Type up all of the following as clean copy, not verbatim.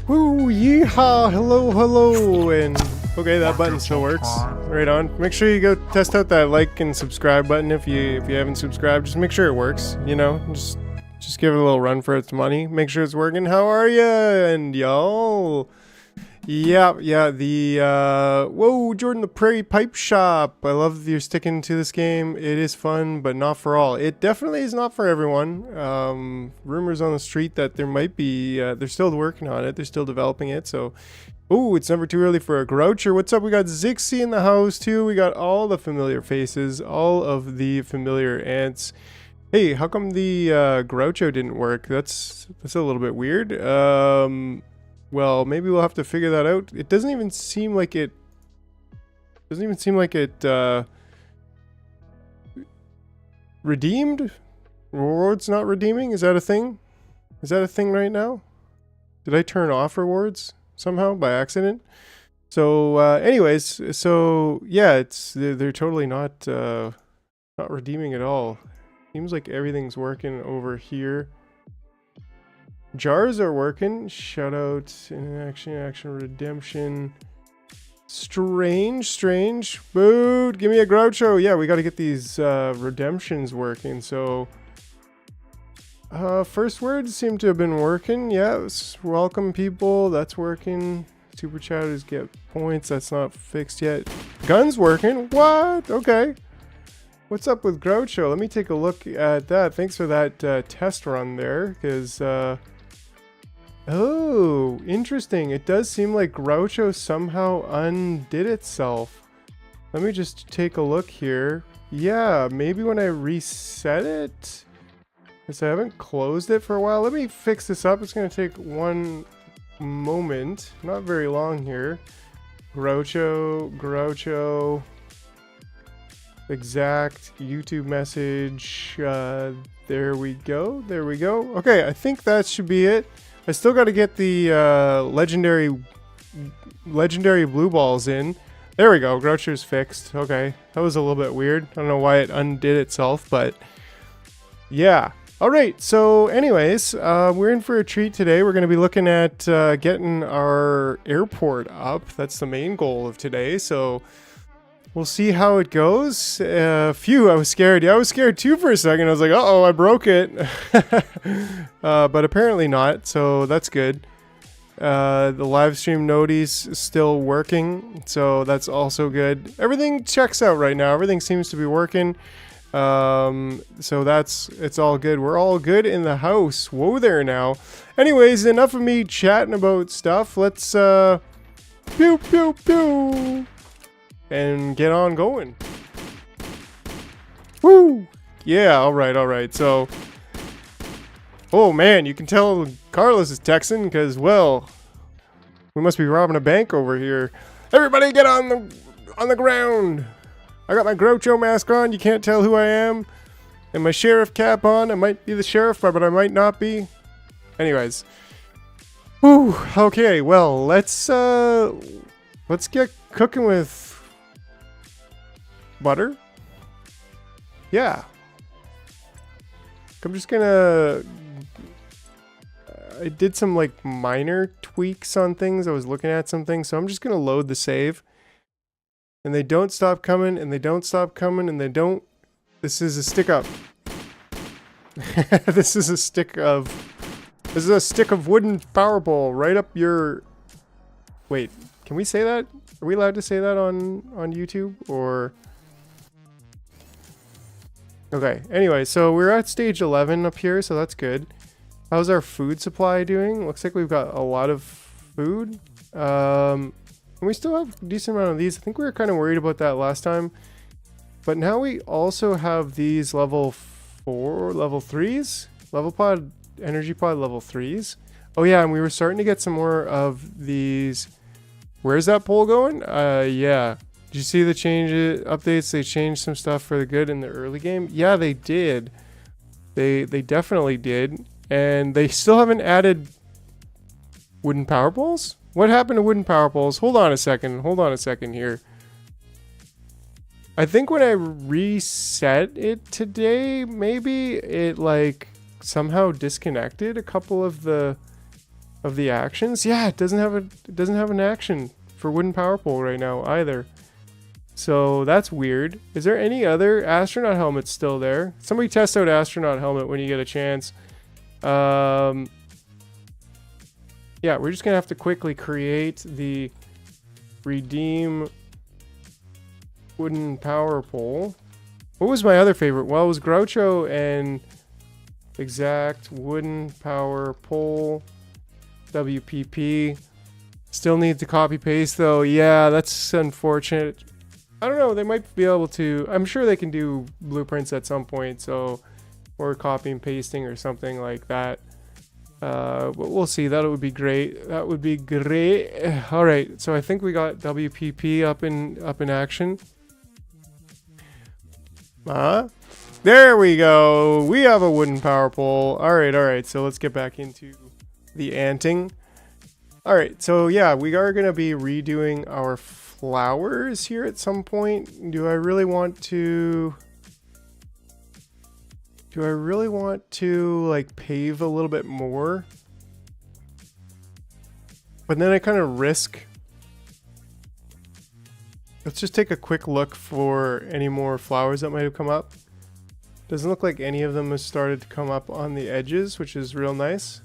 Woo, yeehaw, hello, hello, and okay, that button still works. Right on. Make sure you go test out that like and subscribe button if you haven't subscribed. Just make sure it works, you know, just give it a little run for its money. Make sure it's working. How are ya? And y'all? Yeah, whoa, Jordan the Prairie Pipe Shop. I love that you're sticking to this game. It is fun, but not for all. It definitely is not for everyone. Rumors on the street that there might be, they're still working on it. They're still developing it, so. Ooh, it's never too early for a Groucher. What's up? We got Zixie in the house, too. We got all the familiar faces, all of the familiar ants. Hey, how come the Groucho didn't work? That's a little bit weird. Well, maybe we'll have to figure that out. It doesn't even seem like it... redeemed? Rewards not redeeming? Is that a thing? Is that a thing right now? Did I turn off rewards somehow by accident? So, anyways, so yeah, they're totally not redeeming at all. Seems like everything's working over here. Jars are working. Shout out in action, redemption. Strange. Boot. Give me a Groucho. Yeah, we got to get these redemptions working. So, first words seem to have been working. Yeah, welcome people. That's working. Super chatters get points. That's not fixed yet. Guns working. What? Okay. What's up with Groucho? Let me take a look at that. Thanks for that test run there, because oh, interesting. It does seem like Groucho somehow undid itself. Let me just take a look here. Yeah, maybe when I reset it, because I haven't closed it for a while. Let me fix this up. It's going to take one moment. Not very long here. Groucho. Exact YouTube message. There we go. Okay, I think that should be it. I still got to get the legendary blue balls in. There we go. Groucho's fixed. Okay, that was a little bit weird. I don't know why it undid itself, but yeah. All right. So, anyways, we're in for a treat today. We're going to be looking at getting our airport up. That's the main goal of today. So. We'll see how it goes. Phew, I was scared. Yeah, I was scared too for a second. I was like, uh-oh, I broke it. But apparently not, so that's good. The live stream notice is still working, so that's also good. Everything checks out right now. Everything seems to be working. So it's all good. We're all good in the house. Whoa there now. Anyways, enough of me chatting about stuff. Let's, pew, pew, pew. And get on going. Woo! Yeah, alright. So, oh man, you can tell Carlos is texting because, well, we must be robbing a bank over here. Everybody get on the ground. I got my Groucho mask on. You can't tell who I am. And my sheriff cap on. I might be the sheriff, but I might not be. Anyways. Whew. Okay, well, let's get cooking with butter. Yeah. I'm just gonna I did some like minor tweaks on things. I was looking at some things, so I'm just gonna load the save. And they don't stop coming, and they don't stop coming, and they don't. This is a stick up. This is a stick of wooden Powerball right up your. Wait, can we say that? Are we allowed to say that on YouTube or? Okay, anyway, so we're at stage 11 up here, so that's good. How's our food supply doing? Looks like we've got a lot of food. And we still have a decent amount of these. I think we were kind of worried about that last time. But now we also have these level 3s. Level pod, energy pod level 3s. Oh yeah, and we were starting to get some more of these. Where's that poll going? Yeah. Did you see the updates? They changed some stuff for the good in the early game. Yeah, they did. They definitely did. And they still haven't added wooden power poles? What happened to wooden power poles? Hold on a second here. I think when I reset it today, maybe it like somehow disconnected a couple of the of the actions. Yeah, it doesn't have an action for wooden power pole right now either. So that's weird. Is there any other astronaut helmets still there? Somebody test out astronaut helmet when you get a chance. Yeah, we're just gonna have to quickly create the redeem wooden power pole. What was my other favorite? Well, it was Groucho and exact wooden power pole WPP. Still need to copy paste though. Yeah, that's unfortunate. I don't know, they might be able to, I'm sure they can do blueprints at some point, so, or copy and pasting or something like that. But we'll see. That would be great. That would be great. All right, so I think we got WPP up in action. There we go. We have a wooden power pole. All right. So let's get back into the anting. All right, so yeah, we are gonna be redoing our flowers here at some point. Do I really want to like pave a little bit more? But then I kind of risk. Let's just take a quick look for any more flowers that might have come up. Doesn't look like any of them has started to come up on the edges, which is real nice.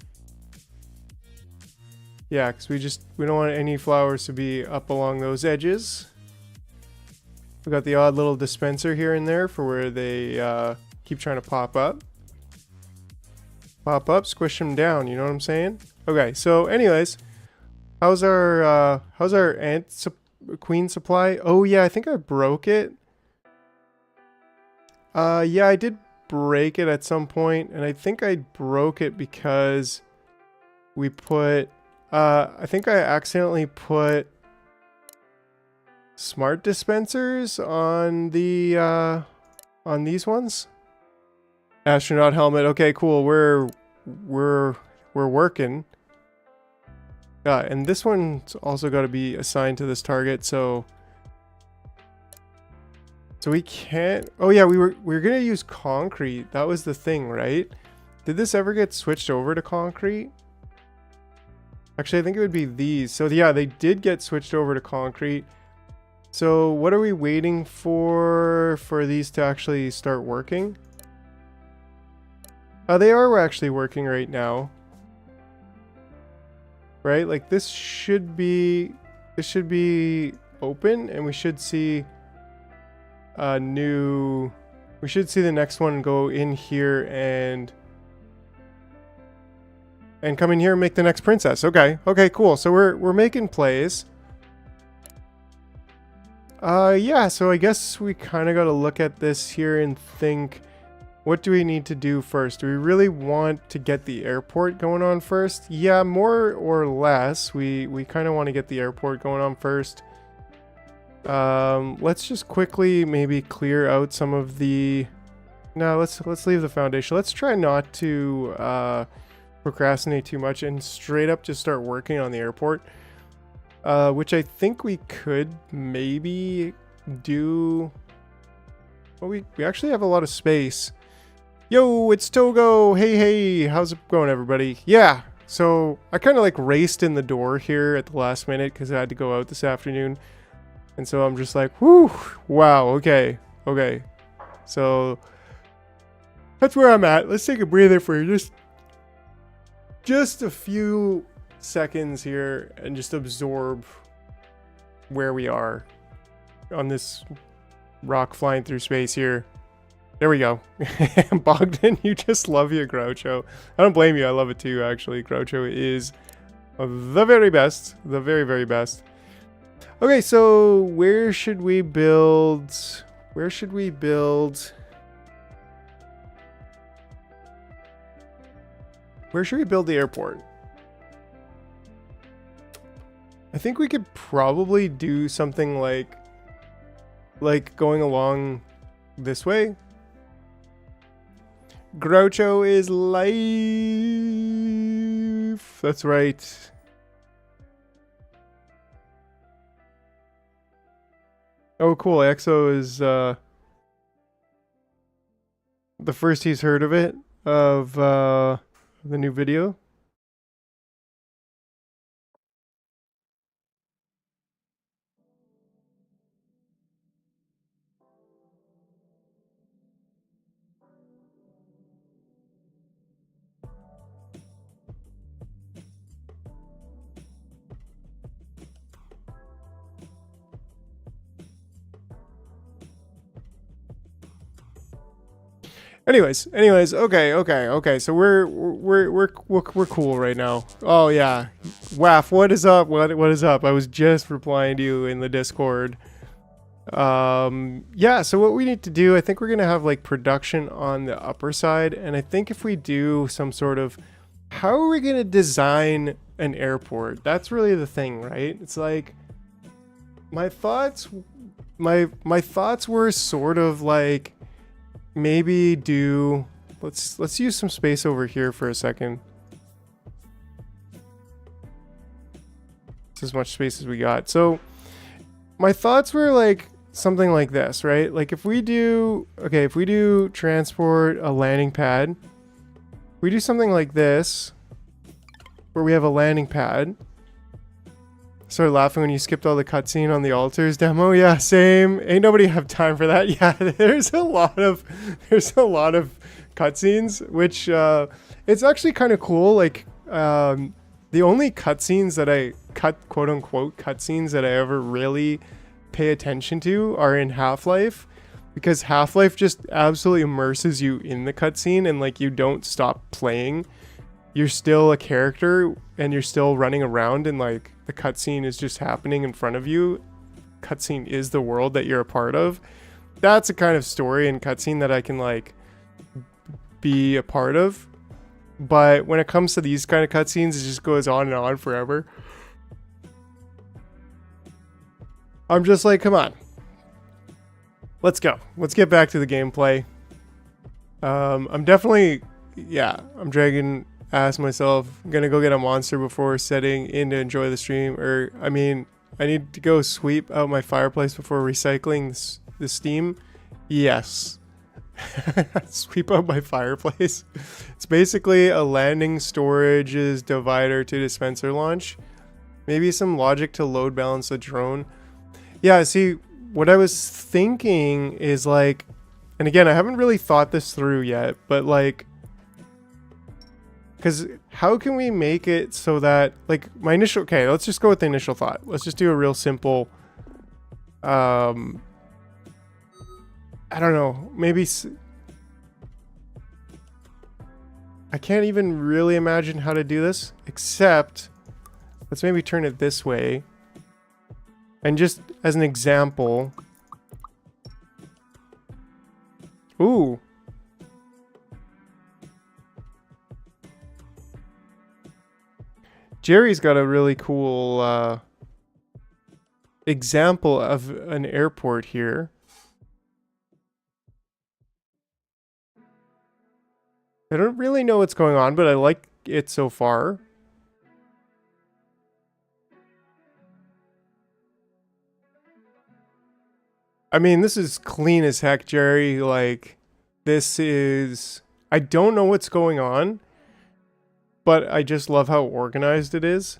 Yeah, because we don't want any flowers to be up along those edges. We got the odd little dispenser here and there for where they keep trying to pop up. Pop up, squish them down, you know what I'm saying? Okay, so anyways, how's our queen supply? Oh yeah, I think I broke it. Yeah, I did break it at some point, and I think I broke it because we put I think I accidentally put smart dispensers on the on these ones. Astronaut helmet. Okay, cool. We're working. And this one's also got to be assigned to this target, so we can't. Oh yeah, we were gonna use concrete. That was the thing, right? Did this ever get switched over to concrete? Actually, I think it would be these. So yeah, they did get switched over to concrete. So what are we waiting for these to actually start working? They are actually working right now. Right? Like this should be open, and we should see a new, we should see the next one go in here and come in here and make the next princess. Okay, cool. So we're making plays. Yeah, so I guess we kind of got to look at this here and think, what do we need to do first? Do we really want to get the airport going on first? Yeah, more or less. We kind of want to get the airport going on first. Let's just quickly maybe clear out some of the... No, let's leave the foundation. Let's try not to procrastinate too much and straight up just start working on the airport. Which I think we could maybe do... Well, we actually have a lot of space. Yo, it's Togo. Hey, how's it going, everybody? Yeah, so I kind of like raced in the door here at the last minute because I had to go out this afternoon. And so I'm just like, whoo, wow, okay. So that's where I'm at. Let's take a breather for just a few seconds here and just absorb where we are on this rock flying through space here. There we go. Bogdan, you just love your Groucho. I don't blame you. I love it too, actually. Groucho is the very best. The very, very best. Okay, so where should we build? Where should we build? Where should we build the airport? I think we could probably do something like going along this way. Groucho is life. That's right. Oh, cool. EXO is the first he's heard of it, of the new video. Anyways, okay. So we're cool right now. Oh yeah, Waff, what is up? What is up? I was just replying to you in the Discord. Yeah. So what we need to do, I think we're gonna have like production on the upper side, and I think if we do some sort of, how are we gonna design an airport? That's really the thing, right? It's like my thoughts were sort of like, maybe do, let's use some space over here for a second. It's as much space as we got. So my thoughts were like something like this, right? Like if we do, okay, if we do transport a landing pad, we do something like this where we have a landing pad. Started laughing when you skipped all the cutscene on the altars demo. Yeah, same. Ain't nobody have time for that. Yeah, there's a lot of cutscenes, which it's actually kind of cool. Like the only cutscenes that I quote unquote cutscenes that I ever really pay attention to are in Half-Life, because Half-Life just absolutely immerses you in the cutscene, and like you don't stop playing. You're still a character and you're still running around, and like the cutscene is just happening in front of you. Cutscene is the world that you're a part of. That's a kind of story and cutscene that I can like be a part of. But when it comes to these kind of cutscenes, it just goes on and on forever. I'm just like, come on. Let's go. Let's get back to the gameplay. I'm definitely, yeah, I'm dragging ask myself, I'm gonna go get a monster before setting in to enjoy the stream, or I mean, I need to go sweep out my fireplace before recycling the steam. Yes. Sweep out my fireplace. It's basically a landing storage's divider to dispenser launch. Maybe some logic to load balance a drone. Yeah, see, what I was thinking is like, and again, I haven't really thought this through yet, but like, because how can we make it so that, like, my initial, okay, let's just go with the initial thought. Let's just do a real simple, I don't know, maybe, I can't even really imagine how to do this, except, let's maybe turn it this way. And just as an example, ooh. Jerry's got a really cool example of an airport here. I don't really know what's going on, but I like it so far. I mean, this is clean as heck, Jerry. Like, this is... I don't know what's going on, but I just love how organized it is.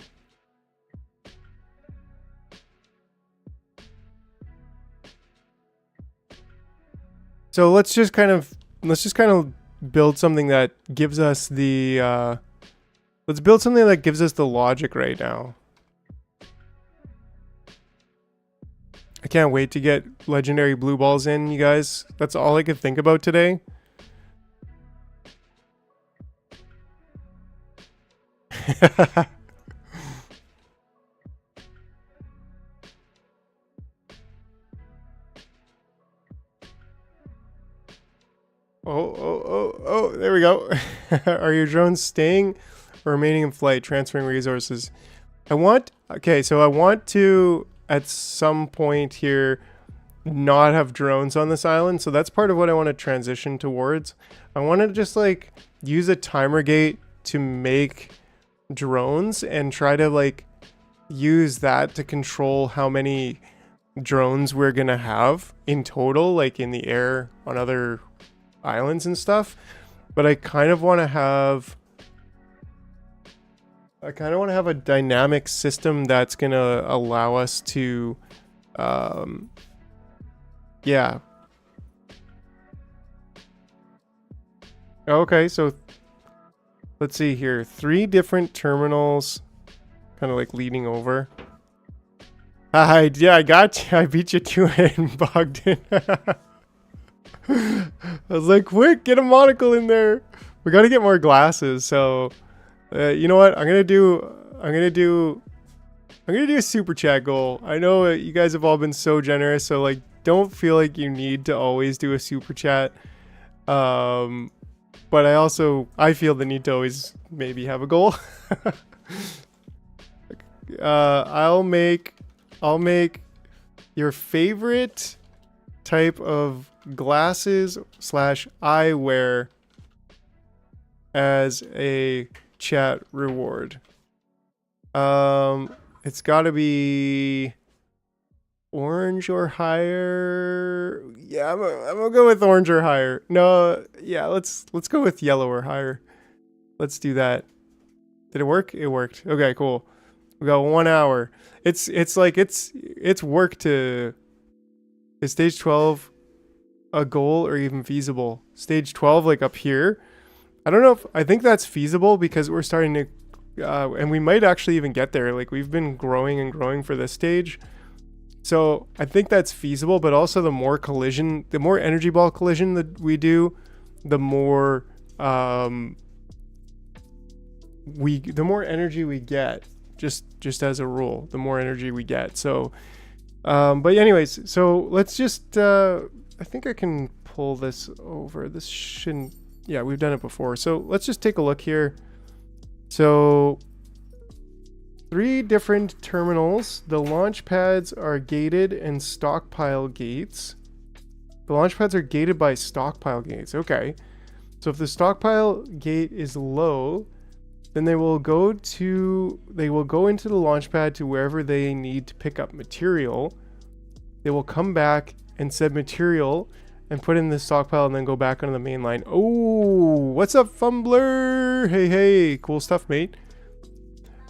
So let's just kind of build something that gives us the let's build something that gives us the logic right now. I can't wait to get legendary blue balls in, you guys. That's all I could think about today. Oh, there we go. Are your drones staying or remaining in flight, transferring resources? Okay, so I want to, at some point here, not have drones on this island. So that's part of what I want to transition towards. I want to just like use a timer gate to make drones and try to like use that to control how many drones we're gonna have in total, like in the air on other islands and stuff. But I kind of want to have a dynamic system that's gonna allow us to yeah. Okay, so let's see here. 3 different terminals, kind of like leading over. Yeah, I got you. I beat you to it, Bogdan. I was like, quick, get a monocle in there. We got to get more glasses. So, you know what? I'm gonna do a super chat goal. I know you guys have all been so generous, so like, don't feel like you need to always do a super chat. But I feel the need to always maybe have a goal. I'll make your favorite type of glasses / eyewear as a chat reward. It's got to be orange or higher. Yeah, I'm gonna go with orange or higher. No, yeah, let's go with yellow or higher. Let's do that. Did it work? It worked. Okay, cool. We got 1 hour. It's work to. Is stage 12 a goal or even feasible? Stage 12, like up here. I don't know if I think that's feasible because we're starting to, and we might actually even get there. Like we've been growing and growing for this stage. So I think that's feasible, but also the more energy ball collision that we do, the more the more energy we get, just as a rule, the more energy we get. So, but anyways, so let's just, I think I can pull this over. This shouldn't, yeah, we've done it before. So let's just take a look here. So 3 different terminals. The launch pads are gated and stockpile gates. The launch pads are gated by stockpile gates. Okay. So if the stockpile gate is low, then they will go into the launch pad to wherever they need to pick up material. They will come back and set material and put in the stockpile and then go back onto the main line. Oh, what's up, Fumbler? Hey, cool stuff, mate.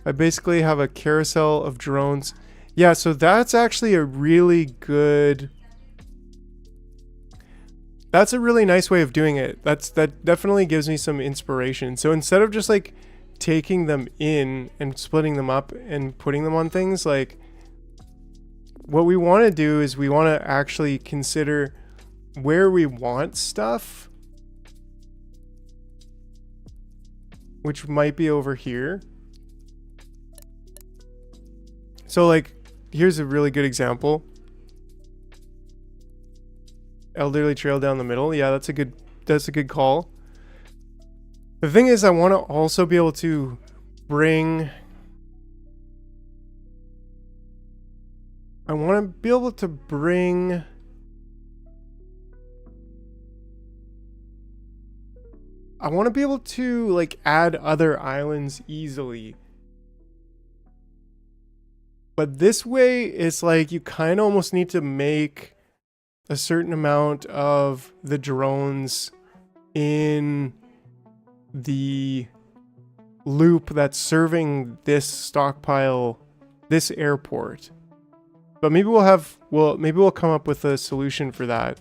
I basically have a carousel of drones. Yeah, so that's actually a really good... That's a really nice way of doing it. That definitely gives me some inspiration. So instead of just like taking them in and splitting them up and putting them on things, like what we want to do is we want to actually consider where we want stuff, which might be over here. So like, here's a really good example. Elderly trail down the middle. Yeah, that's a good call. The thing is, I want to also be able to bring... I want to be able to bring... I want to be able to like add other islands easily. But this way, it's like you kind of almost need to make a certain amount of the drones in the loop that's serving this stockpile, this airport. But maybe we'll come up with a solution for that.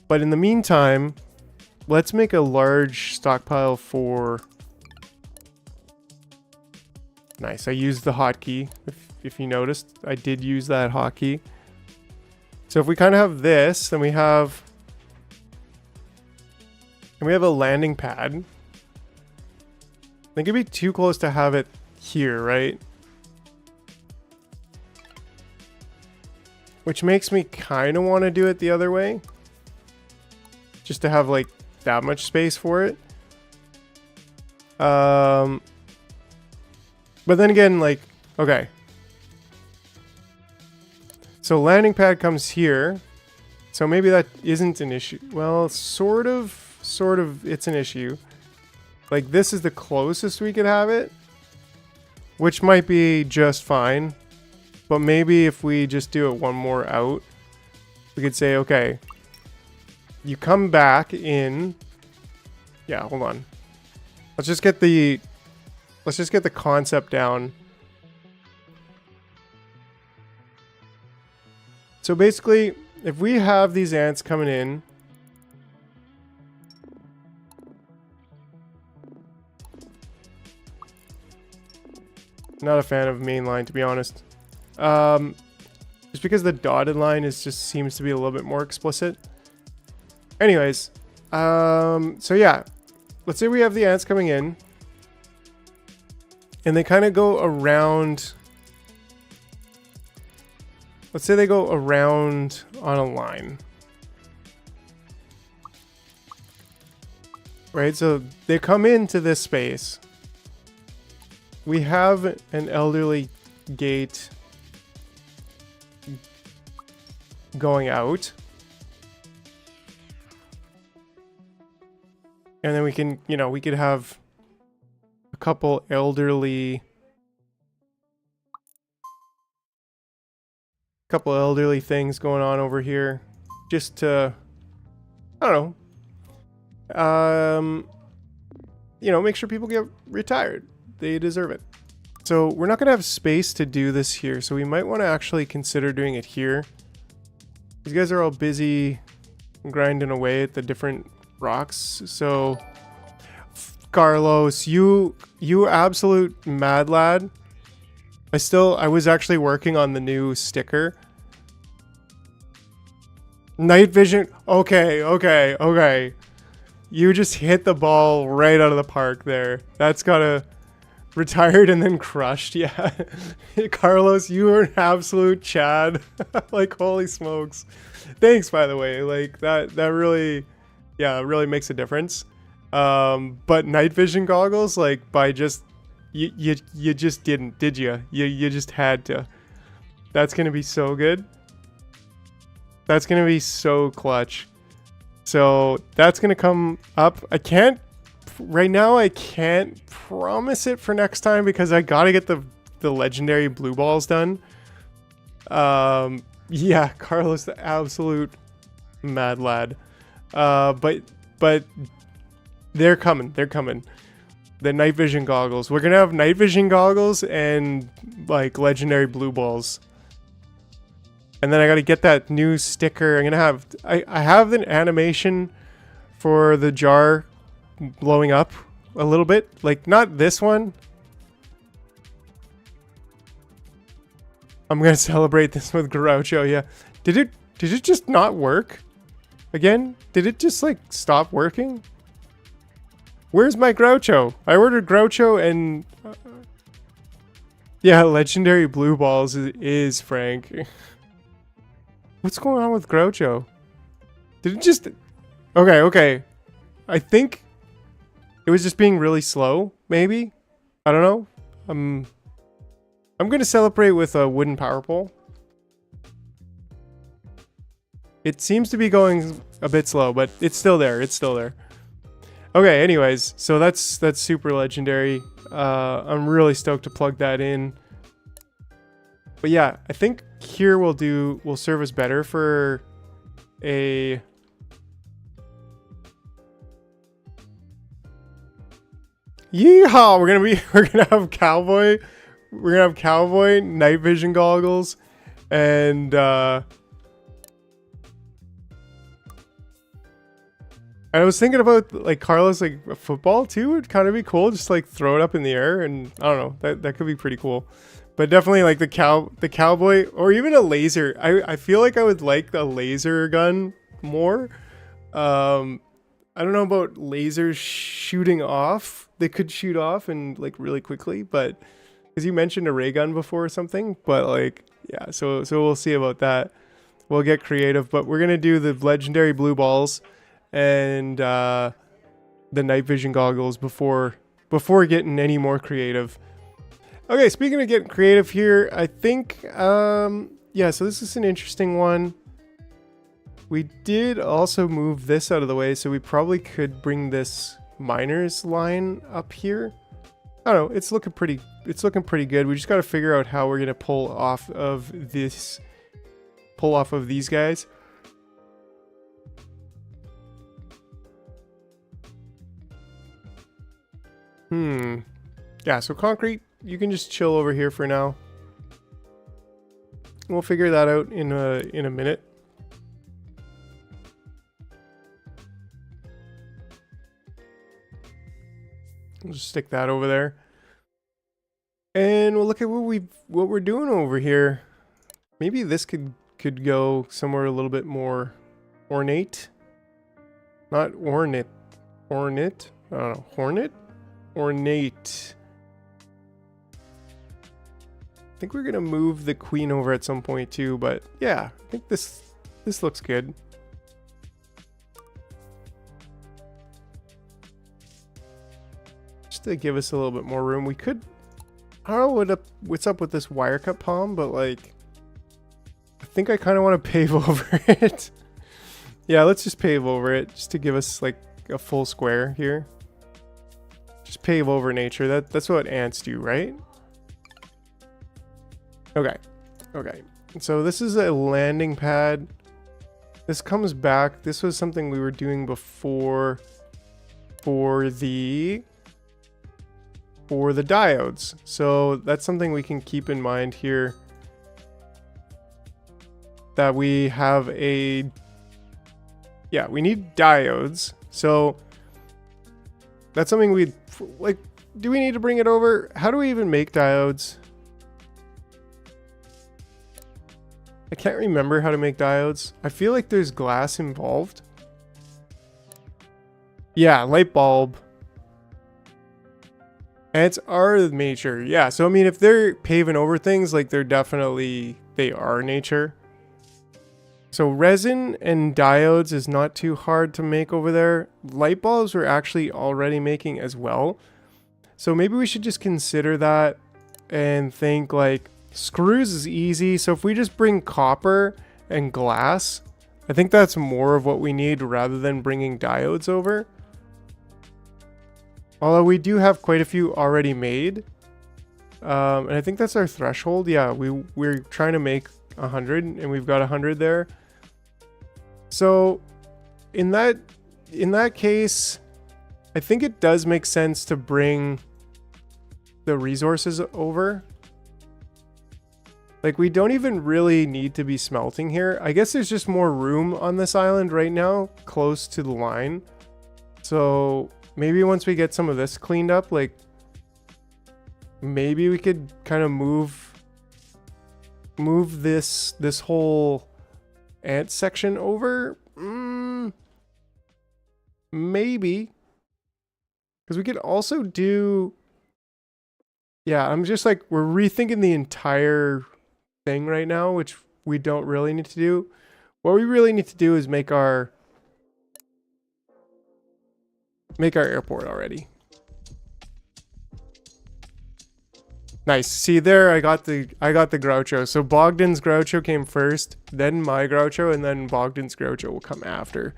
But in the meantime, let's make a large stockpile for... Nice, I used the hotkey. If you noticed, I did use that hotkey. So if we kind of have this, then we have a landing pad. I think it'd be too close to have it here, right? Which makes me kind of want to do it the other way. Just to have like that much space for it. But then again, like, okay. So landing pad comes here. So maybe that isn't an issue. Well, sort of, it's an issue. Like, this is the closest we could have it, which might be just fine. But maybe if we just do it one more out, we could say, okay, you come back in. Yeah, hold on. Let's just get the concept down. So basically, if we have these ants coming in, not a fan of mainline, to be honest. Just because the dotted line just seems to be a little bit more explicit. Anyways, so yeah, let's say we have the ants coming in, and they kind of go around. Let's say they go around on a line. Right, so they come into this space. We have an elderly gate going out. And then we can, you know, we could have a couple elderly things going on over here. Just to, I don't know. You know, make sure people get retired. They deserve it. So we're not going to have space to do this here. So we might want to actually consider doing it here. These guys are all busy grinding away at the different rocks. So Carlos, you absolute mad lad. I was actually working on the new sticker. Night vision. Okay. You just hit the ball right out of the park there. That's gotta retired and then crushed. Yeah. Carlos, you are an absolute Chad. Like, holy smokes. Thanks, by the way. Like, that really, yeah, really makes a difference. But night vision goggles, like, by just, you just didn't, did you? You just had to. That's gonna be so good. That's gonna be so clutch. So that's gonna come up. Right now I can't promise it for next time because I gotta get the legendary blue balls done. Yeah, Carlos, the absolute mad lad. But they're coming. The night vision goggles. We're gonna have night vision goggles and like legendary blue balls. And then I gotta get that new sticker. I have an animation for the jar blowing up a little bit. Like, not this one. I'm gonna celebrate this with Groucho, yeah. Did it just not work? Again? Did it just like stop working? Where's my Groucho? I ordered Groucho and yeah, legendary blue balls is Frank. What's going on with Groucho? Did it just... Okay. I think it was just being really slow, maybe? I don't know. I'm gonna celebrate with a wooden power pole. It seems to be going a bit slow, but it's still there. Okay, anyways, so that's super legendary. I'm really stoked to plug that in. But yeah, I think here will serve us better for a... Yeehaw! We're gonna have cowboy night vision goggles and I was thinking about like Carlos, like a football too would kind of be cool. Just like throw it up in the air, and I don't know, that could be pretty cool. But definitely like the cowboy or even a laser. I feel like I would like a laser gun more. I don't know about lasers shooting off. They could shoot off and like really quickly, but because you mentioned a ray gun before or something. But like, yeah, so we'll see about that. We'll get creative, but we're gonna do the legendary blue balls and the night vision goggles before getting any more creative. Okay, speaking of getting creative here, I think yeah, so this is an interesting one. We did also move this out of the way, so we probably could bring this miners line up here. I don't know, it's looking pretty good. We just got to figure out how we're going to pull off of these guys. Yeah, so concrete, you can just chill over here for now. We'll figure that out in a minute. We'll just stick that over there. And we'll look at what we're doing over here. Maybe this could go somewhere a little bit more ornate. Not ornate. Ornate? I don't know. Hornet? Ornate. I think we're gonna move the queen over at some point too, but yeah, I think this looks good. Just to give us a little bit more room. We could, I don't know what's up with this wire cut palm, but like, I think I kind of want to pave over it. Yeah, let's just pave over it just to give us like a full square here. Just pave over nature. That's what ants do, right? Okay. Okay. So this is a landing pad. This comes back. This was something we were doing before for the diodes. So that's something we can keep in mind here. That we have a... Yeah, we need diodes. So that's something we'd like. Do we need to bring it over? How do we even make diodes? I can't remember how to make diodes. I feel like there's glass involved. Yeah, light bulb. Ants are nature. Yeah, so I mean, if they're paving over things, like they are nature. So resin and diodes is not too hard to make over there. Light bulbs we're actually already making as well. So maybe we should just consider that and think like screws is easy. So if we just bring copper and glass, I think that's more of what we need rather than bringing diodes over. Although we do have quite a few already made. And I think that's our threshold. Yeah, we're trying to make 100 and we've got 100 there. So in that case, I think it does make sense to bring the resources over. Like we don't even really need to be smelting here. I guess there's just more room on this island right now, close to the line. So maybe once we get some of this cleaned up, like maybe we could kind of move this whole ant section over. Maybe, because we could also do, yeah, I'm just like, we're rethinking the entire thing right now, which we don't really need to do. What we really need to do is make our airport already. Nice. See there, I got the Groucho. So Bogdan's Groucho came first, then my Groucho, and then Bogdan's Groucho will come after.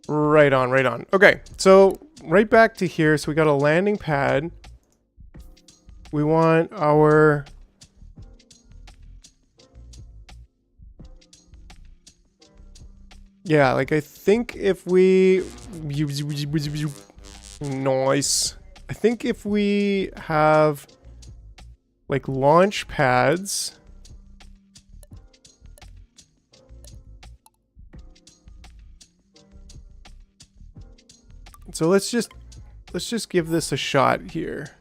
Right on, right on. Okay, so right back to here. So we got a landing pad. We want our... Yeah, like I think if we... Nice. I think if we have like launch pads. So let's just give this a shot here.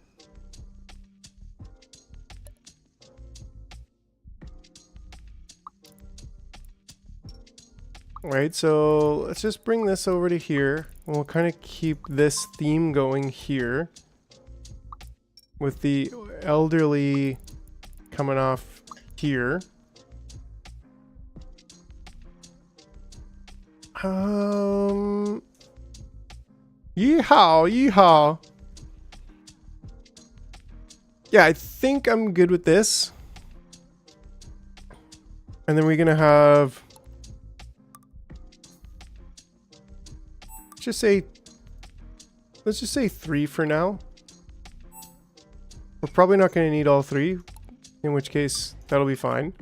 Right, so let's just bring this over to here. And we'll kind of keep this theme going here. With the elderly coming off here. Yeehaw, yeehaw. Yeah, I think I'm good with this. And then we're gonna have... let's just say 3 for now. We're probably not going to need all 3, in which case that'll be fine.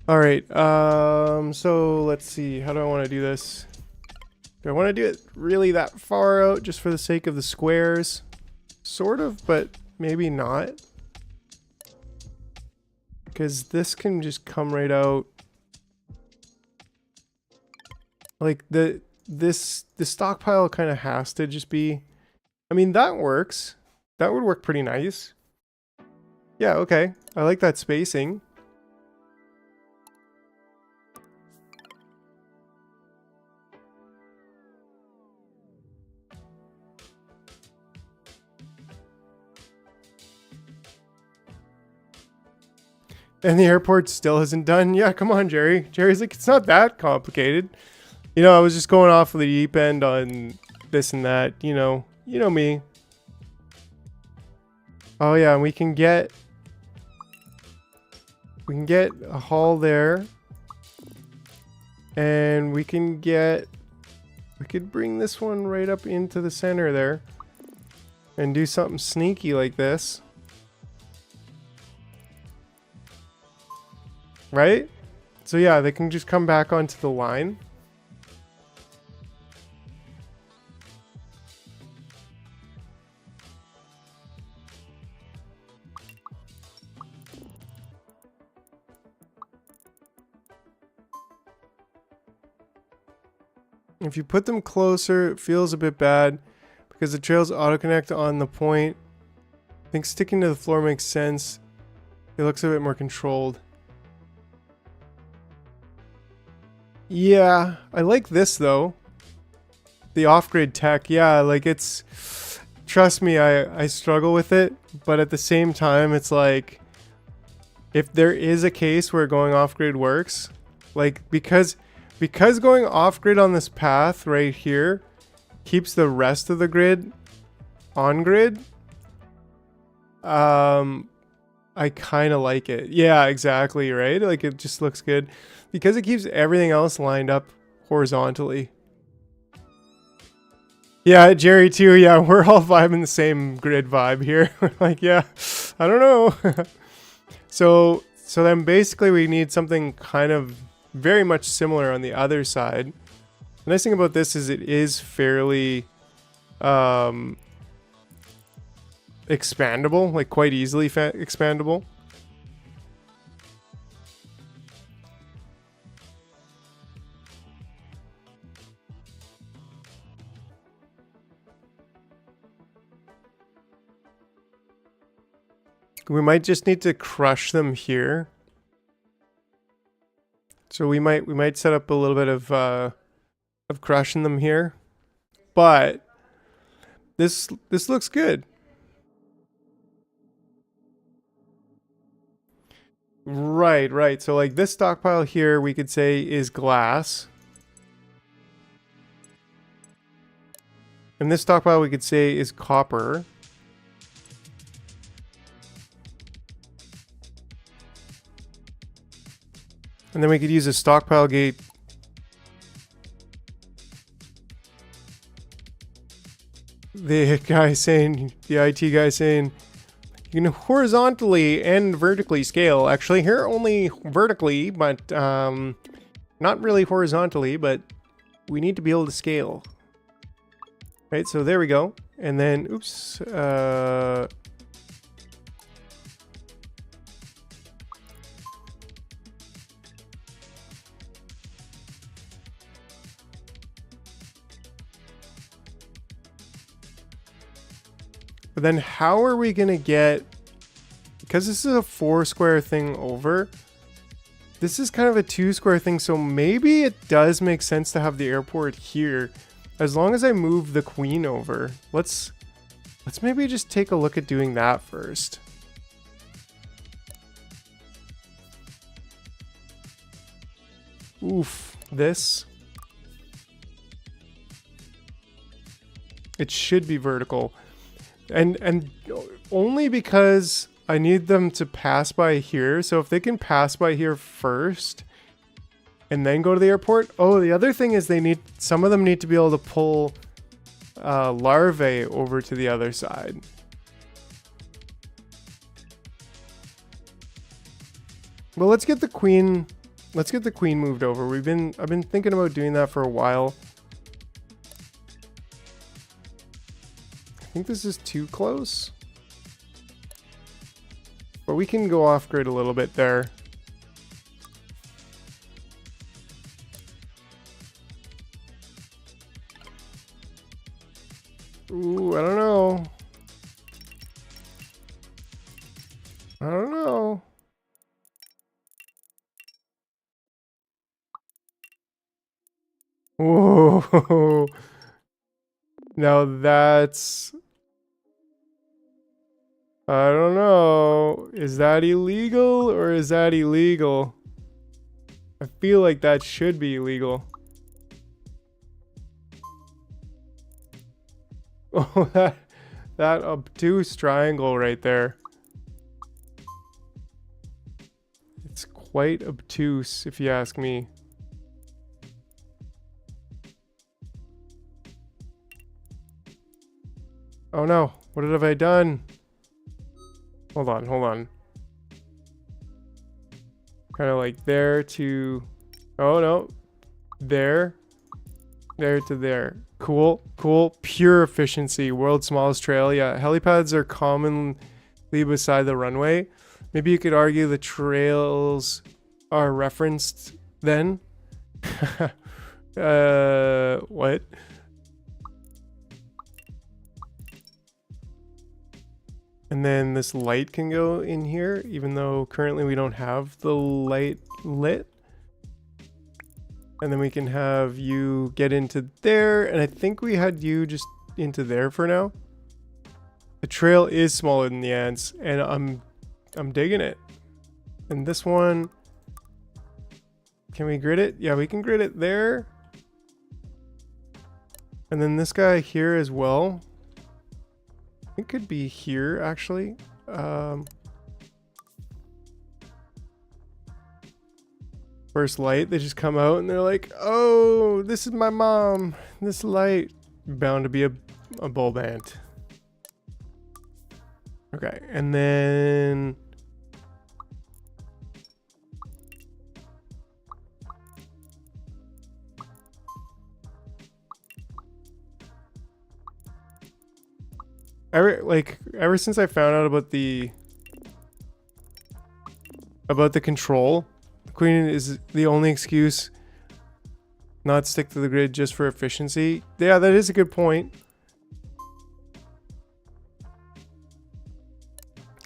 All right, so let's see, how do I want to do this? Do I want to do it really that far out just for the sake of the squares? Sort of, but maybe not. because this can just come right out. Like the stockpile kind of has to just be, I mean, that works. That would work pretty nice. Yeah, okay. I like that spacing. And the airport still isn't done. Yeah, come on, Jerry. Jerry's like, it's not that complicated. You know, I was just going off of the deep end on this and that. You know me. Oh yeah, and we can get a hull there, and we could bring this one right up into the center there, and do something sneaky like this. Right? So yeah, they can just come back onto the line. If you put them closer, it feels a bit bad because the trails auto-connect on the point. I think sticking to the floor makes sense. It looks a bit more controlled. Yeah, I like this though. The off-grid tech, yeah, like it's... Trust me, I struggle with it, but at the same time, it's like... If there is a case where going off-grid works, like, because going off-grid on this path right here keeps the rest of the grid on-grid, I kind of like it. Yeah, exactly, right? Like, it just looks good. Because it keeps everything else lined up horizontally. Yeah, Jerry too. Yeah, we're all vibing the same grid vibe here. We're like, yeah, I don't know. So then basically we need something kind of very much similar on the other side. The nice thing about this is it is fairly expandable, like quite easily expandable. We might just need to crush them here. So we might set up a little bit of crushing them here. But this looks good. Right. So like this stockpile here we could say is glass. And this stockpile we could say is copper. And then we could use a stockpile gate. The guy saying, the IT guy saying, you can horizontally and vertically scale. Actually, here only vertically, but not really horizontally, but we need to be able to scale. Right, so there we go. And then, oops, but then how are we gonna get, because this is a 4 square thing over, this is kind of a 2 square thing, so maybe it does make sense to have the airport here. As long as I move the queen over. Let's maybe just take a look at doing that first. Oof, this. It should be vertical. And only because I need them to pass by here. So if they can pass by here first and then go to the airport. Oh, the other thing is some of them need to be able to pull larvae over to the other side. Well, let's get the queen moved over. I've been thinking about doing that for a while. I think this is too close. But we can go off grid a little bit there. I don't know. Whoa. Now that's... I don't know. Is that illegal or is that illegal? I feel like that should be illegal. Oh, that obtuse triangle right there. It's quite obtuse, if you ask me. Oh no, what have I done? Hold on, hold on. Kind of like there to... Oh no. There. There to there. Cool, cool. Pure efficiency. World's smallest trail. Yeah, helipads are commonly beside the runway. Maybe you could argue the trails are referenced then. What? And then this light can go in here, even though currently we don't have the light lit. And then we can have you get into there. And I think we had you just into there for now. The trail is smaller than the ants, and I'm digging it. And this one, can we grid it? Yeah, we can grid it there. And then this guy here as well. It could be here actually. First light, they just come out and they're like, oh, this is my mom. This light, bound to be a bulb ant. Okay, and then ever since I found out about the control, the queen is the only excuse not stick to the grid just for efficiency. Yeah, that is a good point.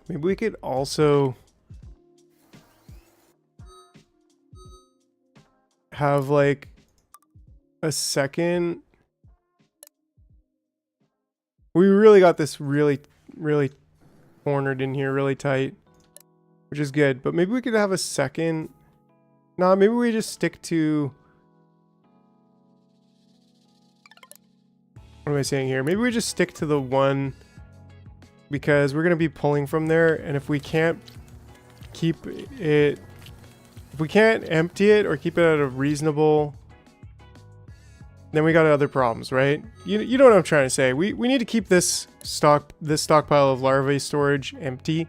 Maybe we could also have like a second. We really got this really cornered in here, really tight, which is good. But maybe we could have a second. Nah, maybe we just stick to... What am I saying here? Maybe we just stick to the one, because we're going to be pulling from there. And if we can't keep it... If we can't empty it or keep it at a reasonable... Then we got other problems, right? You know what I'm trying to say. We need to keep this stockpile of larvae storage empty.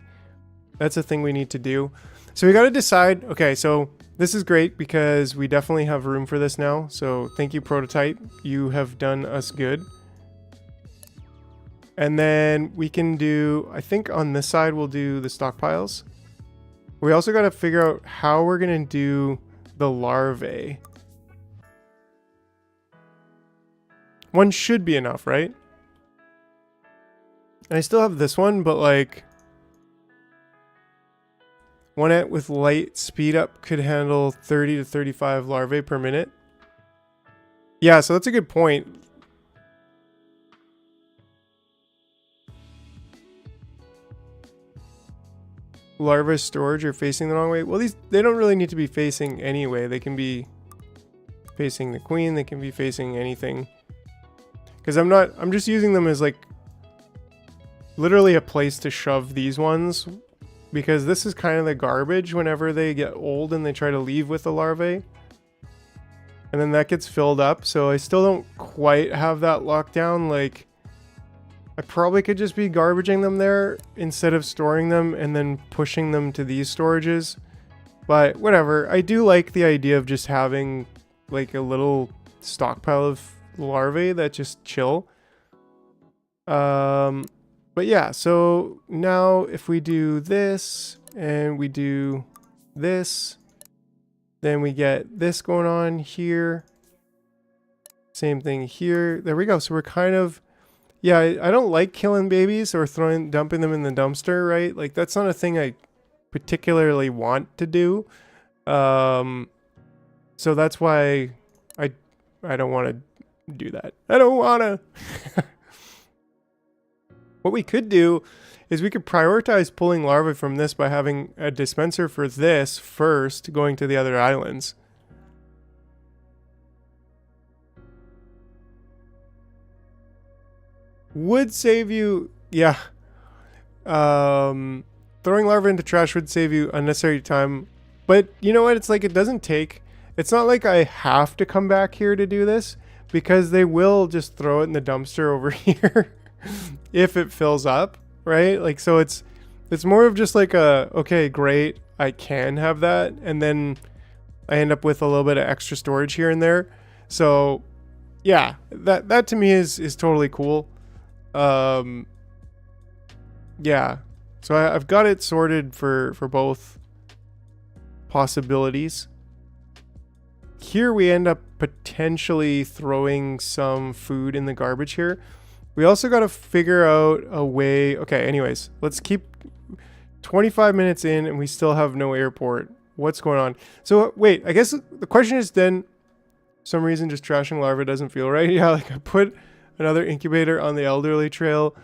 That's a thing we need to do. So we got to decide. Okay, so this is great because we definitely have room for this now. So thank you, Prototype. You have done us good. And then we can do, I think on this side we'll do the stockpiles. We also got to figure out how we're going to do the larvae. One should be enough, right? And I still have this one, but like... One ant with light speed up could handle 30 to 35 larvae per minute. Yeah, so that's a good point. Larvae storage are facing the wrong way. Well, they don't really need to be facing anyway. They can be facing the queen. They can be facing anything. Because I'm just using them as like literally a place to shove these ones, because this is kind of the garbage whenever they get old and they try to leave with the larvae. And then that gets filled up. So I still don't quite have that locked down. Like I probably could just be garbaging them there instead of storing them and then pushing them to these storages. But whatever. I do like the idea of just having like a little stockpile of larvae that just chill. But yeah, so now if we do this and we do this, then we get this going on here. Same thing here. There we go. So we're kind of, yeah, I don't like killing babies or dumping them in the dumpster, right? Like that's not a thing I particularly want to do. So that's why I don't want to do that. I don't want to. What we could do is we could prioritize pulling larvae from this by having a dispenser for this first, going to the other islands. Would save you, yeah. Throwing larvae into trash would save you unnecessary time. But you know what? It's like it doesn't take... It's not like I have to come back here to do this, because they will just throw it in the dumpster over here if it fills up, right? Like, so it's more of just like a, okay, great, I can have that, and then I end up with a little bit of extra storage here and there. So yeah, that to me is totally cool. Yeah, so I've got it sorted for both possibilities. Here we end up potentially throwing some food in the garbage here. We also got to figure out a way. Okay, anyways, let's keep 25 minutes in and we still have no airport. What's going on? So wait, I guess the question is then, for some reason just trashing larvae doesn't feel right. Yeah, like I put another incubator on the elderly trail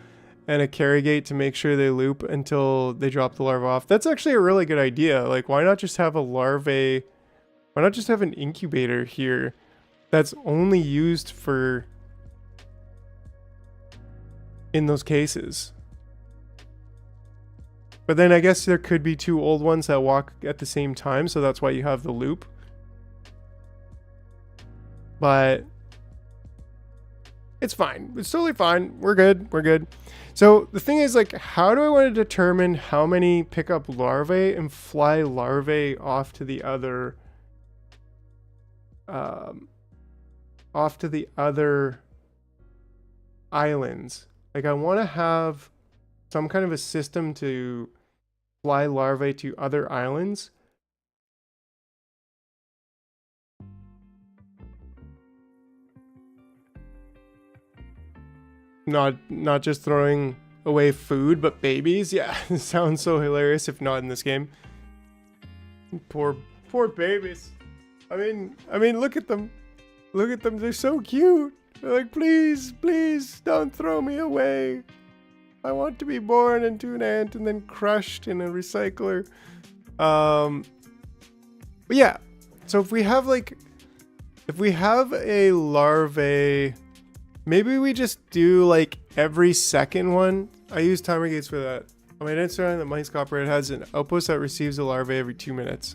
and a carry gate to make sure they loop until they drop the larva off. That's actually a really good idea. Like, why not just have a larvae... Why not just have an incubator here that's only used for... in those cases? But then I guess there could be two old ones that walk at the same time, so that's why you have the loop. But... it's fine. It's totally fine. We're good. We're good. So the thing is, like, how do I want to determine how many pick up larvae and fly larvae off to the other... off to the other islands? Like, I want to have some kind of a system to fly larvae to other islands. Not just throwing away food, but babies. Yeah, it sounds so hilarious if not in this game. Poor babies. I mean, look at them. Look at them. They're so cute. They're like, please, please don't throw me away. I want to be born into an ant and then crushed in a recycler. But yeah. So if we have a larvae, maybe we just do like every second one. I use timer gates for that. On my Instagram, the Mice Operator has an outpost that receives a larvae every 2 minutes.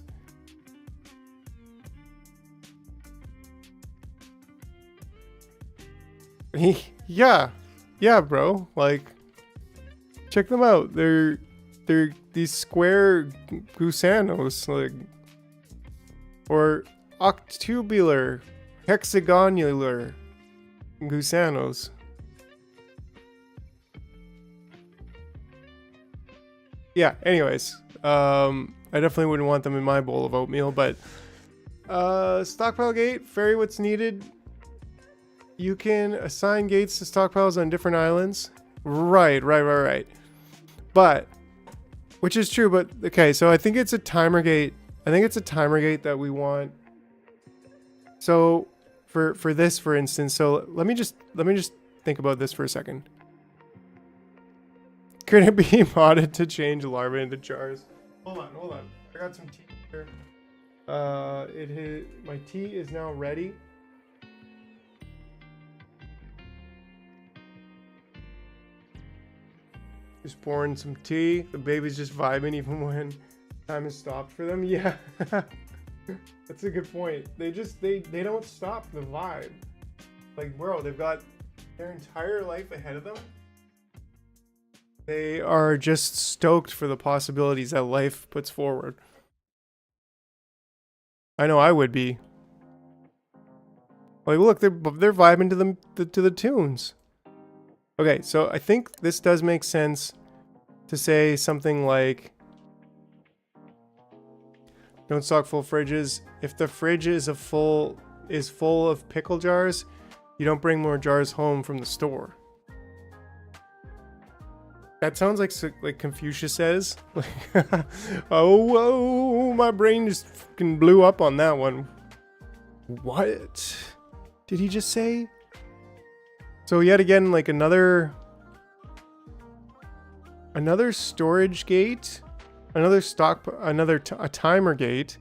Yeah, bro. Like, check them out. They're these square gusanos, like, or octubular, hexagonular gusanos. Yeah. Anyways, I definitely wouldn't want them in my bowl of oatmeal, but stockpile gate, ferry what's needed. You can assign gates to stockpiles on different islands. Right. But, which is true, but okay, so I think it's a timer gate. I think it's a timer gate that we want. So for this, for instance, so let me just think about this for a second. Could it be modded to change larvae into jars? Hold on. I got some tea here. My tea is now ready. Just pouring some tea. The baby's just vibing even when time is stopped for them. Yeah. That's a good point. They don't stop the vibe. Like, bro, they've got their entire life ahead of them. They are just stoked for the possibilities that life puts forward. I know I would be. Like, look, they're vibing to the tunes. Okay, so I think this does make sense to say something like, don't stock full fridges. If the fridge is full of pickle jars, you don't bring more jars home from the store. That sounds like Confucius says. Oh, my brain just fucking blew up on that one. What did he just say? So yet again, like another storage gate, a timer gate.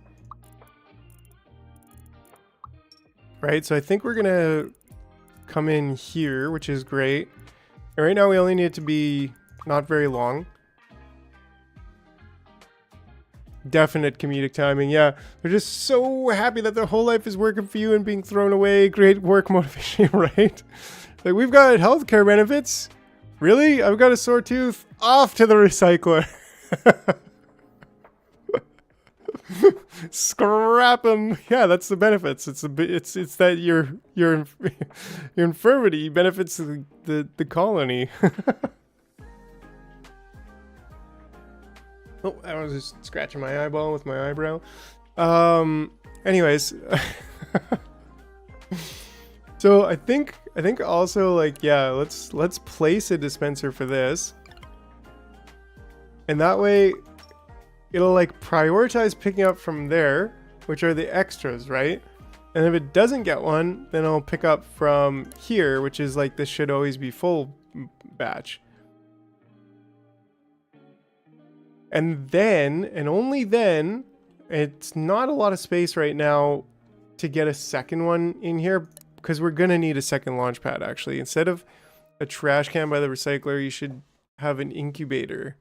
Right, so I think we're gonna come in here, which is great. And right now we only need it to be not very long. Definite comedic timing, yeah. They're just so happy that their whole life is working for you and being thrown away. Great work motivation, right? Like, we've got healthcare benefits. Really? I've got a sore tooth. Off to the recycler. Scrap them. Yeah, that's the benefits. It's that your infirmity benefits the colony. Oh, I was just scratching my eyeball with my eyebrow. Anyways. So I think also, like, yeah, let's place a dispenser for this. And that way it'll like prioritize picking up from there, which are the extras, right? And if it doesn't get one, then I'll pick up from here, which is like, this should always be full batch. And then, and only then, it's not a lot of space right now to get a second one in here, because we're gonna need a second launch pad actually. Instead of a trash can by the recycler, you should have an incubator.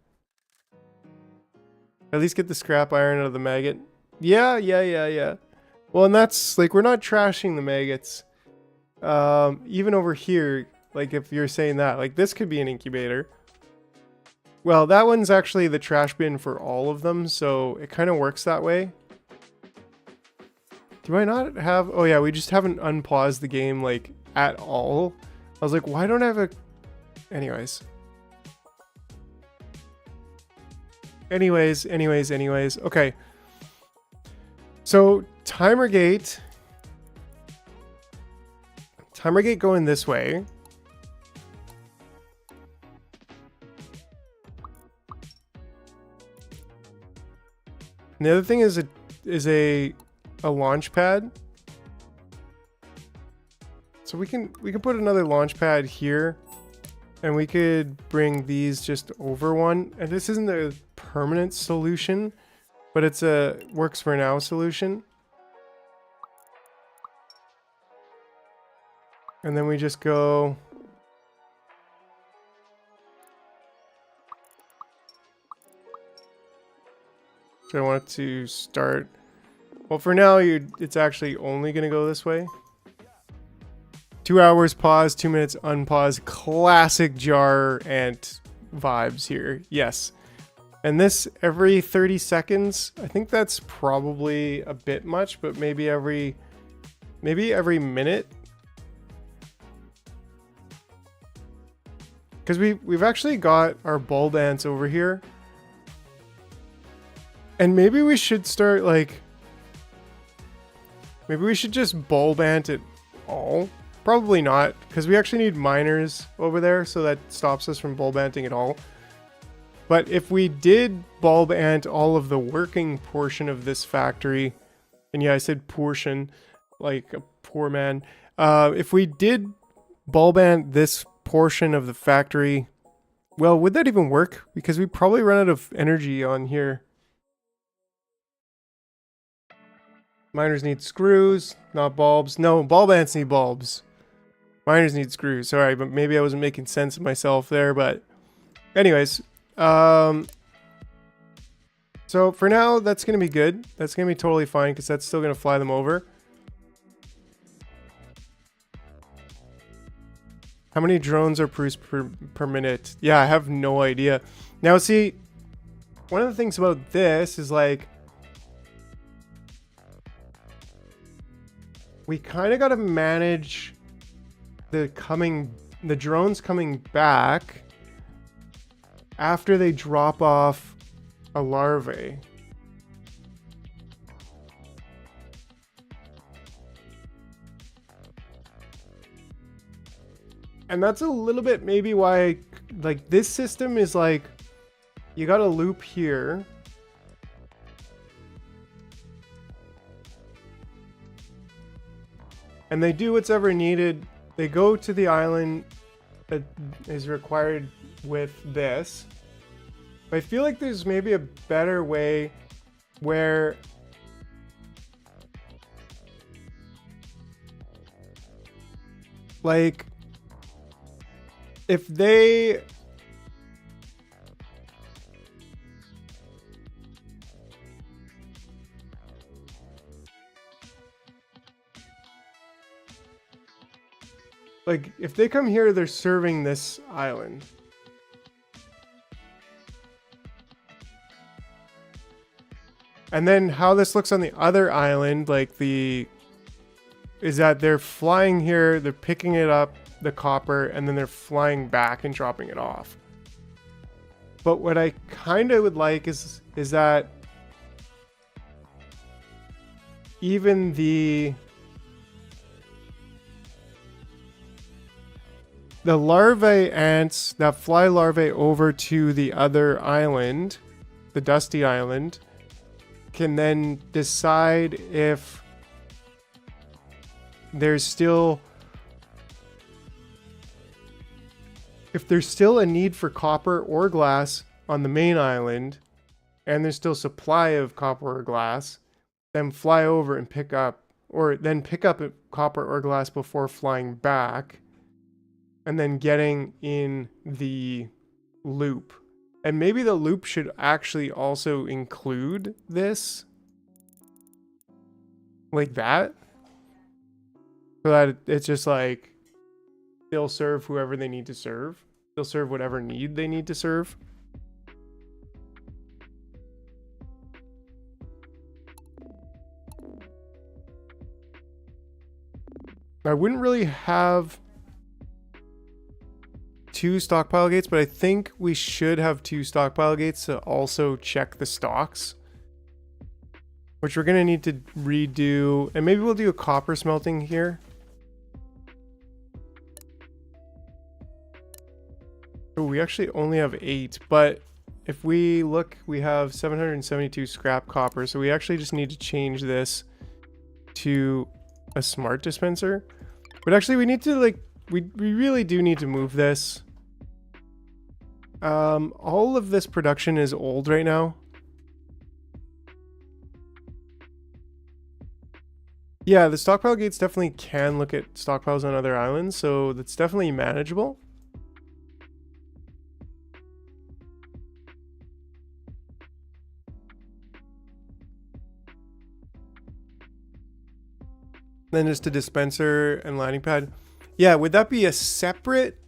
At least get the scrap iron out of the maggot. Yeah. Well, and that's like, we're not trashing the maggots. Even over here, like if you're saying that, like this could be an incubator. Well, that one's actually the trash bin for all of them, so it kind of works that way. Do I not have... Oh yeah, we just haven't unpaused the game, like, at all. I was like, why don't I have a... Anyways. Okay. So, timer gate going this way. And the other thing is a launch pad. So we can put another launch pad here, and we could bring these just over one. And this isn't a permanent solution, but it's a works for now solution. And then we just go... So I want it to start... Well, for now, it's actually only going to go this way. 2 hours pause, 2 minutes unpause. Classic jar ant vibes here. Yes. And this every 30 seconds. I think that's probably a bit much, but maybe every minute. Because we've actually got our bulb ants over here. And maybe we should start, like... Maybe we should just bulb ant it all. Probably not, because we actually need miners over there, so that stops us from bulb anting at all. But if we did bulb ant all of the working portion of this factory... And yeah, I said portion, like a poor man. If we did bulb ant this portion of the factory... Well, would that even work? Because we probably run out of energy on here. Miners need screws, not bulbs. No, bulb ants need bulbs. Miners need screws. Sorry, but maybe I wasn't making sense of myself there, but... Anyways. So for now, that's going to be good. That's going to be totally fine, because that's still going to fly them over. How many drones are produced per minute? Yeah, I have no idea. Now, see, one of the things about this is, like... We kind of got to manage the drones coming back after they drop off a larvae. And that's a little bit maybe why like this system is like, you got a loop here. And they do what's ever needed. They go to the island that is required with this. But I feel like there's maybe a better way where like if they if they come here, they're serving this island. And then how this looks on the other island, like is that they're flying here, they're picking it up, the copper, and then they're flying back and dropping it off. But what I kind of would like is that even the larvae ants that fly larvae over to the other island, the Dusty Island, can then decide if there's still a need for copper or glass on the main island, and there's still supply of copper or glass, then fly over and pick up copper or glass before flying back, and then getting in the loop. And maybe the loop should actually also include this, like that, so that it's just like they'll serve whoever they need to serve. They'll serve whatever need they need to serve. I wouldn't really have 2 stockpile gates, but I think we should have 2 stockpile gates to also check the stocks, which we're going to need to redo. And maybe we'll do a copper smelting here. Oh, we actually only have 8, but if we look, we have 772 scrap copper. So we actually just need to change this to a smart dispenser. But actually we need to we really do need to move this. All of this production is old right now. Yeah, the stockpile gates definitely can look at stockpiles on other islands, so that's definitely manageable. Then just a dispenser and landing pad. Yeah, would that be a separate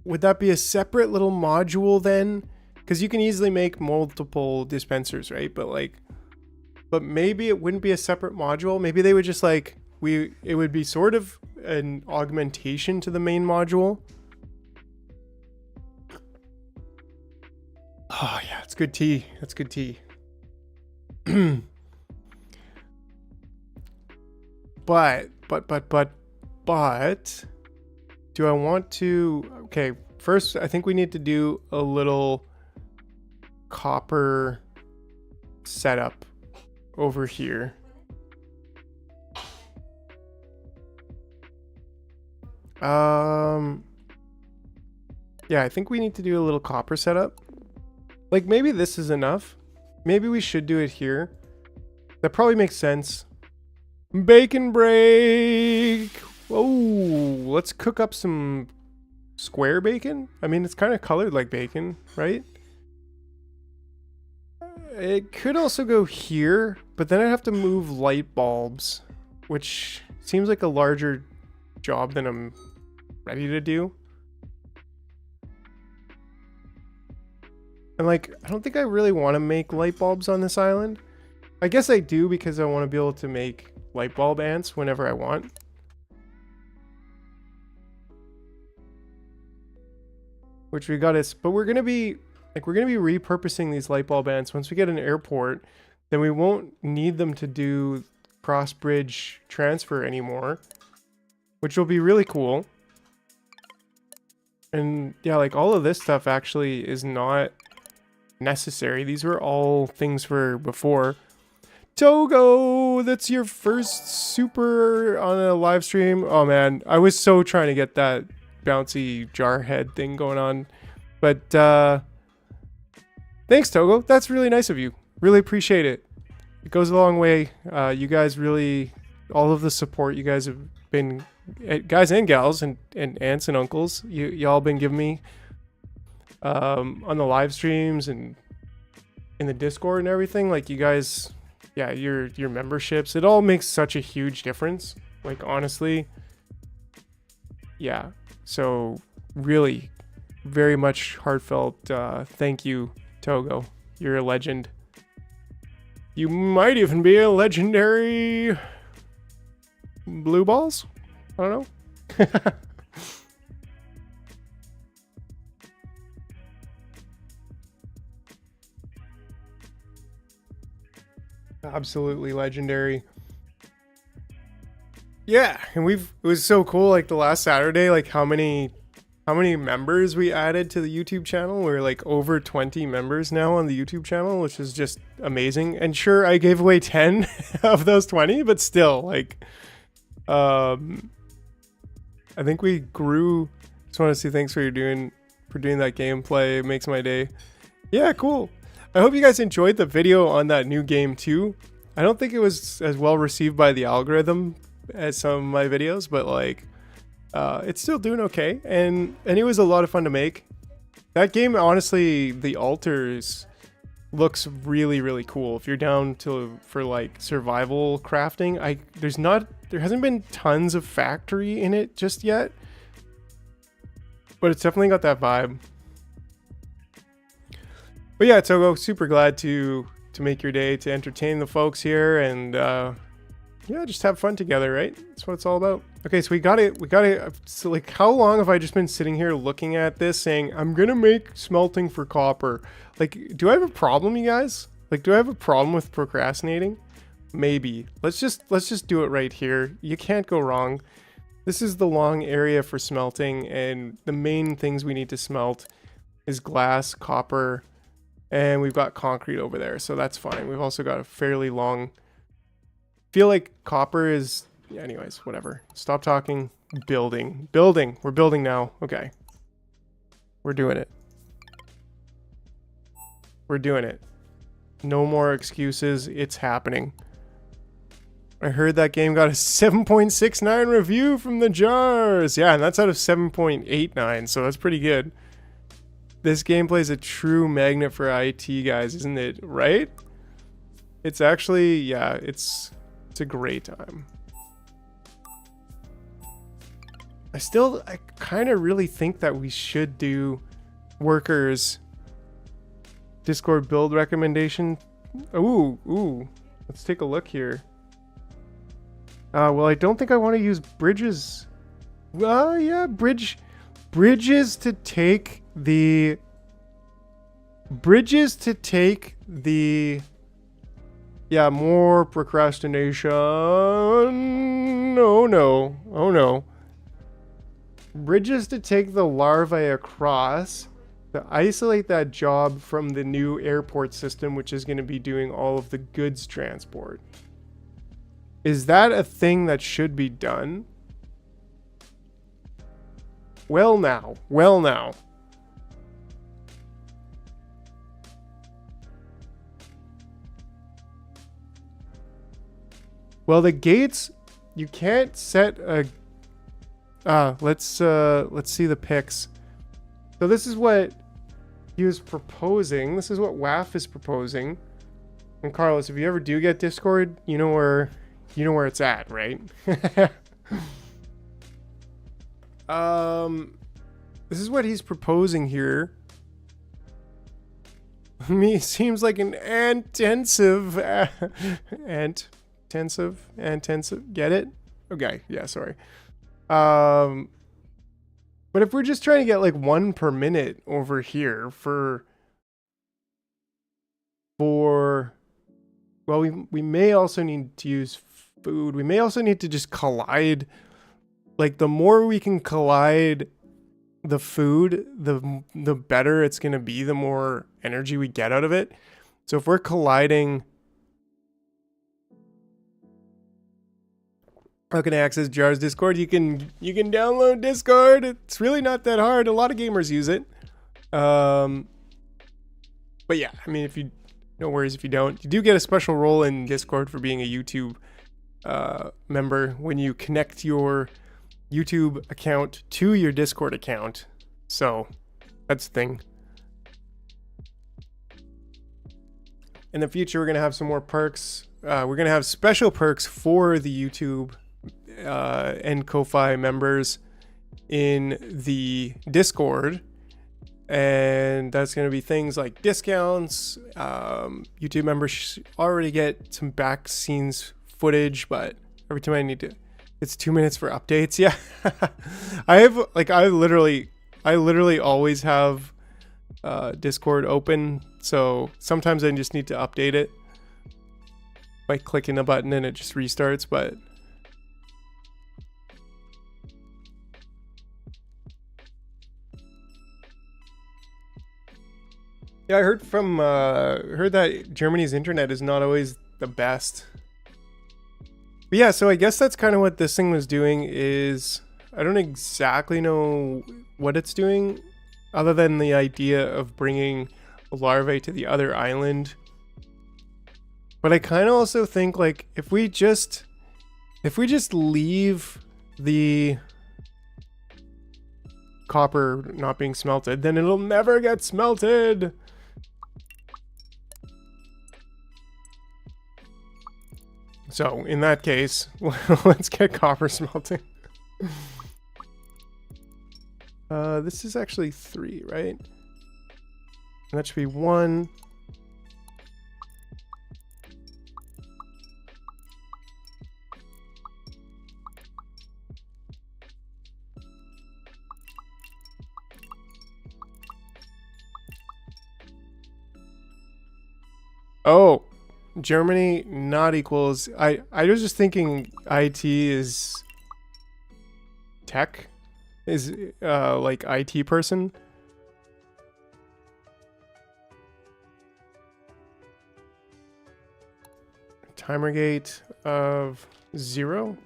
little module then? Because you can easily make multiple dispensers, right? But maybe it wouldn't be a separate module. Maybe they would just it would be sort of an augmentation to the main module. Oh yeah, it's good tea. That's good tea. But do I want to? Okay, first I think we need to do a little copper setup over here. Yeah, I think we need to do a little copper setup. Like maybe this is enough. Maybe we should do it here. That probably makes sense. Bacon break. Oh, let's cook up some square bacon. I mean, it's kind of colored like bacon, right? It could also go here, but then I'd have to move light bulbs, which seems like a larger job than I'm ready to do. And I don't think I really want to make light bulbs on this island. I guess I do because I want to be able to make light bulb ants whenever I want. Which we got but we're going to be repurposing these light bulb ants. Once we get an airport, then we won't need them to do cross bridge transfer anymore, which will be really cool. And yeah, like all of this stuff actually is not necessary. These were all things for before. Togo, that's your first super on a live stream. Oh man, I was so trying to get that bouncy jar head thing going on. But thanks, Togo. That's really nice of you. Really appreciate it. It goes a long way. You guys really, all of the support you guys have been, guys and gals and aunts and uncles, y'all been giving me on the live streams and in the Discord and everything. Like you guys, yeah, your memberships, it all makes such a huge difference. Like honestly, yeah. So really, very much heartfelt thank you, Togo. You're a legend. You might even be a legendary blue balls. I don't know. Absolutely legendary. Yeah, and it was so cool. Like the last Saturday, like how many members we added to the YouTube channel. We're like over 20 members now on the YouTube channel, which is just amazing. And sure, I gave away 10 of those 20, but still, like, I think we grew. Just want to say thanks for doing that gameplay. It makes my day. Yeah, cool. I hope you guys enjoyed the video on that new game too. I don't think it was as well received by the algorithm as some of my videos, but like, it's still doing okay, and it was a lot of fun to make. That game, honestly, the altars looks really, really cool. If you're down for like survival crafting, there hasn't been tons of factory in it just yet, but it's definitely got that vibe. But yeah, Togo, super glad to make your day, to entertain the folks here, and yeah, just have fun together, right? That's what it's all about. Okay, so we got it. So like, how long have I just been sitting here looking at this saying, I'm going to make smelting for copper? Like, do I have a problem, you guys? Like, do I have a problem with procrastinating? Maybe. Let's just do it right here. You can't go wrong. This is the long area for smelting, and the main things we need to smelt is glass, copper, and we've got concrete over there, so that's fine. We've also got a fairly long... feel like copper is... anyways, whatever. Stop talking. Building. We're building now. Okay. We're doing it. No more excuses. It's happening. I heard that game got a 7.69 review from the jars. Yeah, and that's out of 7.89, so that's pretty good. This gameplay is a true magnet for IT guys, isn't it? Right? It's actually, yeah, it's a great time. I kind of really think that we should do workers Discord build recommendation. Ooh, let's take a look here. Well, I don't think I want to use bridges. Yeah, bridges to take the yeah, more procrastination. Oh no. Bridges to take the larvae across to isolate that job from the new airport system, which is going to be doing all of the goods transport. Is that a thing that should be done? Well now. Well, the gates, you can't set a... let's see the pics. So this is what he was proposing. This is what WAF is proposing. And Carlos, if you ever do get Discord, you know where it's at, right? This is what he's proposing here. I mean, it seems like an intensive, get it? Okay, yeah, sorry. But if we're just trying to get like 1 per minute over here for well, we may also need to use food. We may also need to just collide. Like, the more we can collide the food, the better it's going to be, the more energy we get out of it. So if we're colliding, how can I access JR's Discord? You can download Discord. It's really not that hard. A lot of gamers use it. But yeah, I mean, if you, no worries if you don't. You do get a special role in Discord for being a YouTube member when you connect your YouTube account to your Discord account. So that's the thing. In the future, we're going to have some more perks. We're going to have special perks for the YouTube and Ko-Fi members in the Discord. And that's going to be things like discounts. YouTube members already get some back scenes footage, but every time I need to, it's 2 minutes for updates. Yeah. I literally always have Discord open. So sometimes I just need to update it by clicking a button and it just restarts, but yeah, I heard that Germany's internet is not always the best. But yeah, so I guess that's kind of what this thing was doing. Is I don't exactly know what it's doing, other than the idea of bringing a larvae to the other island. But I kind of also think, like, if we just leave the copper not being smelted, then it'll never get smelted. So in that case, let's get copper smelting. This is actually 3, right? And that should be 1. Oh, Germany not equals. I was just thinking IT is tech, is like IT person. Timer gate of 0.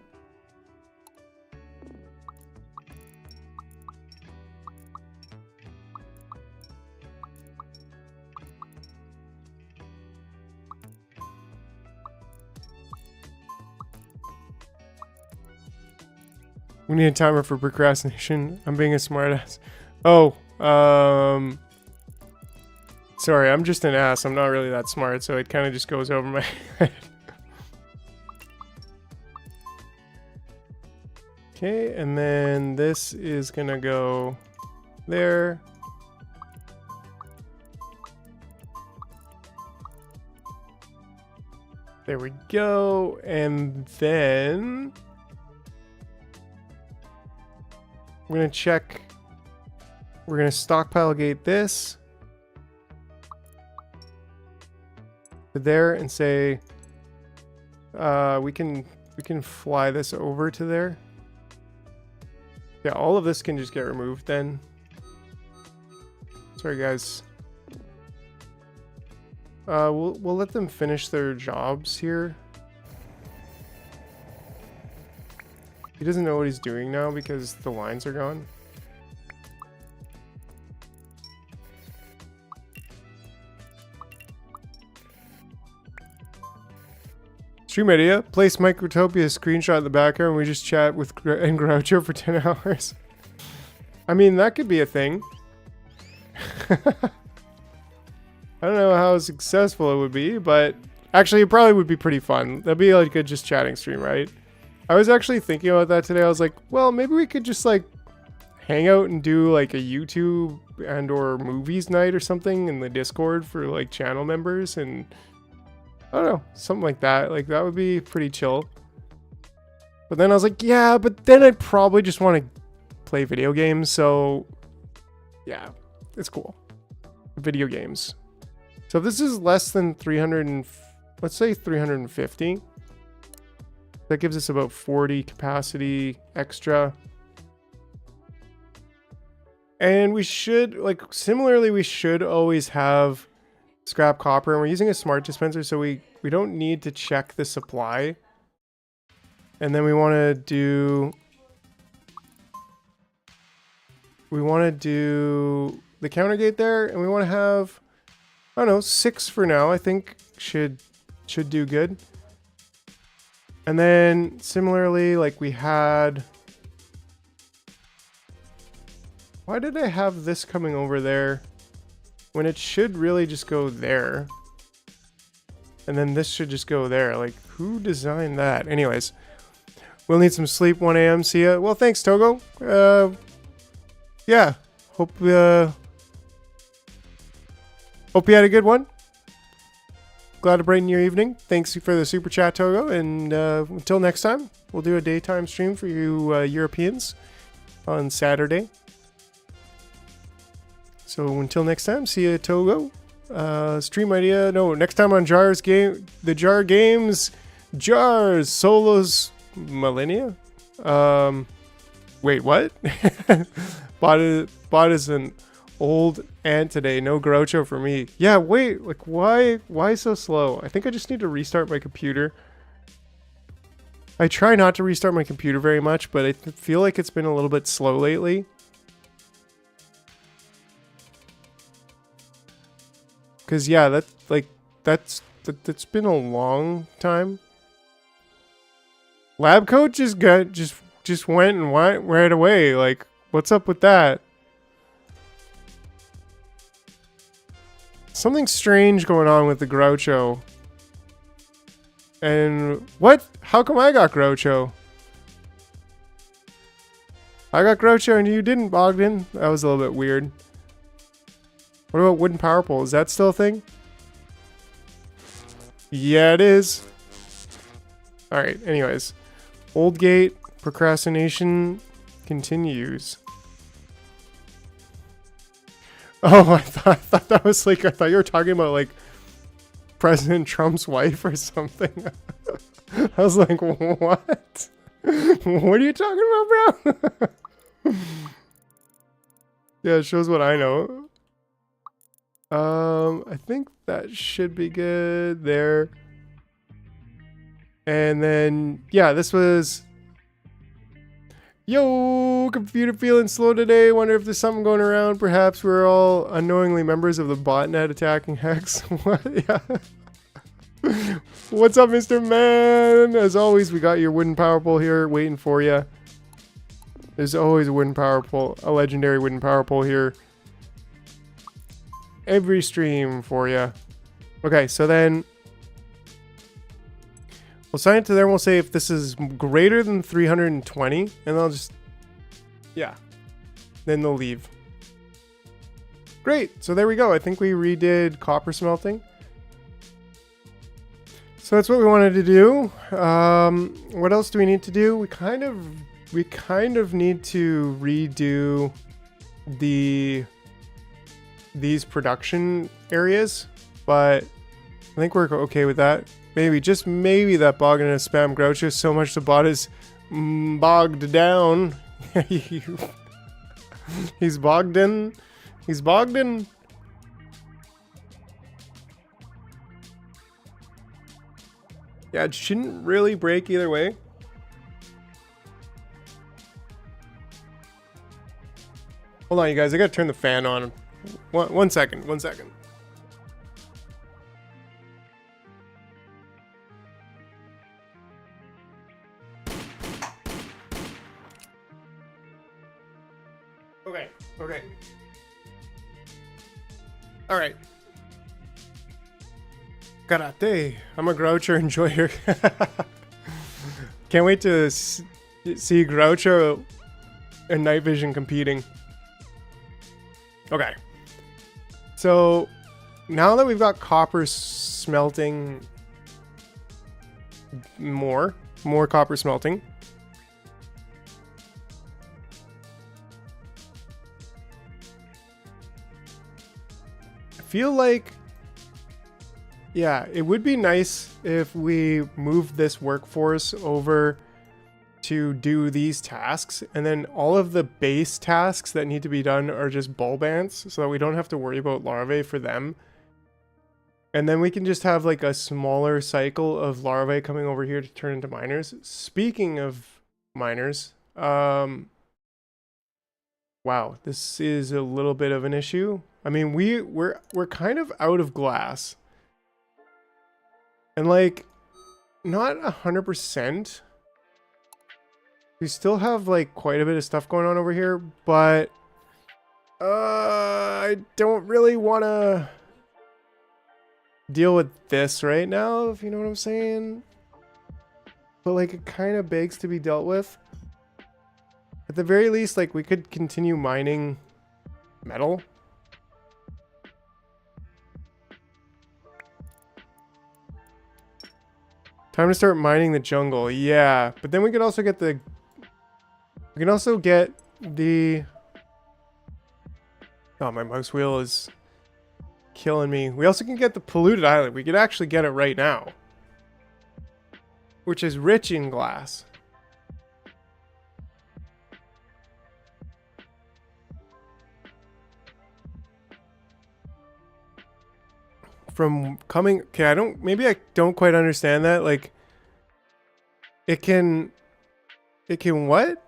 We need a timer for procrastination. I'm being a smartass. Oh, sorry, I'm just an ass. I'm not really that smart, so it kind of just goes over my head. Okay, and then this is gonna go there. There we go, and then we're gonna check. We're gonna stockpile gate this to there and say we can fly this over to there. Yeah, all of this can just get removed then. Sorry guys. We'll let them finish their jobs here. He doesn't know what he's doing now because the lines are gone. Stream idea. Place Microtopia screenshot in the background and we just chat with and Groucho for 10 hours. I mean, that could be a thing. I don't know how successful it would be, but actually it probably would be pretty fun. That'd be like a just chatting stream, right? I was actually thinking about that today. I was like, well, maybe we could just like hang out and do like a YouTube and or movies night or something in the Discord for like channel members, and I don't know, something like that. Like that would be pretty chill. But then I was like, yeah, but then I'd probably just want to play video games. So yeah, it's cool. Video games. So if this is less than 300 and let's say 350. That gives us about 40 capacity extra. And we should, like, similarly, we should always have scrap copper. And we're using a smart dispenser, so we don't need to check the supply. And then we want to do... We want to do the counter gate there. And we want to have, I don't know, 6 for now. I think should do good. And then similarly, like we had... Why did I have this coming over there when it should really just go there? And then this should just go there. Like, who designed that? Anyways, we'll need some sleep. 1 a.m. See ya. Well, thanks, Togo. Yeah. Hope you had a good one. Glad to brighten your evening. Thanks for the super chat, Togo. And until next time, we'll do a daytime stream for you Europeans on Saturday. So until next time, see you, Togo. Stream idea. No, next time on Jar's game. The Jar Games. Jars. Solos. Millennia? Wait, what? Bot is an old aunt today. No Groucho for me. Yeah, wait. Like, why so slow? I think I just need to restart my computer. I try not to restart my computer very much, but I feel like it's been a little bit slow lately. Cause yeah, that's been a long time. Lab coat just went right away. Like, what's up with that? Something strange going on with the Groucho. And what? How come I got Groucho? I got Groucho and you didn't, Bogdan. That was a little bit weird. What about wooden power pole? Is that still a thing? Yeah, it is. Alright, anyways. Old gate, procrastination continues. Oh, I thought that was like, I thought you were talking about like President Trump's wife or something. I was like, what? What are you talking about, bro? Yeah, it shows what I know. I think that should be good there. And then, yeah, this was... Yo, computer feeling slow today. Wonder if there's something going around. Perhaps we're all unknowingly members of the botnet attacking Hex. What? Yeah. What's up, Mr. Man? As always, we got your wooden power pole here waiting for you. There's always a wooden power pole, a legendary wooden power pole here. Every stream for you. Okay, so then we'll sign it to there and we'll say if this is greater than 320 and they'll just, yeah, then they'll leave. Great, so there we go. I think we redid copper smelting. So that's what we wanted to do. What else do we need to do? We kind of need to redo these production areas, but I think we're okay with that. Maybe, just maybe that bog and a spam Groucho so much the bot is bogged down. He's bogged in. He's bogged in. Yeah, it shouldn't really break either way. Hold on, you guys. I gotta turn the fan on. One second. One second. Okay. All right. Karate. I'm a Groucho enjoyer. Can't wait to see Groucho and Night Vision competing. Okay. So now that we've got copper smelting more copper smelting. I feel like, yeah, it would be nice if we moved this workforce over to do these tasks, and then all of the base tasks that need to be done are just bulb ants, so that we don't have to worry about larvae for them. And then we can just have like a smaller cycle of larvae coming over here to turn into miners. Speaking of miners, wow, this is a little bit of an issue. I mean, we're kind of out of glass. And like, not 100%. We still have like quite a bit of stuff going on over here, but I don't really want to deal with this right now, if you know what I'm saying. But like, it kind of begs to be dealt with. At the very least, like, we could continue mining metal. Time to start mining the jungle. Yeah, but then we could also get the... We can also get the... Oh, my mouse wheel is killing me. We also can get the polluted island. We could actually get it right now, which is rich in glass. From coming... Okay, maybe I don't quite understand that. Like, it can what?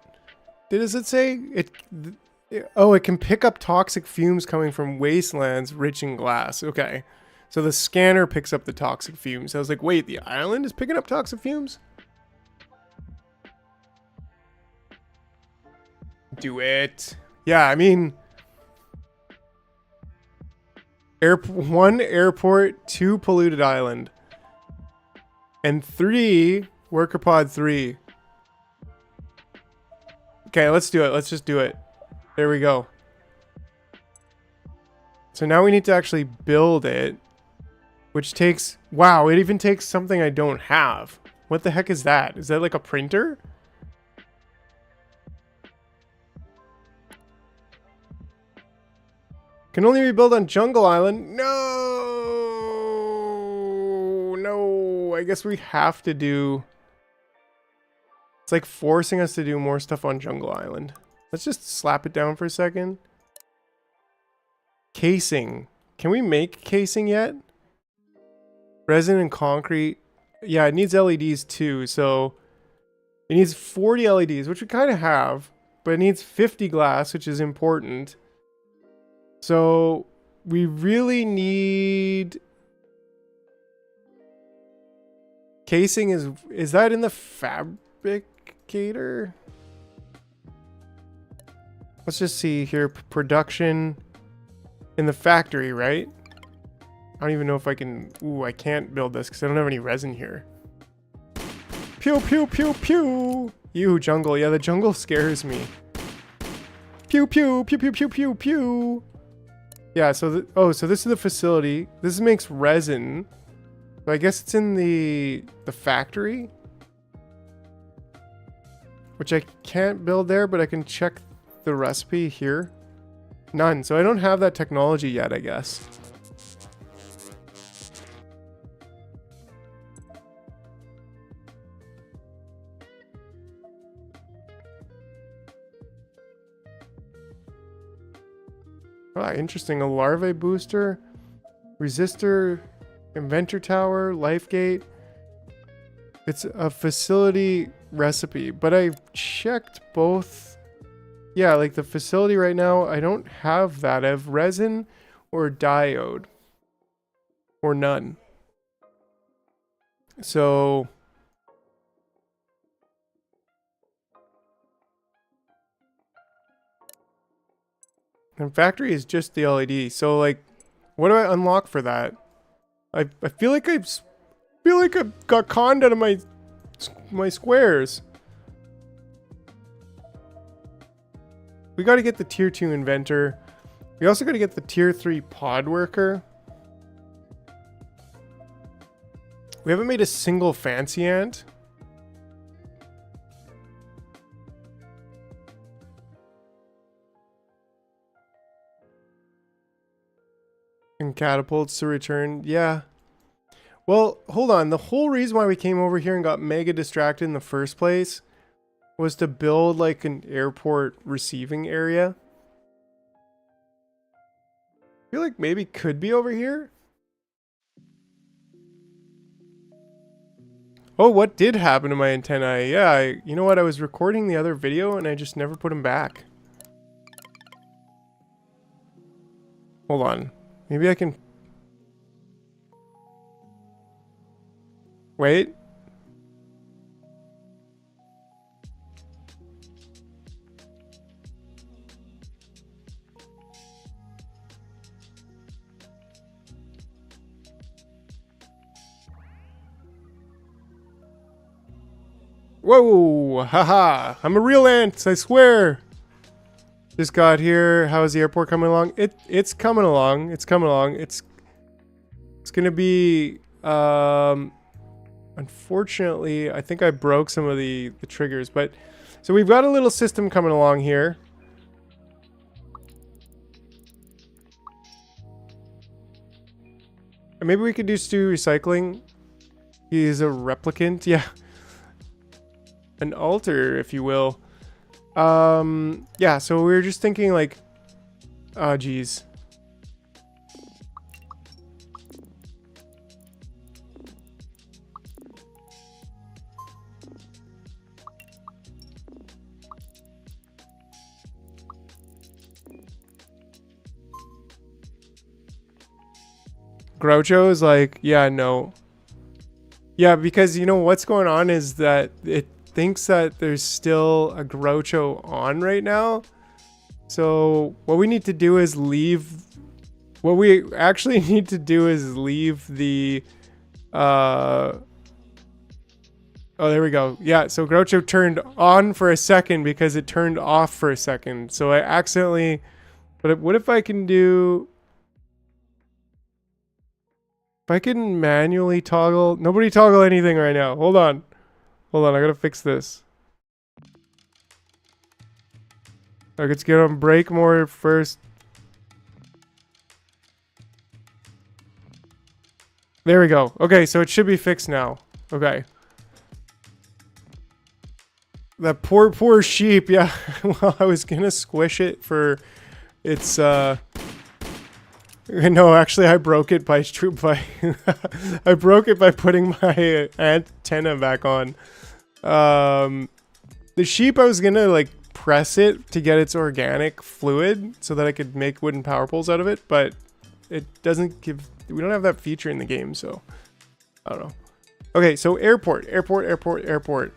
Does it say? Oh, it can pick up toxic fumes coming from wastelands rich in glass. Okay. So the scanner picks up the toxic fumes. I was like, wait, the island is picking up toxic fumes? Do it. Yeah, I mean... 1 airport, 2 polluted island. And 3 worker pod 3. Okay, let's do it. Let's just do it. There we go. So now we need to actually build it, which takes... Wow, it even takes something I don't have. What the heck is that? Is that like a printer? Can only be built on Jungle Island. No! No, I guess we have to do... It's like forcing us to do more stuff on Jungle Island. Let's just slap it down for a second. Casing. Can we make casing yet? Resin and concrete. Yeah, it needs LEDs too, so... It needs 40 LEDs, which we kind of have. But it needs 50 glass, which is important. So, we really need... Casing is that in the fabricator? Let's just see here. Production in the factory, right? I don't even know if I can... Ooh, I can't build this because I don't have any resin here. Pew, pew, pew, pew. Ew, jungle. Yeah, the jungle scares me. Pew, pew, pew, pew, pew, pew, pew. Yeah, so... so this is the facility. This makes resin. So I guess it's in the factory. Which I can't build there, but I can check the recipe here. None. So I don't have that technology yet, I guess. Ah, interesting. A larvae booster, resistor, inventor tower, life gate. It's a facility recipe, but I checked both. Yeah, like the facility right now, I don't have that. I have resin or diode or none. So and factory is just the LED. So like, what do I unlock for that? I feel like I've got conned out of my squares. We got to get the tier 2 inventor. We also got to get the tier 3 pod worker. We haven't made a single fancy ant. And catapults to return. Yeah. Well, hold on. The whole reason why we came over here and got mega distracted in the first place was to build like an airport receiving area. I feel like maybe could be over here. Oh, what did happen to my antennae? Yeah, you know what? I was recording the other video and I just never put them back. Hold on. Maybe I can... Wait. Whoa! Haha! I'm a real ant, I swear! Just got here. How is the airport coming along? It's coming along. It's coming along. It's gonna be unfortunately, I think I broke some of the triggers, but so we've got a little system coming along here. And maybe we could just do recycling. He's a replicant, yeah. An alter, if you will. Yeah, so we were just thinking like, oh geez. Groucho is like, yeah, no. Yeah, because you know what's going on is that it thinks that there's still a Groucho on right now. So what we need to do is leave. What we actually need to do is leave the. Oh, there we go. Yeah, so Groucho turned on for a second because it turned off for a second. So I accidentally. But what if I can do? If I can manually toggle... Nobody toggle anything right now. Hold on. Hold on, I gotta fix this. Let's get on break mode first. There we go. Okay, so it should be fixed now. Okay. That poor sheep, yeah. Well, I was gonna squish it for its, No, actually, I broke it by I broke it by putting my antenna back on. The sheep, I was gonna like press it to get its organic fluid so that I could make wooden power poles out of it, but it doesn't give. We don't have that feature in the game, so I don't know. Okay, so airport. So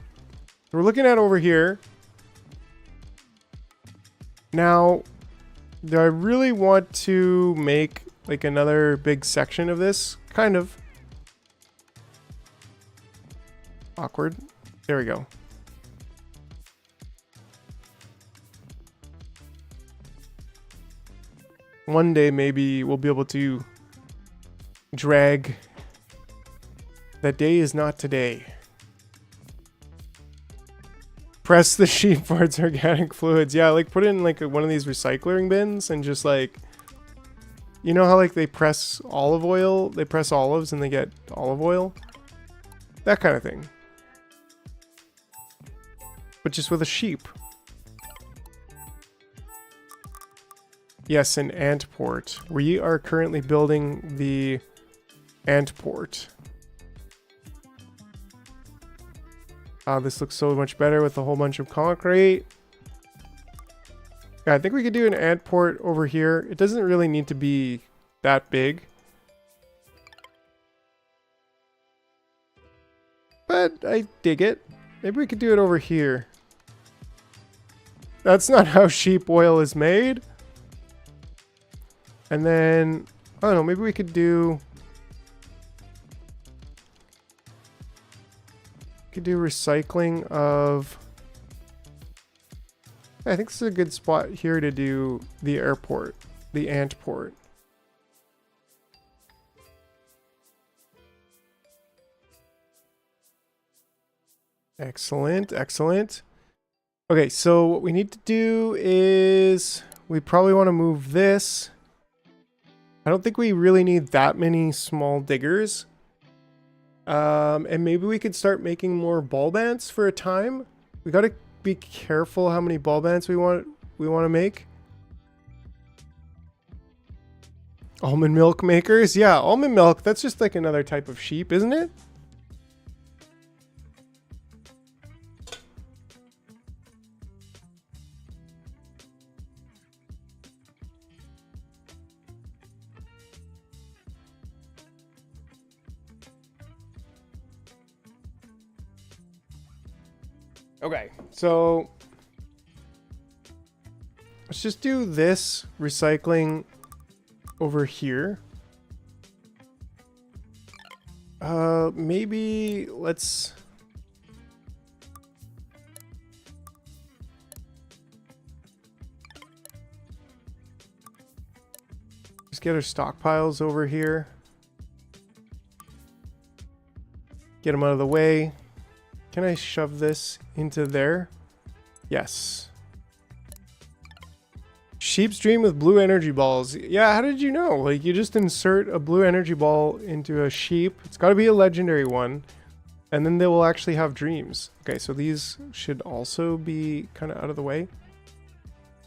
we're looking at over here. Now, do I really want to make like another big section of this? Kind of. Awkward. There we go. One day maybe we'll be able to drag. That day is not today. Press the sheep for its organic fluids. Yeah, like put it in like one of these recycling bins and just like, you know how like they press olive oil, they press olives and they get olive oil? That kind of thing. But just with a sheep. Yes, an ant port. We are currently building the ant port. This looks so much better with a whole bunch of concrete. Yeah, I think we could do an ant port over here. It doesn't really need to be that big. But I dig it. Maybe we could do it over here. That's not how sheep oil is made. And then, I don't know, maybe we could do... recycling of... I think this is a good spot here to do the airport, the ant port. Excellent, excellent. Okay, so what we need to do is we probably want to move this. I don't think we really need that many small diggers. And maybe we could start making more ball ants for a time. We gotta be careful how many ball bands we want to make. Almond milk makers? Yeah, almond milk, that's just like another type of sheep, isn't it? Okay, so let's just do this recycling over here. Maybe let's just get our stockpiles over here. Get them out of the way. Can I shove this into there? Yes. Sheep's dream with blue energy balls. Yeah, how did you know? Like, you just insert a blue energy ball into a sheep. It's got to be a legendary one. And then they will actually have dreams. Okay, so these should also be kind of out of the way.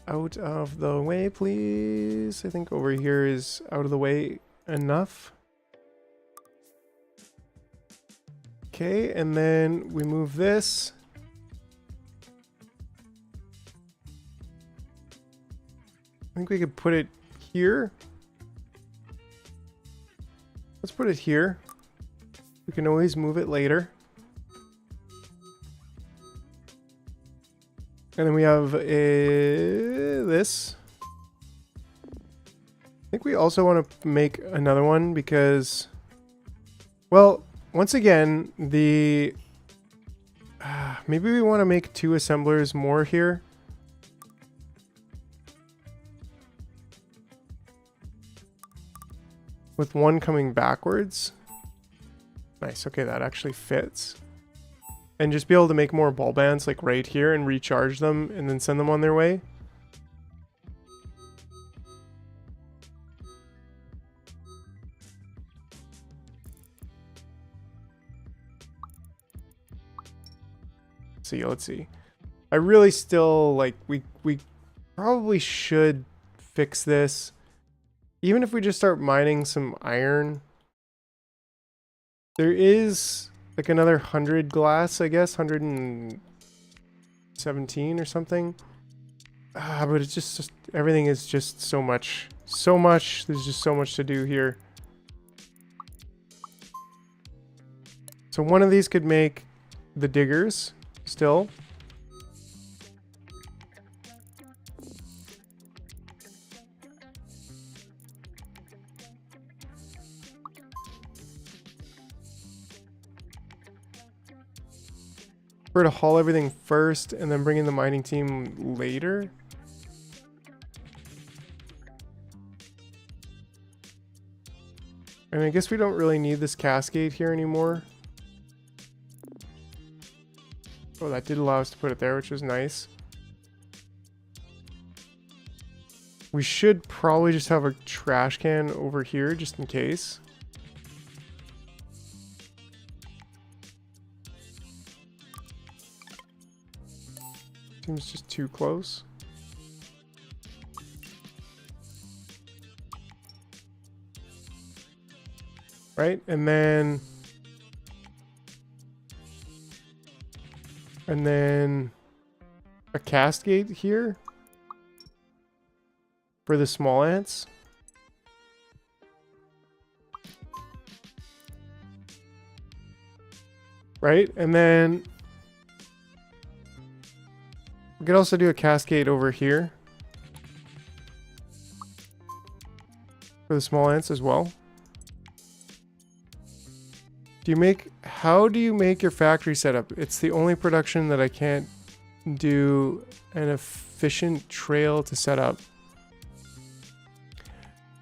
Out of the way, please. I think over here is out of the way enough. Okay, and then we move this. I think we could put it here. Let's put it here. We can always move it later. And then we have this. I think we also want to make another one because, well, once again, the maybe we want to make 2 assemblers more here. With one coming backwards. Nice, okay, that actually fits. And just be able to make more ball bands like right here and recharge them and then send them on their way. Let's see. I really still like we probably should fix this. Even if we just start mining some iron. There is like another 100 glass, I guess, 117 or something. But it's just everything is just so much. There's just so much to do here. So one of these could make the diggers still. We're to haul everything first and then bring in the mining team later. And I guess we don't really need this cascade here anymore. Oh, that did allow us to put it there, which was nice. We should probably just have a trash can over here just in case. Seems just too close. Right, and then a cascade here for the small ants. Right, and then we could also do a cascade over here for the small ants as well. How do you make your factory setup? It's the only production that I can't do an efficient trail to set up.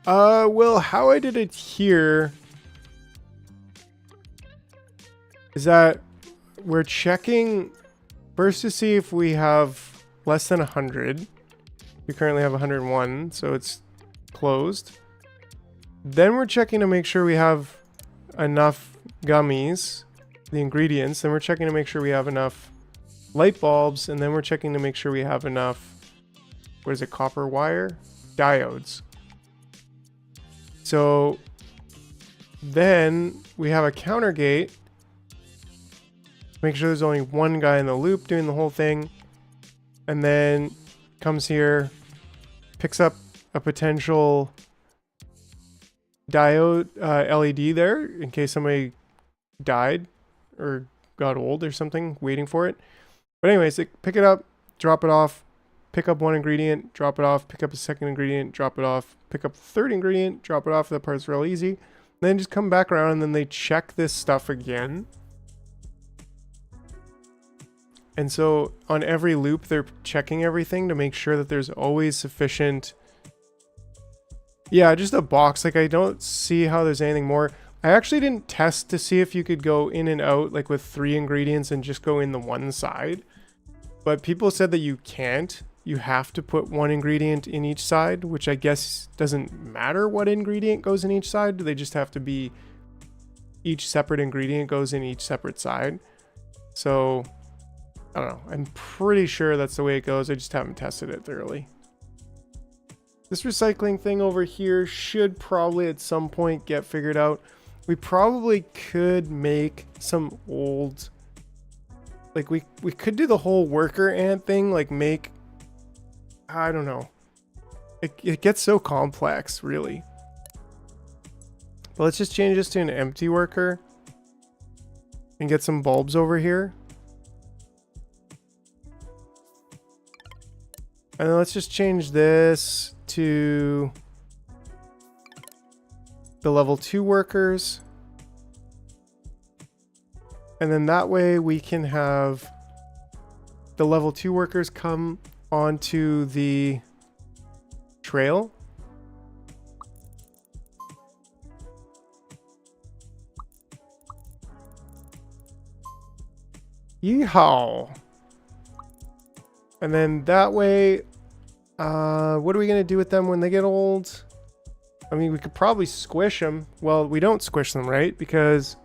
Well, how I did it here is that we're checking first to see if we have less than 100. We currently have 101, so it's closed. Then we're checking to make sure we have enough gummies, the ingredients. Then we're checking to make sure we have enough light bulbs, and then we're checking to make sure we have enough, what is it, copper wire? Diodes. So then we have a counter gate. Make sure there's only one guy in the loop doing the whole thing. And then comes here, picks up a potential diode LED there in case somebody died or got old or something waiting for it. But anyways, pick it up, drop it off, pick up one ingredient, drop it off, pick up a second ingredient, drop it off, pick up the third ingredient, drop it off. That part's real easy. Then just come back around and then they check this stuff again. And so on every loop, they're checking everything to make sure that there's always sufficient. Yeah, just a box. Like, I don't see how there's anything more. I actually didn't test to see if you could go in and out like with 3 ingredients and just go in the one side. But people said that you can't. You have to put 1 ingredient in each side, which I guess doesn't matter what ingredient goes in each side. They just have to be each separate ingredient goes in each separate side. So I don't know. I'm pretty sure that's the way it goes. I just haven't tested it thoroughly. This recycling thing over here should probably at some point get figured out. We probably could make some old, like we could do the whole worker ant thing, like make, I don't know. It gets so complex, really. But let's just change this to an empty worker and get some bulbs over here. And then let's just change this to the level 2 workers. And then that way we can have the level 2 workers come onto the trail. Yeehaw! And then that way, what are we going to do with them when they get old? I mean, we could probably squish them. Well, we don't squish them, right? Because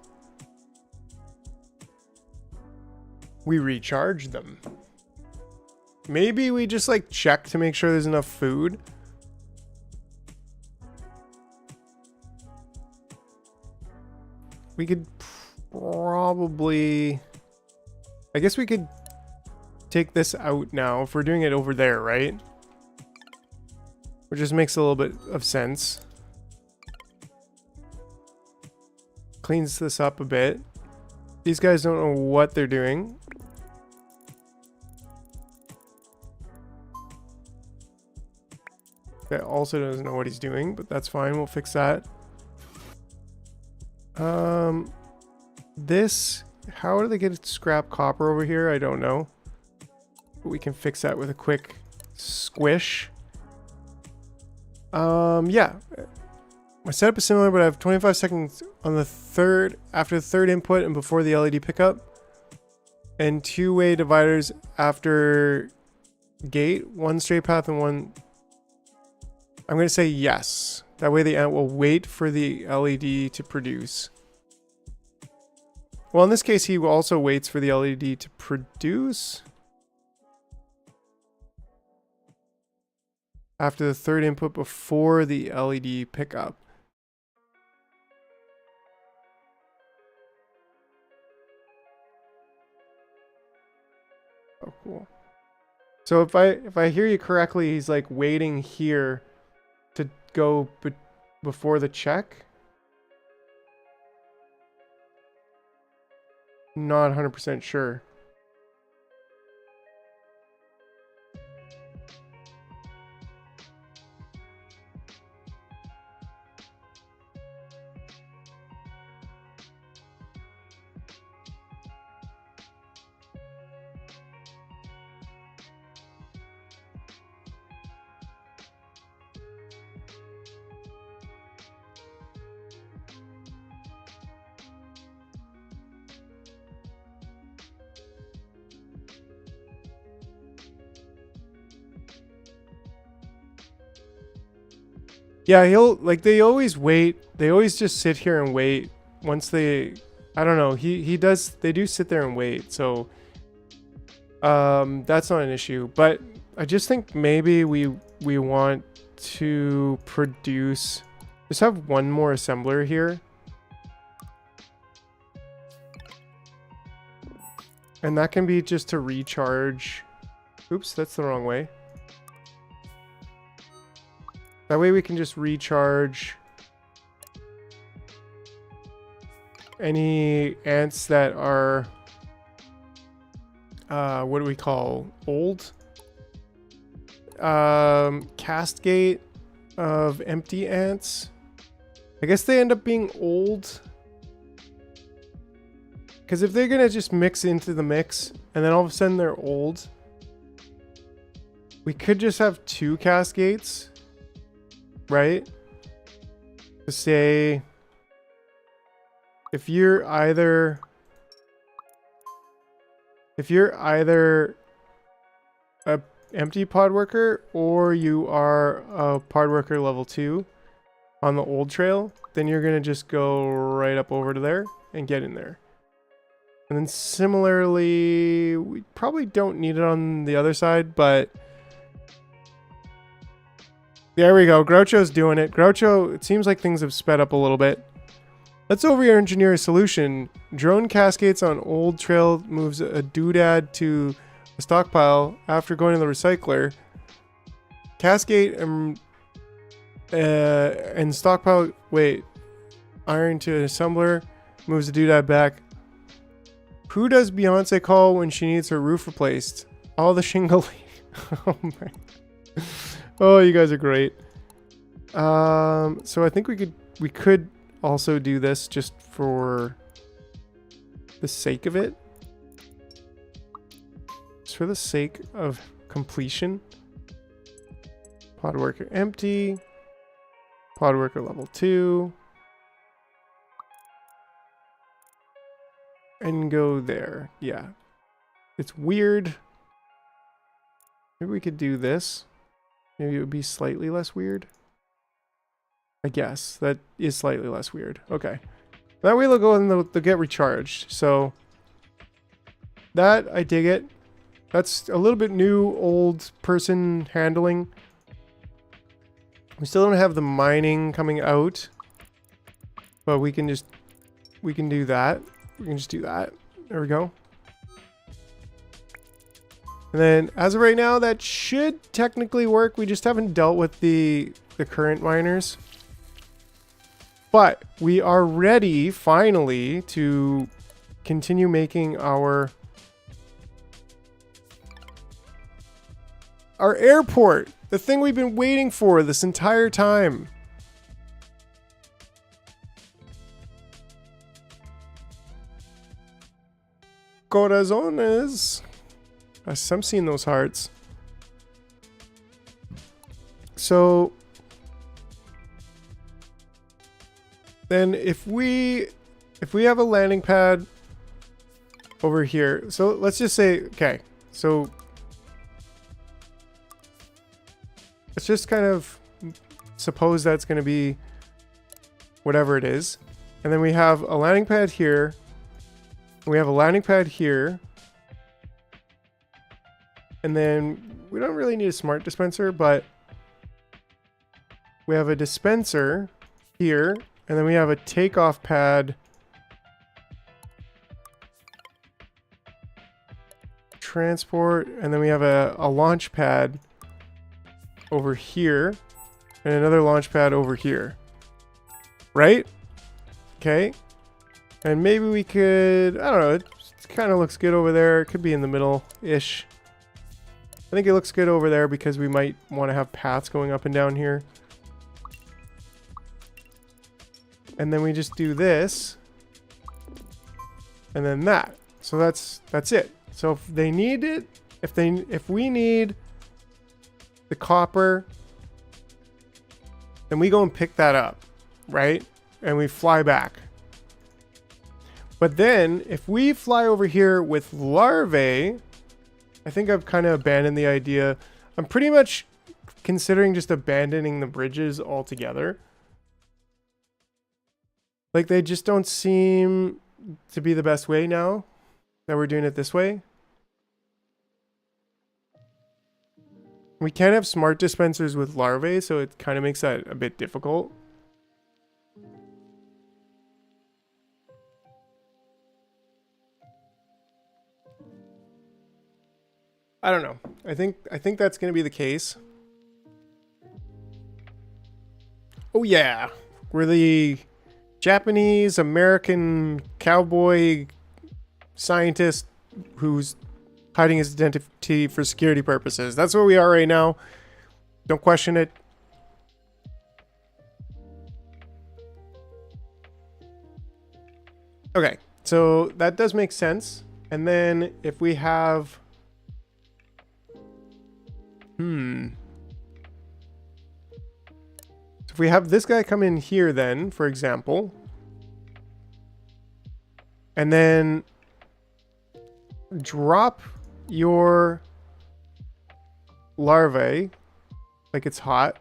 we recharge them. Maybe we just like check to make sure there's enough food. We could probably, I guess we could take this out now if we're doing it over there, right? Which just makes a little bit of sense. Cleans this up a bit. These guys don't know what they're doing. That also doesn't know what he's doing, but that's fine. We'll fix that. This, how do they get scrap copper over here? I don't know. But we can fix that with a quick squish. Yeah. My setup is similar, but I have 25 seconds on the third, after the third input and before the LED pickup. And 2-way dividers after gate, 1 straight path and 1. I'm going to say yes. That way the ant will wait for the LED to produce. Well, in this case, he also waits for the LED to produce. After the third input before the LED pickup. Oh, cool. So if I hear you correctly, he's like waiting here to go before the check. Not 100% sure. Yeah, he'll, like, they always wait. They always just sit here and wait. Once they, I don't know, he does, they do sit there and wait. So That's not an issue, but I just think maybe we want to produce, just have one more assembler here. And that can be just to recharge. Oops, that's the wrong way. That way we can just recharge any ants that are, what do we call, old? Cascade of empty ants. I guess they end up being old. Because if they're going to just mix into the mix, and then all of a sudden they're old, we could just have 2 cascades, right? To say, if you're either a empty pod worker or you are a pod worker level 2 on the old trail, then you're going to just go right up over to there and get in there. And then similarly, we probably don't need it on the other side, but there we go. Groucho's doing it. Groucho, it seems like things have sped up a little bit. Let's over-engineer a solution. Drone cascades on old trail, moves a doodad to a stockpile after going to the recycler. Cascade and stockpile, wait. Iron to an assembler, moves the doodad back. Who does Beyonce call when she needs her roof replaced? All the shingle. Oh my. Oh, you guys are great. So I think we could also do this just for the sake of it. Just for the sake of completion. Pod worker empty. Pod worker level 2. And go there. Yeah. It's weird. Maybe we could do this. Maybe it would be slightly less weird. I guess. That is slightly less weird. Okay. That way they'll go and they'll get recharged. So that, I dig it. That's a little bit new, old person handling. We still don't have the mining coming out. But we can do that. We can just do that. There we go. And then as of right now, that should technically work. We just haven't dealt with the current miners. But we are ready finally to continue making our airport. The thing we've been waiting for this entire time. Corazones. I'm seeing those hearts. So then if we have a landing pad over here, so let's just say, okay, so let's just kind of suppose that's going to be whatever it is. And then we have a landing pad here. We have a landing pad here. And then we don't really need a smart dispenser, but we have a dispenser here. And then we have a takeoff pad. Transport. And then we have a launch pad over here. And another launch pad over here. Right? Okay. And maybe we could, I don't know, it kind of looks good over there. It could be in the middle-ish. I think it looks good over there because we might want to have paths going up and down here. And then we just do this. And then that. So that's it. So if they need it, if we need the copper, then we go and pick that up, right? And we fly back. But then, if we fly over here with larvae, I think I've kind of abandoned the idea. I'm pretty much considering just abandoning the bridges altogether. Like, they just don't seem to be the best way now that we're doing it this way. We can't have smart dispensers with larvae, so it kind of makes that a bit difficult. I don't know. I think that's going to be the case. Oh yeah. We're the Japanese American cowboy scientist who's hiding his identity for security purposes. That's what we are right now. Don't question it. Okay, so that does make sense. And then if we have... So if we have this guy come in here then, for example, and then drop your larvae like it's hot.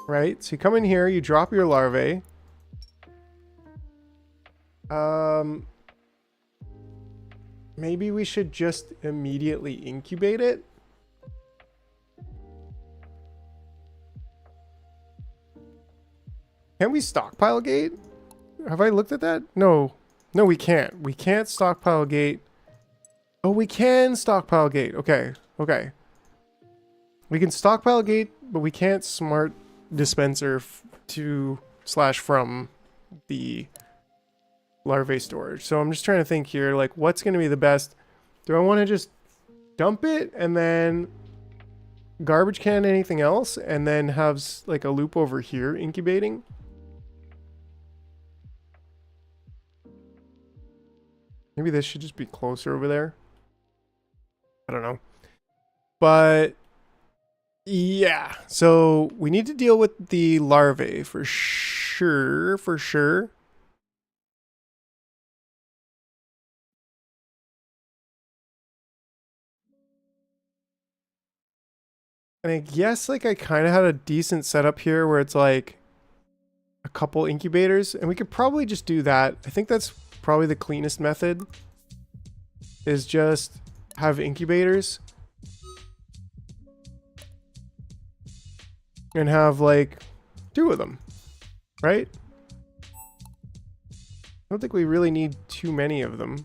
Right? So you come in here, you drop your larvae. Maybe we should just immediately incubate it. Can we stockpile gate? Have I looked at that? No. No, we can't. We can't stockpile gate. Oh, we can stockpile gate. Okay. Okay. We can stockpile gate, but we can't smart dispenser to / from the larvae storage. So I'm just trying to think here, like, what's going to be the best? Do I want to just dump it and then garbage can anything else and then have like a loop over here incubating? Maybe this should just be closer over there. I don't know. But yeah, so we need to deal with the larvae for sure, for sure. And I guess like I kind of had a decent setup here where it's like a couple incubators, and we could probably just do that. I think that's probably the cleanest method, is just have incubators and have like 2 of them, right? I don't think we really need too many of them.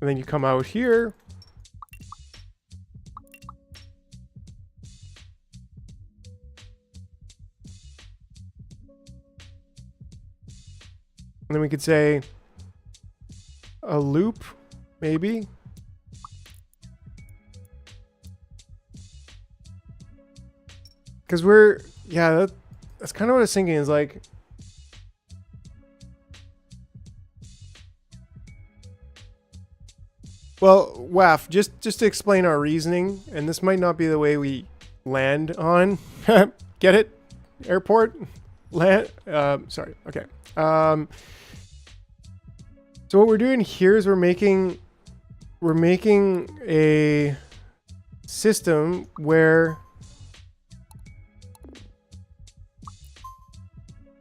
And then you come out here. And then we could say a loop, maybe. Because we're, yeah, that's kind of what I was thinking, is like, well, WAF, just to explain our reasoning, and this might not be the way we land on, get it? Airport? Land, sorry, okay. So what we're doing here is we're making a system where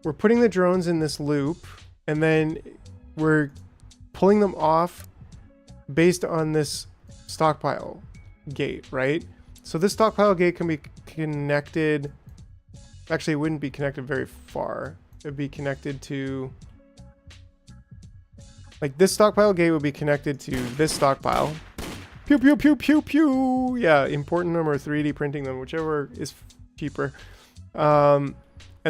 we're putting the drones in this loop, and then we're pulling them off based on this stockpile gate, right? So this stockpile gate can be connected. Actually, it wouldn't be connected very far. It'd be connected to, like, this stockpile gate would be connected to this stockpile. Pew, pew, pew, pew, pew. Yeah, importing them or 3D printing them, whichever is cheaper. And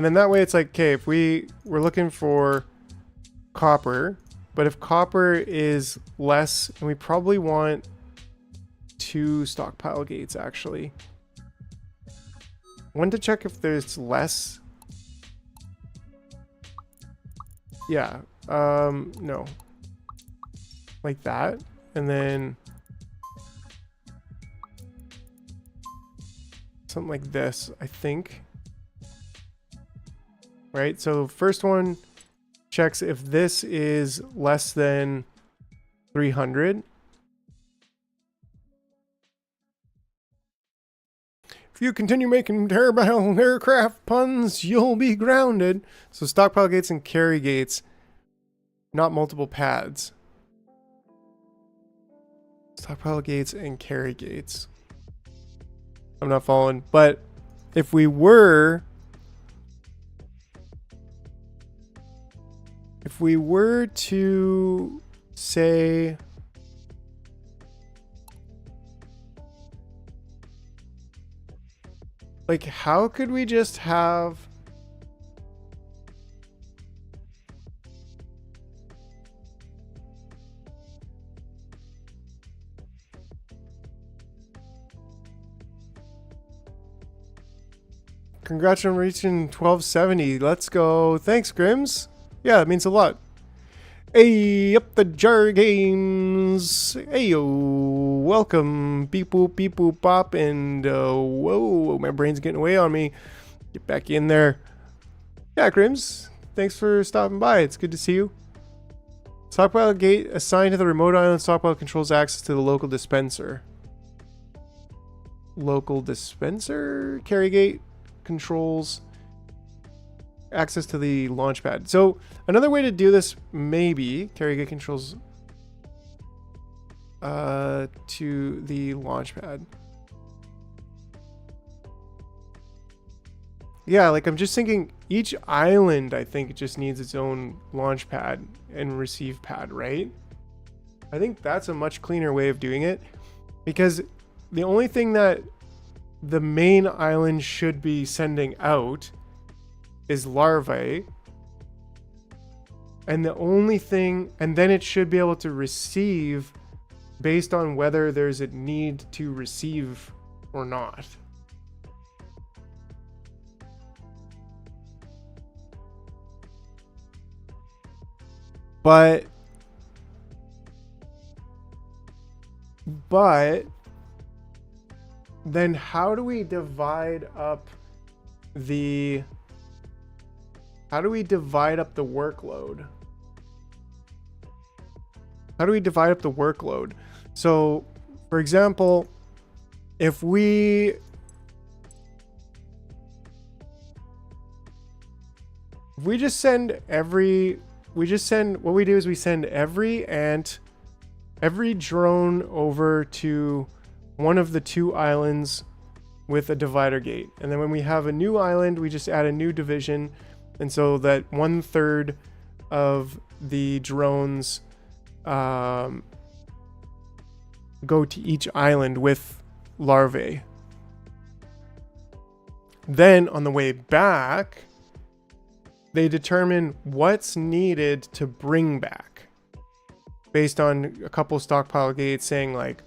then that way it's like, okay, if we're looking for copper, but if copper is less, and we probably want 2 stockpile gates, actually. One to check if there's less. Yeah, no. Like that, and then something like this, I think. Right, so first one checks if this is less than 300. If you continue making terrible aircraft puns, you'll be grounded. So stockpile gates and carry gates. not multiple pads. Stockpile gates and carry gates. I'm not following, but if we were to say like, how could we just have congrats on reaching 1270. Let's go. Thanks, Grims. Yeah, it means a lot. Hey, up the jar games. Hey, yo, welcome. Beep boop, bop, and whoa, my brain's getting away on me. Get back in there. Yeah, Grims, thanks for stopping by. It's good to see you. Stockpile gate assigned to the remote island. Stockpile controls access to the local dispenser. Local dispenser? Carry gate controls access to the launch pad. So another way to do this, maybe carry gate controls to the launch pad. Yeah, like I'm just thinking each island, I think it just needs its own launch pad and receive pad, right? I think that's a much cleaner way of doing it, because the only thing that the main island should be sending out is larvae, and the only thing, and then it should be able to receive based on whether there's a need to receive or not. But then how do we divide up the workload? How do we divide up the workload? So, for example, if we just send what we do is we send every ant, every drone over to one of the two islands with a divider gate. And then when we have a new island, we just add a new division. And so that 1/3 of the drones go to each island with larvae. Then on the way back, they determine what's needed to bring back based on a couple stockpile gates saying like,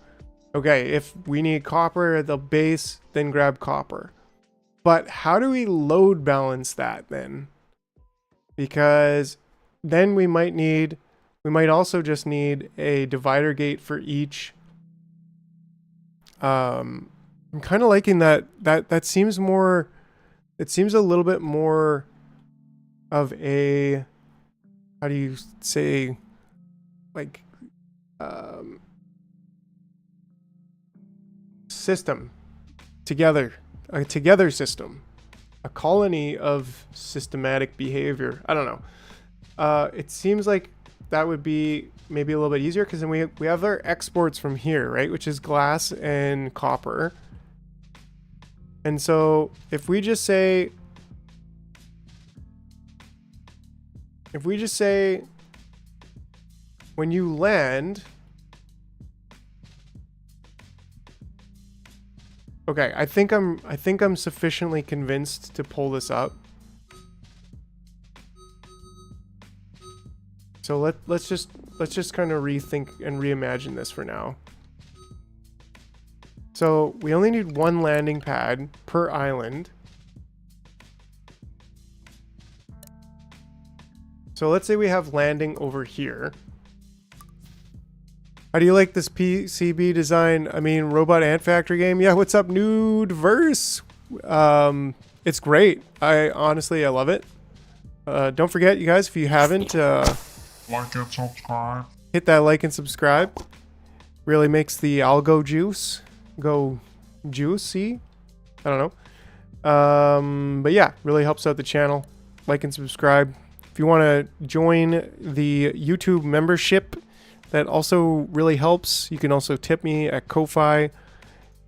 okay, if we need copper at the base, then grab copper. But how do we load balance that then? Because then we might also just need a divider gate for each. I'm kind of liking that seems more, it seems a little bit more of a, how do you say, like, system, a together system, a colony of systematic behavior. I don't know. It seems like that would be maybe a little bit easier, because then we have our exports from here, right, which is glass and copper. And so if we just say when you land, okay, I think I'm sufficiently convinced to pull this up. So let's just kind of rethink and reimagine this for now. So we only need one landing pad per island. So let's say we have landing over here. How do you like this PCB design? I mean, Robot Ant Factory game? Yeah, what's up, Nudeverse? It's great. I love it. Don't forget, you guys, if you haven't, like and subscribe. Hit that like and subscribe. Really makes the algo juice go juicy. I don't know. But yeah, really helps out the channel. Like and subscribe. If you want to join the YouTube membership, that also really helps. You can also tip me at Ko-Fi.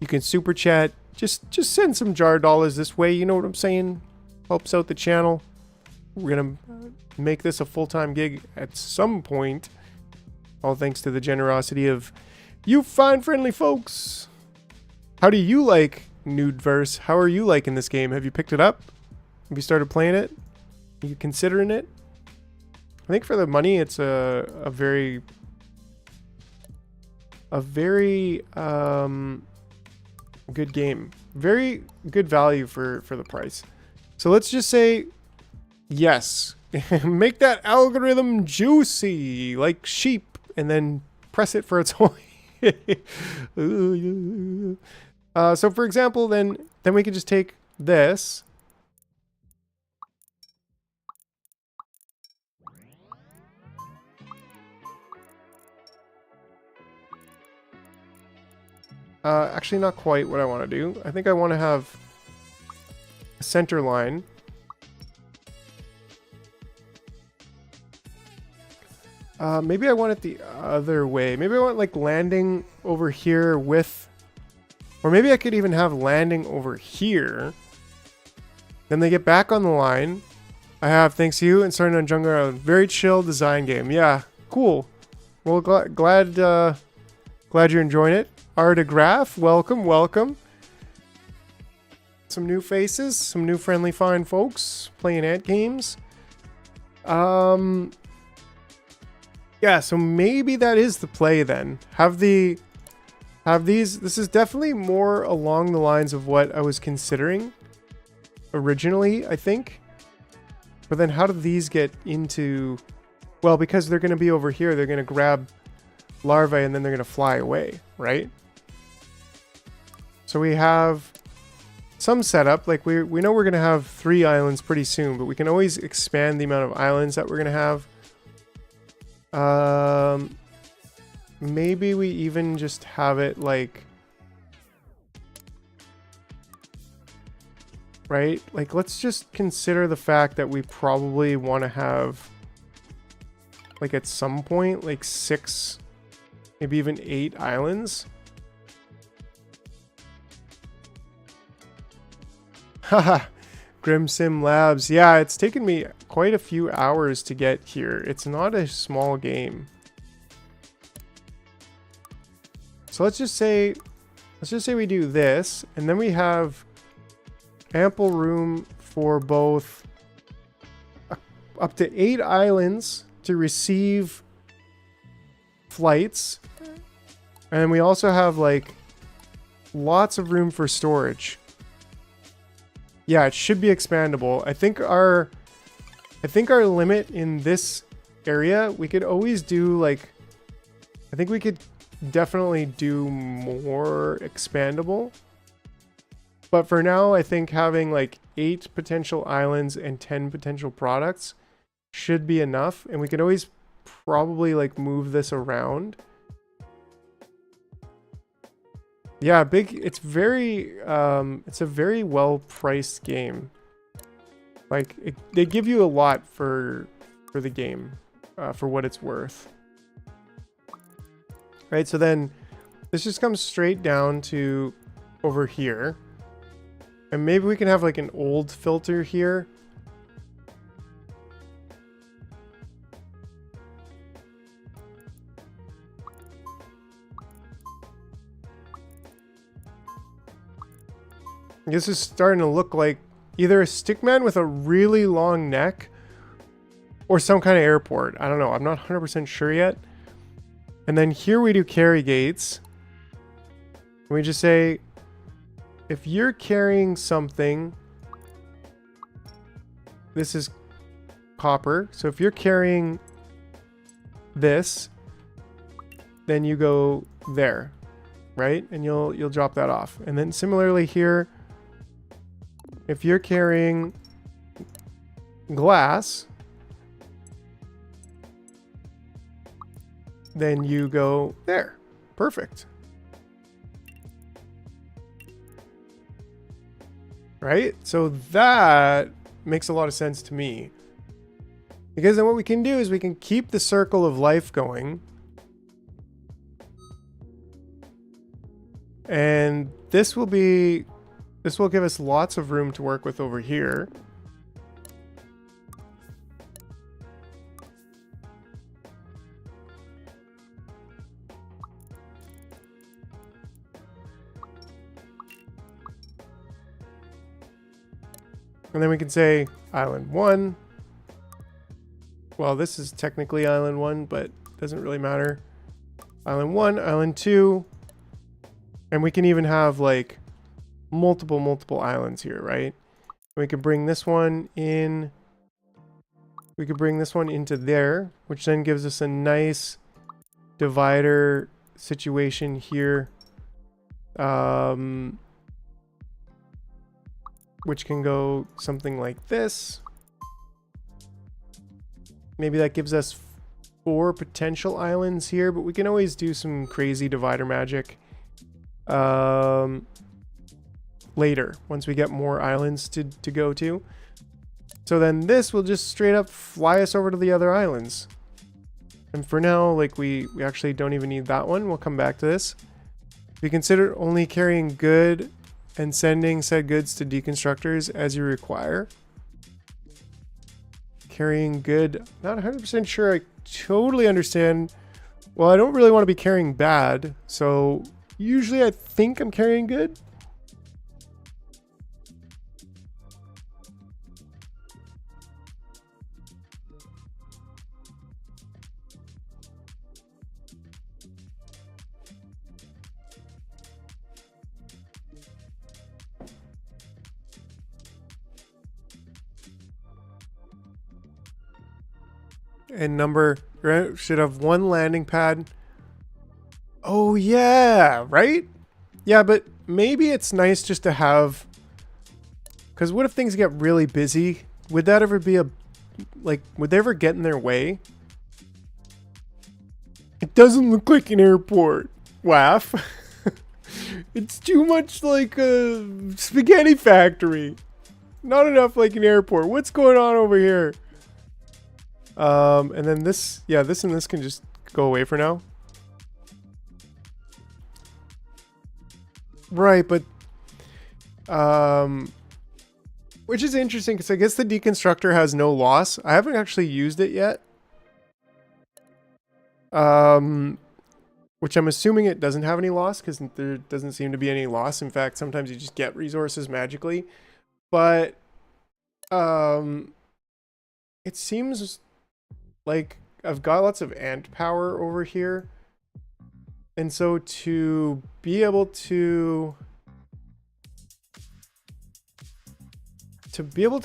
You can super chat. Just send some jar dollars this way. You know what I'm saying? Helps out the channel. We're gonna make this a full-time gig at some point. All thanks to the generosity of you fine, friendly folks. How do you like Nudeverse? How are you liking this game? Have you picked it up? Have you started playing it? Are you considering it? I think for the money, it's a very good game. Very good value for the price. So let's just say yes. Make that algorithm juicy like sheep and then press it for its whole. So for example, then we can just take this. Actually, not quite what I want to do. I think I want to have a center line. Maybe I want it the other way. Maybe I want like landing over here with, or maybe I could even have landing over here. Then they get back on the line. I have, thanks to you, and starting on Jungle, a very chill design game. Yeah, cool. Well, glad you're enjoying it. Artograph, welcome, welcome. Some new faces, some new friendly fine folks playing ant games. Yeah, so maybe that is the play then. Have these, this is definitely more along the lines of what I was considering originally, I think. But then how do these get into, well, because they're going to be over here, they're going to grab larvae and then they're going to fly away, right? So we have some setup, like we know we're going to have 3 islands pretty soon, but we can always expand the amount of islands that we're going to have. Maybe we even just have it like, right? Like, let's just consider the fact that we probably want to have, like at some point, like 6, maybe even 8 islands. Haha, Grimsim Labs. Yeah, it's taken me quite a few hours to get here. It's not a small game. So let's just say we do this, and then we have ample room for both up to 8 islands to receive flights. And we also have like lots of room for storage. Yeah, it should be expandable. I think our limit in this area, we could always do like, I think we could definitely do more expandable. But for now, I think having like 8 potential islands and 10 potential products should be enough. And we could always probably like move this around. Yeah, it's a very well priced game. Like they give you a lot for the game, for what it's worth. Right, so then this just comes straight down to over here. And maybe we can have like an old filter here. This is starting to look like either a stickman with a really long neck or some kind of airport. I don't know. I'm not 100% sure yet. And then here we do carry gates. And we just say, if you're carrying something, this is copper. So if you're carrying this, then you go there, right? And you'll drop that off. And then similarly here, if you're carrying glass, then you go there. Perfect. Right? So that makes a lot of sense to me. Because then what we can do is we can keep the circle of life going. And this will give us lots of room to work with over here. And then we can say island 1. Well, this is technically island 1, but doesn't really matter. Island 1, island 2. And we can even have like multiple islands here, right? We could bring this one in. We could bring this one into there, which then gives us a nice divider situation here. Which can go something like this. Maybe that gives us 4 potential islands here, but we can always do some crazy divider magic later, once we get more islands to go to. So then this will just straight up fly us over to the other islands. And for now, like we actually don't even need that one. We'll come back to this. We consider only carrying good and sending said goods to deconstructors as you require. Carrying good, not 100% sure I totally understand. Well, I don't really want to be carrying bad, so usually I think I'm carrying good. And number, should have 1 landing pad. Oh yeah, right? Yeah, but maybe it's nice just to have, because what if things get really busy? Would that ever be would they ever get in their way? It doesn't look like an airport. Waff. It's too much like a spaghetti factory. Not enough like an airport. What's going on over here? And then this, yeah, this and this can just go away for now. Right, but, which is interesting because I guess the deconstructor has no loss. I haven't actually used it yet. Which I'm assuming it doesn't have any loss because there doesn't seem to be any loss. In fact, sometimes you just get resources magically. But, it seems like I've got lots of ant power over here. And so to be able to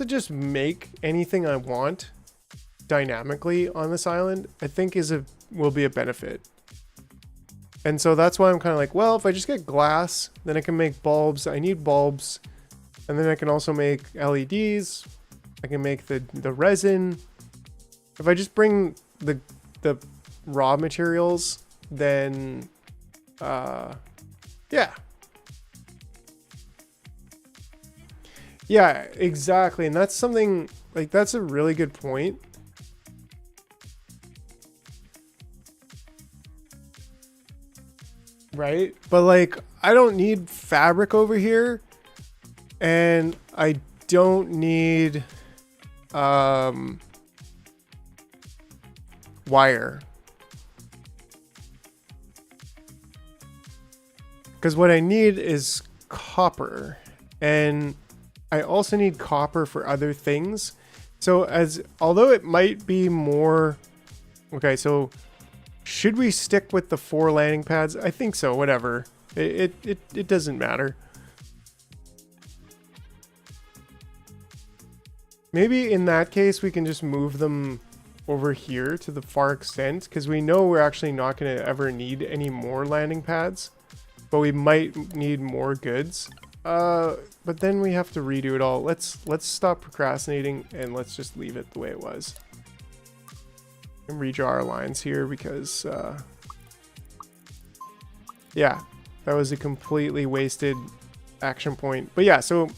just make anything I want dynamically on this island, I think will be a benefit. And so that's why I'm kind of like, well, if I just get glass, then I can make bulbs. I need bulbs. And then I can also make LEDs. I can make the resin. If I just bring the raw materials, then yeah. Yeah, exactly. And that's something, like, that's a really good point. Right? But, like, I don't need fabric over here. And I don't need wire. Because what I need is copper. And I also need copper for other things. So although it might be more, okay, so should we stick with the 4 landing pads? I think so, whatever. It doesn't matter. Maybe in that case, we can just move them over here to the far extent, because we know we're actually not going to ever need any more landing pads, but we might need more goods. But then we have to redo it all. Let's stop procrastinating and let's just leave it the way it was. And redraw our lines here because, yeah, that was a completely wasted action point. But yeah, so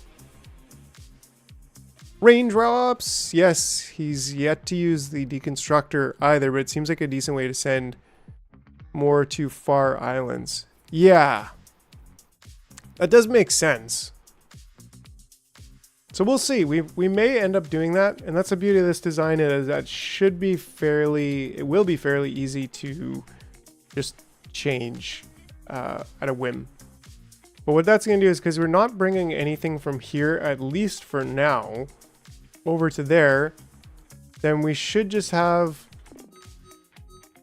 Raindrops! Yes, he's yet to use the deconstructor either, but it seems like a decent way to send more to far islands. Yeah. That does make sense. So we'll see. We may end up doing that, and that's the beauty of this design is that should be it will be fairly easy to just change at a whim. But what that's going to do is, because we're not bringing anything from here, at least for now, over to there, then we should just have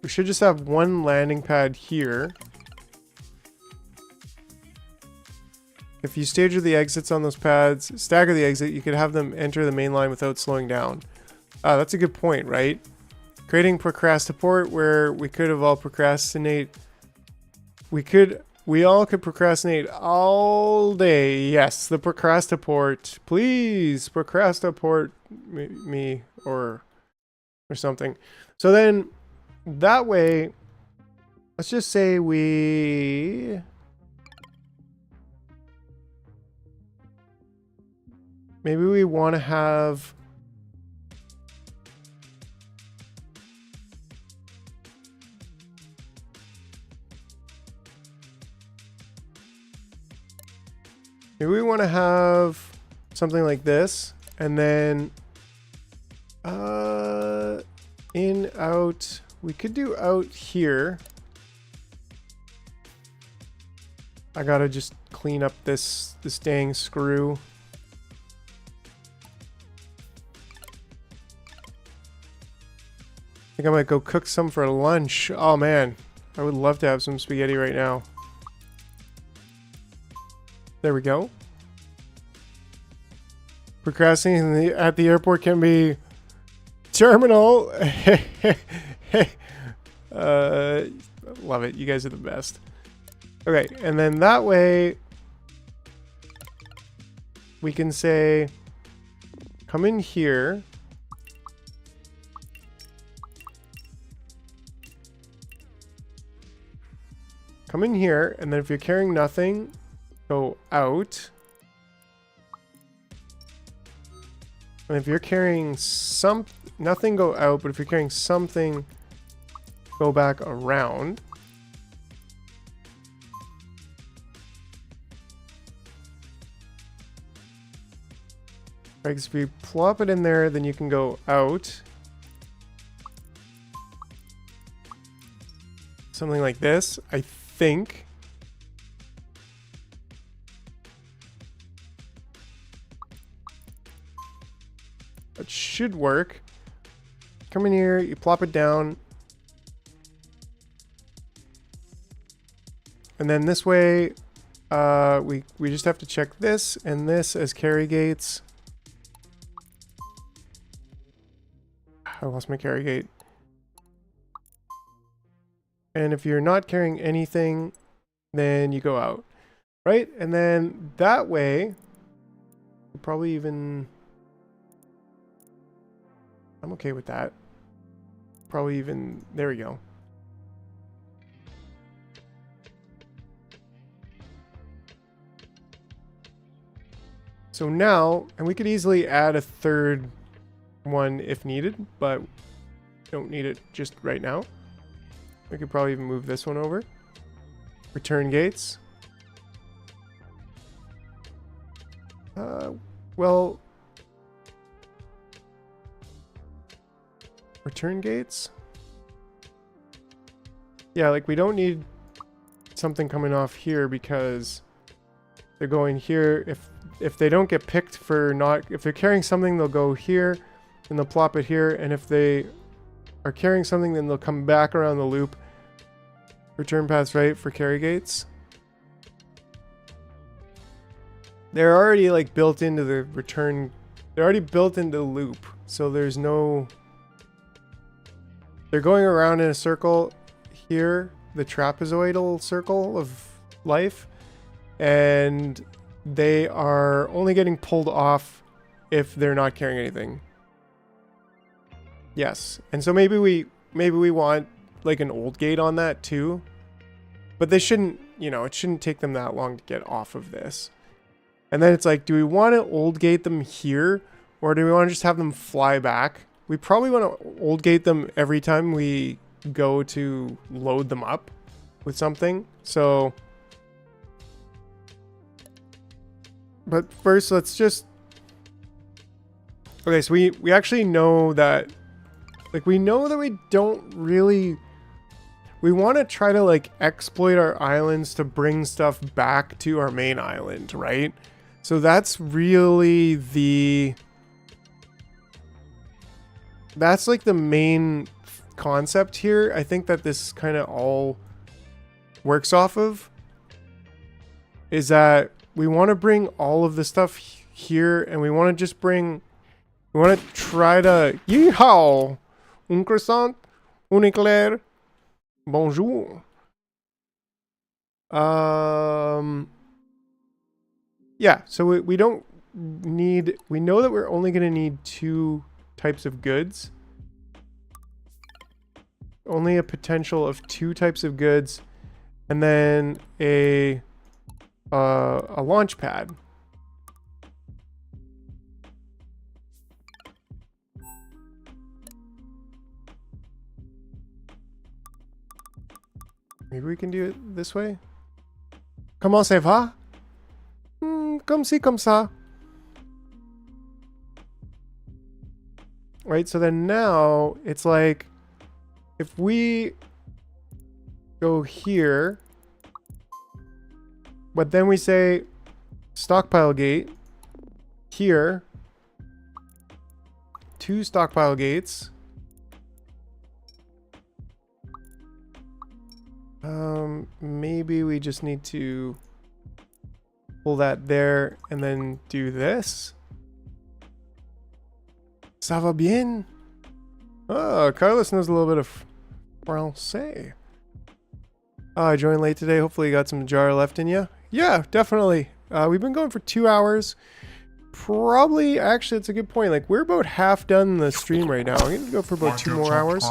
one landing pad here. If you stagger the exits on those pads, stagger the exit, you could have them enter the main line without slowing down. That's a good point, right? Creating procrastiport where we could have all procrastinate. We all could procrastinate all day. Yes, the procrastiport. Please procrastiport me or something. So then that way, let's just say maybe we want to have something like this, and then in, out, we could do out here. I gotta just clean up this dang screw. I think I might go cook some for lunch. Oh man, I would love to have some spaghetti right now. There we go. Procrastinating at the airport can be terminal. Love it. You guys are the best. Okay, and then that way we can say, come in here. Come in here, and then if you're carrying nothing, go out. And if you're carrying nothing, go out, but if you're carrying something, go back around. Right, because if you plop it in there, then you can go out. Something like this, I think. It should work. Come in here, you plop it down. And then this way, we just have to check this and this as carry gates. I lost my carry gate. And if you're not carrying anything, then you go out, right? And then that way, probably even, I'm okay with that. Probably even, there we go. So now, and we could easily add a third one if needed, but don't need it just right now. We could probably even move this one over. Return gates. Well, return gates. Yeah, like we don't need something coming off here because they're going here. If they don't get picked for not, if they're carrying something, they'll go here and they'll plop it here. And if they are carrying something, then they'll come back around the loop. Return paths right for carry gates. They're already like built into the return. They're already built into the loop. So there's no, they're going around in a circle here, the trapezoidal circle of life. And they are only getting pulled off if they're not carrying anything. Yes. And so maybe we want like an old gate on that too. But they shouldn't, you know, it shouldn't take them that long to get off of this. And then it's like, do we want to old gate them here? Or do we want to just have them fly back? We probably want to old gate them every time we go to load them up with something. So, but first let's just, okay, so we actually know that, like, we know that we don't really, we want to try to like exploit our islands to bring stuff back to our main island, right? So that's really that's like the main concept here. I think that this kind of all works off of is that we want to bring all of the stuff here, and we want to just bring, we want to try to, yeehaw, un croissant, un éclair, bonjour. Yeah, so we don't need, we know that we're only going to need 2 types of goods. Only a potential of 2 types of goods, and then a launch pad. Maybe we can do it this way. Comment ça va? Comme ci, comme ça. Right, so then now it's like, if we go here, but then we say stockpile gate here, 2 stockpile gates. Maybe we just need to pull that there and then do this. Ça va bien? Oh, Carlos knows a little bit of Francais. Oh, I joined late today. Hopefully you got some jar left in you. Yeah, definitely. We've been going for 2 hours. Probably, actually, it's a good point. Like, we're about half done the stream right now. I'm going to go for about 2 more hours.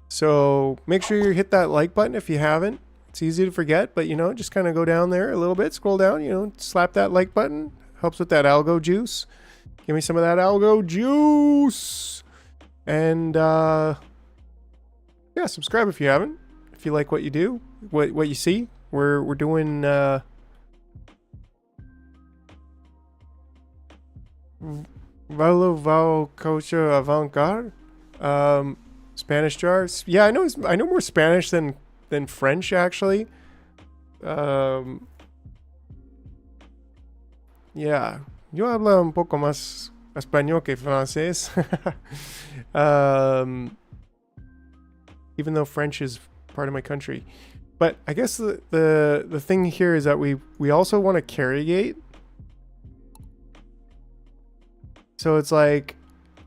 So make sure you hit that like button if you haven't. It's easy to forget, but, you know, just kind of go down there a little bit, scroll down, you know, slap that like button. Helps with that algo juice. Give me some of that algo juice. And, yeah, subscribe if you haven't. If you like what you do, what you see. We're doing, Valo Culture Avant-Garde. Spanish jars. Yeah, I know more Spanish than French, actually. Yeah. Yo hablo un poco más español que francés. Even though French is part of my country. But I guess the thing here is that we also want to carry gate. So it's like,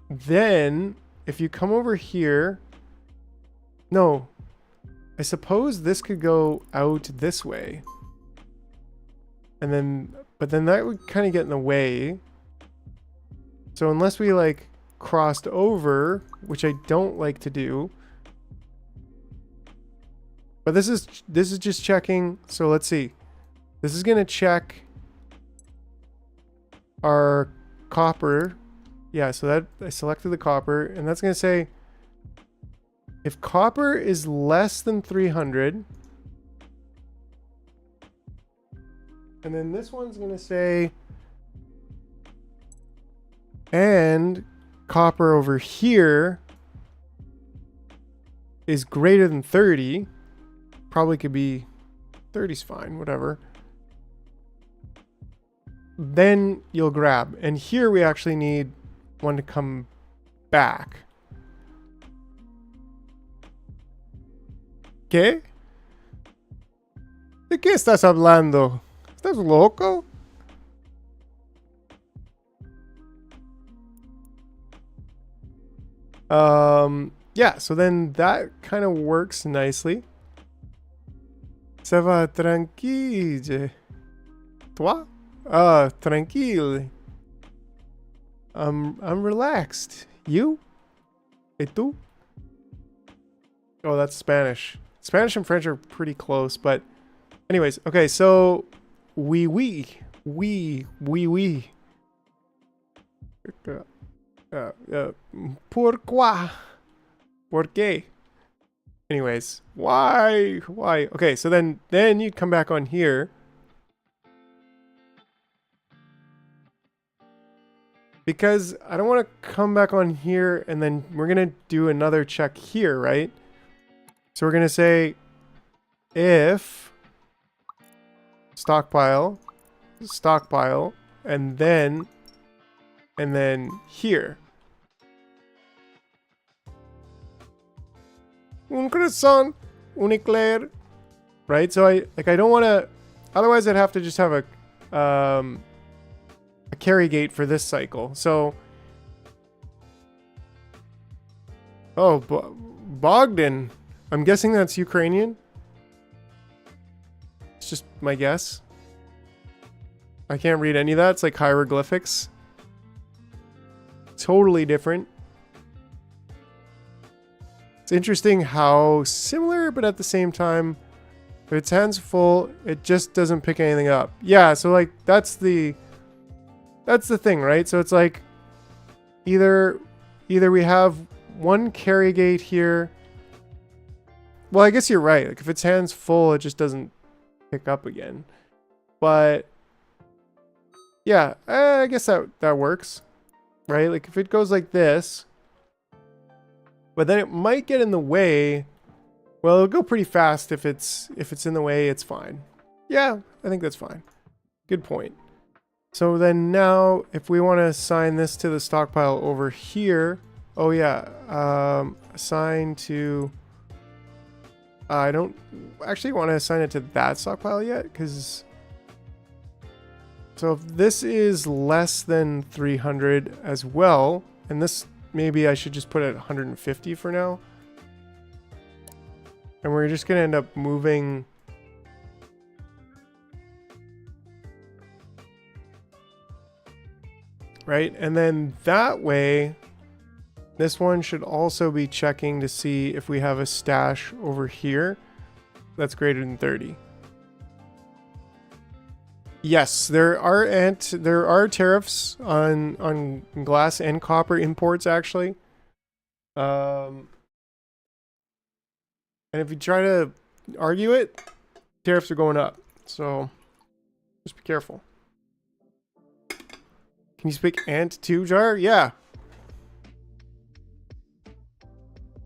then if you come over here, no, I suppose this could go out this way. And then, but then that would kind of get in the way. So unless we like crossed over, which I don't like to do. But this is just checking. So let's see. This is going to check our copper. Yeah, so that I selected the copper, and that's going to say if copper is less than 300, and then this one's going to say, and copper over here is greater than 30. Probably could be 30's fine, whatever. Then you'll grab. And here we actually need one to come back. ¿Qué? ¿De qué estás hablando? ¿Estás loco? Yeah, so then that kind of works nicely. Ça va tranquille. Toi? Tranquille. I'm relaxed. You? Et tu? Oh, that's Spanish. Spanish and French are pretty close, but anyways, okay, so we. Pourquoi? ¿Por qué? Anyways, why? Why? Okay, so then you come back on here. Because I don't want to come back on here and then we're going to do another check here, right? So we're going to say if stockpile, and then here. Un croissant, un éclair. Right? So I don't want to, otherwise I'd have to just have a carry gate for this cycle. So, oh, Bogdan. I'm guessing that's Ukrainian. It's just my guess. I can't read any of that. It's like hieroglyphics. Totally different. It's interesting how similar, but at the same time, if its hands full, it just doesn't pick anything up. Yeah, so like that's the thing, right? So it's like either we have one carry gate here. Well, I guess you're right. Like if its hands full, it just doesn't pick up again. But yeah, I guess that works, right? Like if it goes like this, but then it might get in the way. Well, it'll go pretty fast if it's in the way. It's fine. Yeah, I think that's fine. Good point. So then now, if we want to assign this to the stockpile over here, oh yeah, assign to. I don't actually want to assign it to that stockpile yet, because so if this is less than 300 as well, and this maybe I should just put it at 150 for now, and we're just gonna end up moving. Right, and then that way, this one should also be checking to see if we have a stash over here that's greater than 30. Yes, there are tariffs on glass and copper imports actually. And if you try to argue it, tariffs are going up. So just be careful. Can you speak ant too, Jar? Yeah.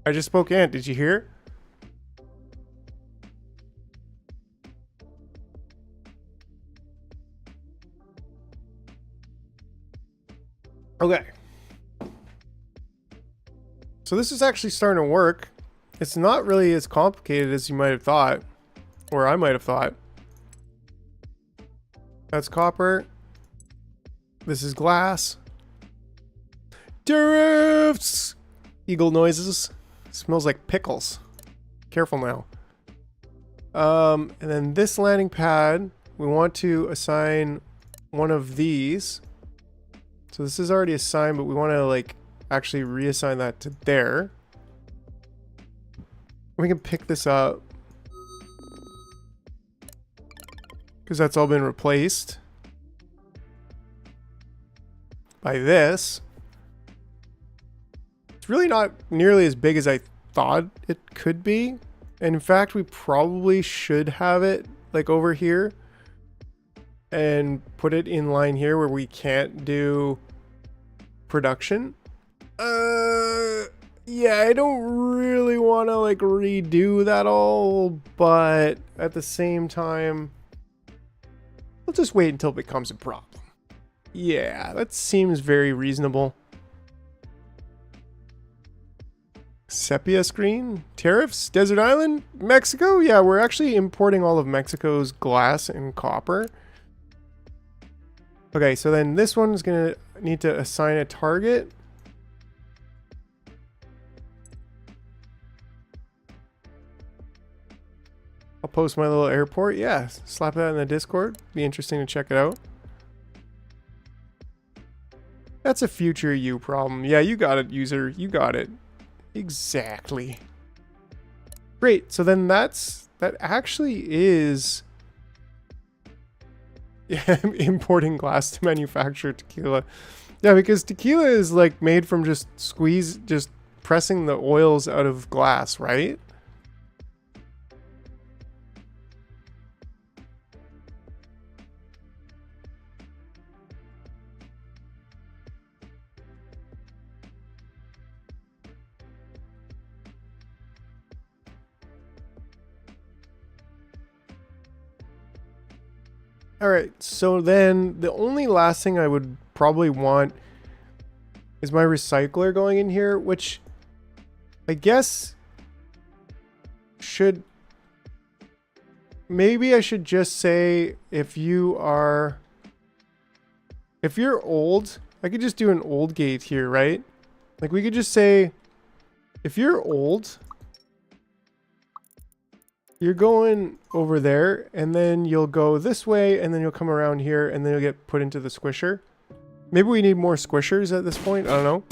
I just spoke ant. Did you hear? Okay. So this is actually starting to work. It's not really as complicated as you might have thought. Or I might have thought. That's copper. This is glass. Tariffs! Eagle noises. Smells like pickles. Careful now. And then this landing pad, we want to assign one of these. So this is already assigned, but we want to like actually reassign that to there. We can pick this up because that's all been replaced by this. It's really not nearly as big as I thought it could be. And in fact, we probably should have it like over here and put it in line here where we can't do production. Yeah, I don't really want to like redo that all, but at the same time, we'll just wait until it becomes a problem. Yeah, that seems very reasonable. Sepia screen, tariffs, desert island, Mexico. Yeah, we're actually importing all of Mexico's glass and copper. Okay, so then this one is gonna need to assign a target. I'll post my little airport. Yeah, slap that in the Discord. Be interesting to check it out. That's a future you problem. Yeah, you got it, user. You got it. Exactly. Great. So then that actually is importing glass to manufacture tequila. Yeah, because tequila is like made from just pressing the oils out of glass, right? All right, so then the only last thing I would probably want is my recycler going in here, which I guess should... Maybe I should just say if you're old, I could just do an old gate here, right? Like we could just say, if you're old, you're going over there, and then you'll go this way, and then you'll come around here, and then you'll get put into the squisher. Maybe we need more squishers at this point. I don't know.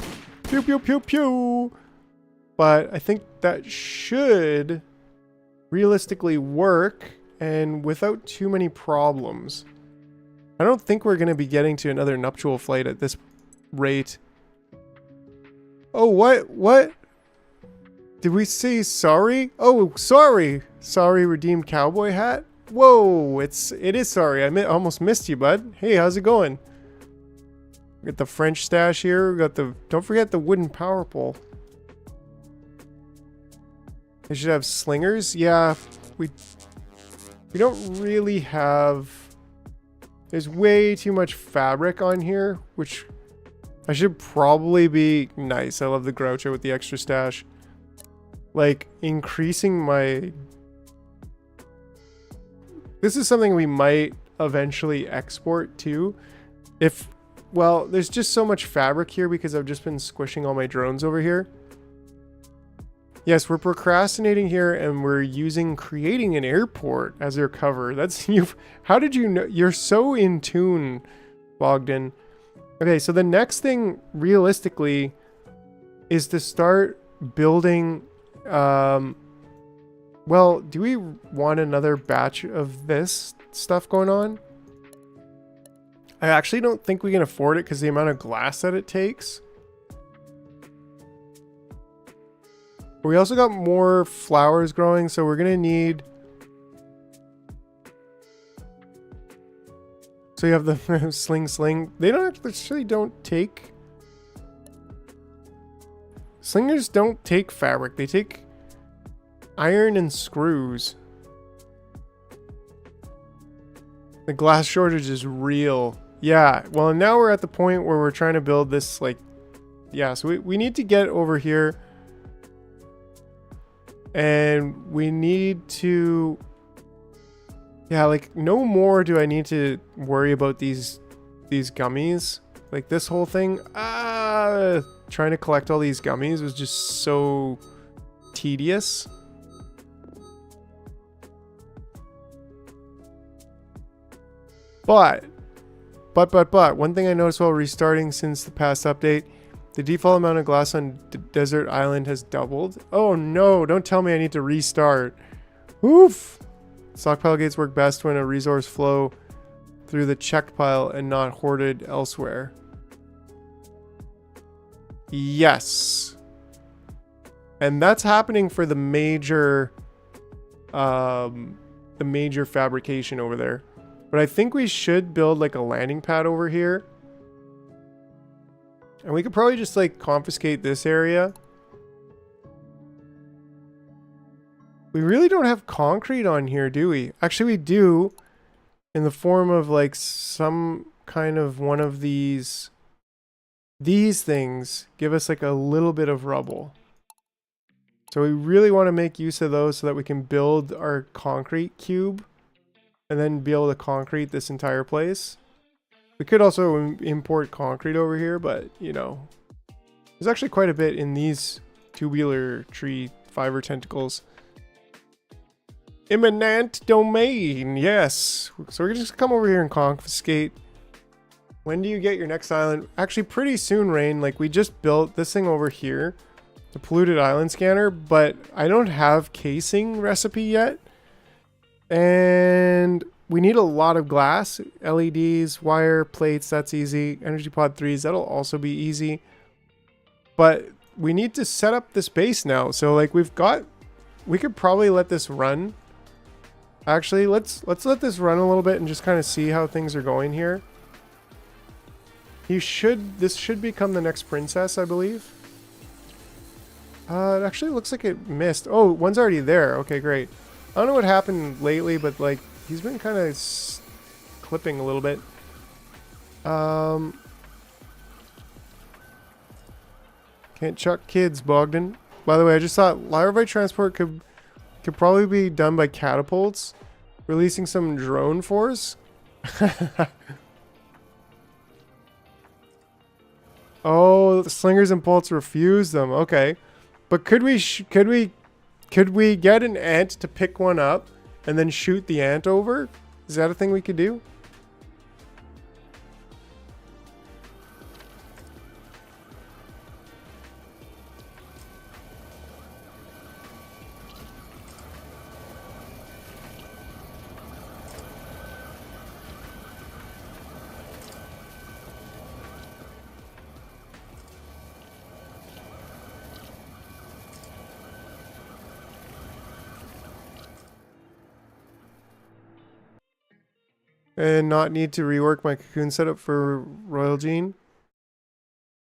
Pew, pew, pew, pew. But I think that should realistically work, and without too many problems. I don't think we're going to be getting to another nuptial flight at this rate. Oh, what? What? Did we say sorry? Oh, sorry. Sorry, redeemed cowboy hat. Whoa, it is sorry. I almost missed you, bud. Hey, how's it going? We got the French stash here. We got the... Don't forget the wooden power pole. They should have slingers. Yeah, we don't really have... There's way too much fabric on here, which I should probably be... Nice, I love the Groucho with the extra stash. Like, increasing my... This is something we might eventually export too. If... Well, there's just so much fabric here because I've just been squishing all my drones over here. Yes, we're procrastinating here and we're creating an airport as our cover. That's you. How did you know? You're so in tune, Bogdan. Okay, so the next thing realistically is to start building. Well, do we want another batch of this stuff going on? I actually don't think we can afford it because the amount of glass that it takes. We also got more flowers growing, so we're gonna need... So you have the sling. They actually don't take... Slingers don't take fabric. They take iron and screws. The glass shortage is real. Yeah, well now we're at the point where we're trying to build this, like... Yeah, so we need to get over here. And we need to... Yeah, like, no more do I need to worry about these gummies. Like, this whole thing... trying to collect all these gummies was just so tedious. But, one thing I noticed while restarting since the past update... The default amount of glass on Desert Island has doubled. Oh no, don't tell me I need to restart. Oof! Stockpile gates work best when a resource flow through the checked pile and not hoarded elsewhere. Yes. And that's happening for the major fabrication over there. But I think we should build like a landing pad over here. And we could probably just like confiscate this area. We really don't have concrete on here, do we? Actually, we do, in the form of like some kind of one of these things give us like a little bit of rubble. So we really want to make use of those so that we can build our concrete cube and then be able to concrete this entire place. We could also import concrete over here, but, you know, there's actually quite a bit in these tubular tree fiber tentacles. Imminent domain, yes. So we're just come over here and confiscate. When do you get your next island? Actually, pretty soon, Rain. Like, we just built this thing over here, the polluted island scanner, but I don't have casing recipe yet. And we need a lot of glass, LEDs, wire, plates, that's easy. Energy pod 3s, that'll also be easy. But we need to set up this base now. So like we could probably let this run. Actually, let's let this run a little bit and just kind of see how things are going here. This should become the next princess, I believe. It actually looks like it missed. Oh, one's already there. Okay, great. I don't know what happened lately, but like he's been kind of clipping a little bit. Can't chuck kids, Bogdan. By the way, I just thought larvae transport could probably be done by catapults, releasing some drone force. Oh, the slingers and bolts refuse them. Okay, but could we get an ant to pick one up and then shoot the ant over? Is that a thing we could do? And not need to rework my cocoon setup for Royal Gene.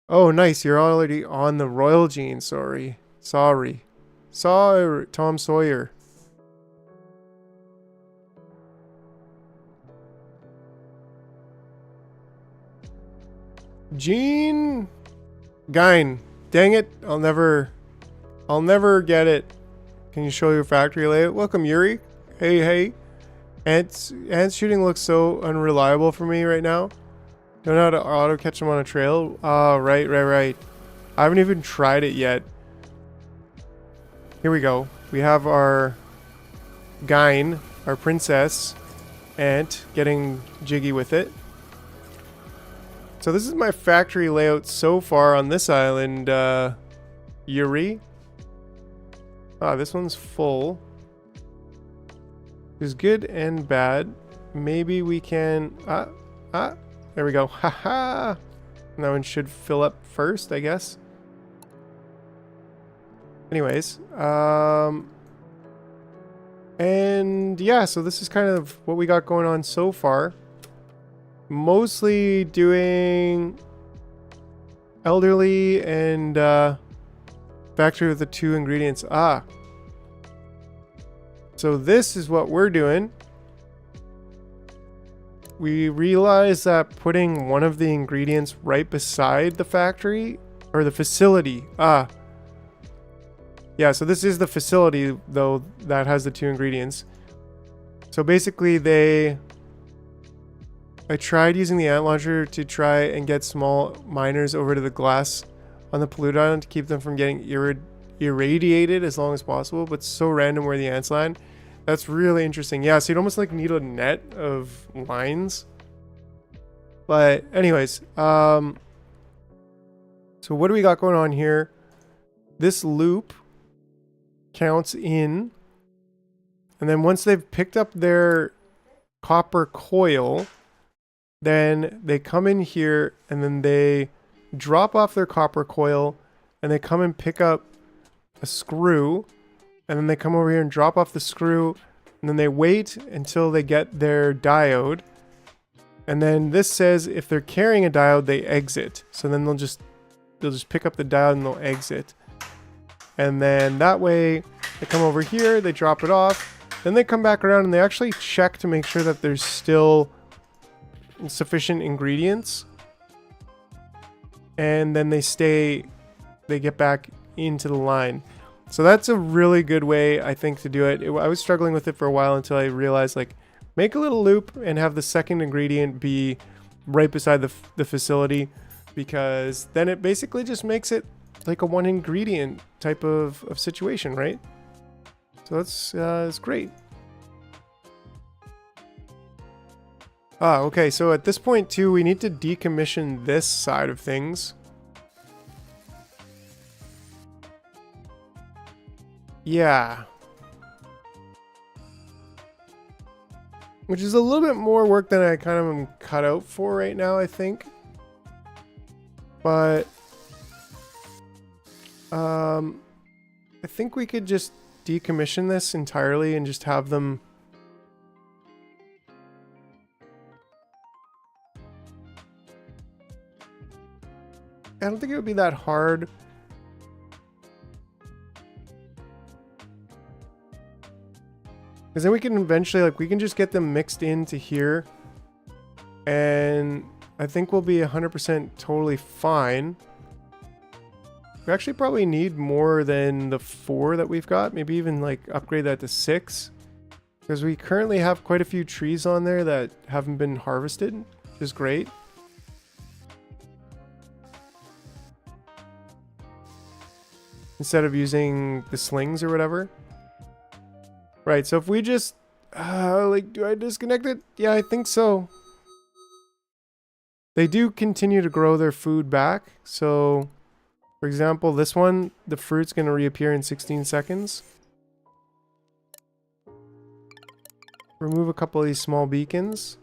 Oh, nice. You're already on the Royal Gene. Sorry. Tom Sawyer. Gene Gine. Dang it. I'll never get it. Can you show your factory layout? Welcome, Yuri. Hey. Ants shooting looks so unreliable for me right now. Don't know how to auto catch them on a trail. Oh, right. I haven't even tried it yet. Here we go. We have our Gine, our princess ant, getting jiggy with it. So this is my factory layout so far on this island, Yuri. This one's full. Is good and bad. Maybe we can there we go. Haha. That one should fill up first, I guess. Anyways, and yeah, so this is kind of what we got going on so far. Mostly doing elderly and factory with the 2 ingredients. So this is what we're doing. We realize that putting one of the ingredients right beside the factory or the facility. Yeah, so this is the facility though that has the 2 ingredients. So basically I tried using the ant launcher to try and get small miners over to the glass on the polluted island to keep them from getting irradiated as long as possible, but it's so random where the ants land. That's really interesting. Yeah, so you'd almost like need a net of lines. But anyways, so what do we got going on here? This loop counts in, and then once they've picked up their copper coil, then they come in here and then they drop off their copper coil and they come and pick up a screw. And then they come over here and drop off the screw. And then they wait until they get their diode. And then this says if they're carrying a diode, they exit. So then they'll just pick up the diode and they'll exit. And then that way they come over here, they drop it off. Then they come back around and they actually check to make sure that there's still sufficient ingredients. And then they get back into the line. So that's a really good way, I think, to do it. I was struggling with it for a while until I realized, like, make a little loop and have the second ingredient be right beside the facility, because then it basically just makes it like a 1 ingredient type of situation, right? So that's great. Okay, so at this point too, we need to decommission this side of things. Yeah. which is a little bit more work than I kind of am cut out for right now, I think. But I think we could just decommission this entirely and just have them. I don't think it would be that hard. Because then we can eventually, like, we can just get them mixed into here. And I think we'll be 100% totally fine. We actually probably need more than the 4 that we've got. Maybe even, like, upgrade that to 6. Because we currently have quite a few trees on there that haven't been harvested, which is great. Instead of using the slings or whatever. Right, so if we just, like, do I disconnect it? Yeah, I think so. They do continue to grow their food back. So, for example, this one, the fruit's going to reappear in 16 seconds. Remove a couple of these small beacons.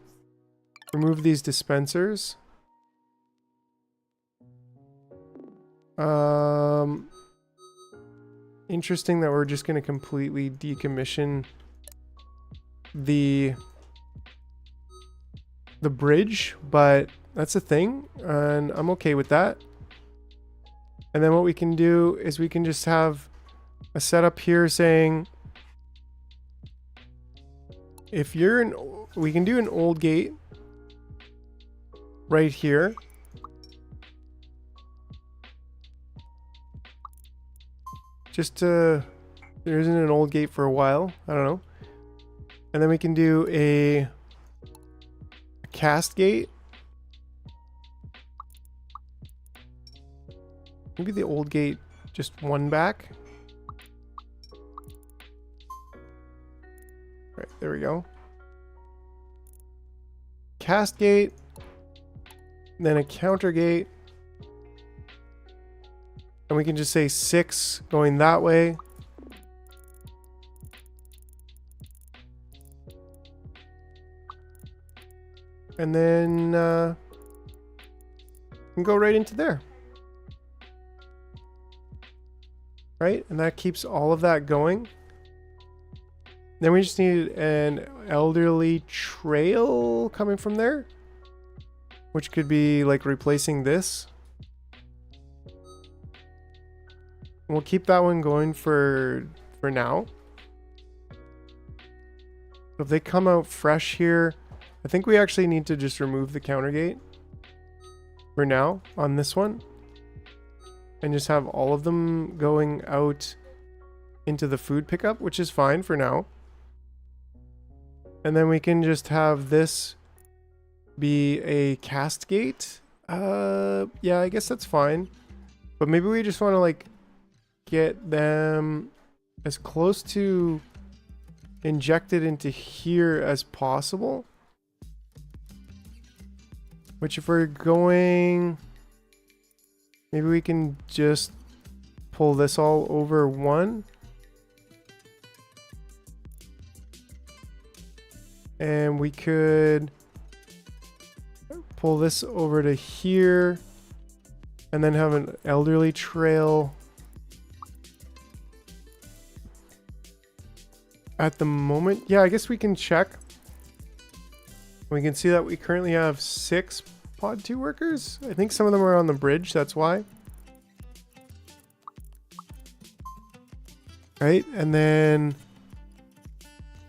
Remove these dispensers. Interesting that we're just going to completely decommission the bridge, but that's a thing, and I'm okay with that. And then what we can do is we can just have a setup here saying if you're an, we can do an old gate right here. Just to, there isn't an old gate for a while. I don't know. And then we can do a cast gate. Maybe the old gate just one back. Right, there we go. Cast gate. Then a counter gate. And we can just say 6 going that way. And then we can go right into there. Right? And that keeps all of that going. Then we just need an elderly trail coming from there. Which could be like replacing this. We'll keep that one going for now. If they come out fresh here, I think we actually need to just remove the counter gate for now on this one. And just have all of them going out into the food pickup, which is fine for now. And then we can just have this be a cast gate. Yeah, I guess that's fine. But maybe we just want to like get them as close to injected into here as possible. Which if we're going, maybe we can just pull this all over one. And we could pull this over to here and then have an elderly trail at the moment. Yeah, I guess we can check. We can see that we currently have 6 pod 2 workers. I think some of them are on the bridge, that's why. Right, and then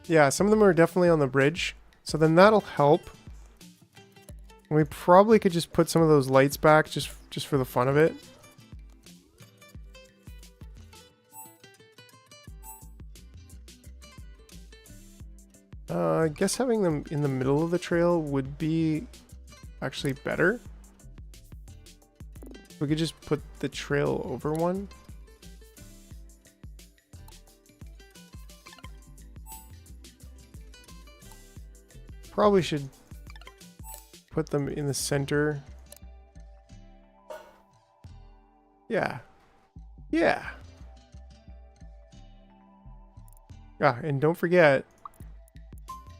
yeah, some of them are definitely on the bridge. So then that'll help. We probably could just put some of those lights back just for the fun of it. I guess having them in the middle of the trail would be actually better. We could just put the trail over one. Probably should put them in the center. Yeah. Yeah. Ah, and don't forget,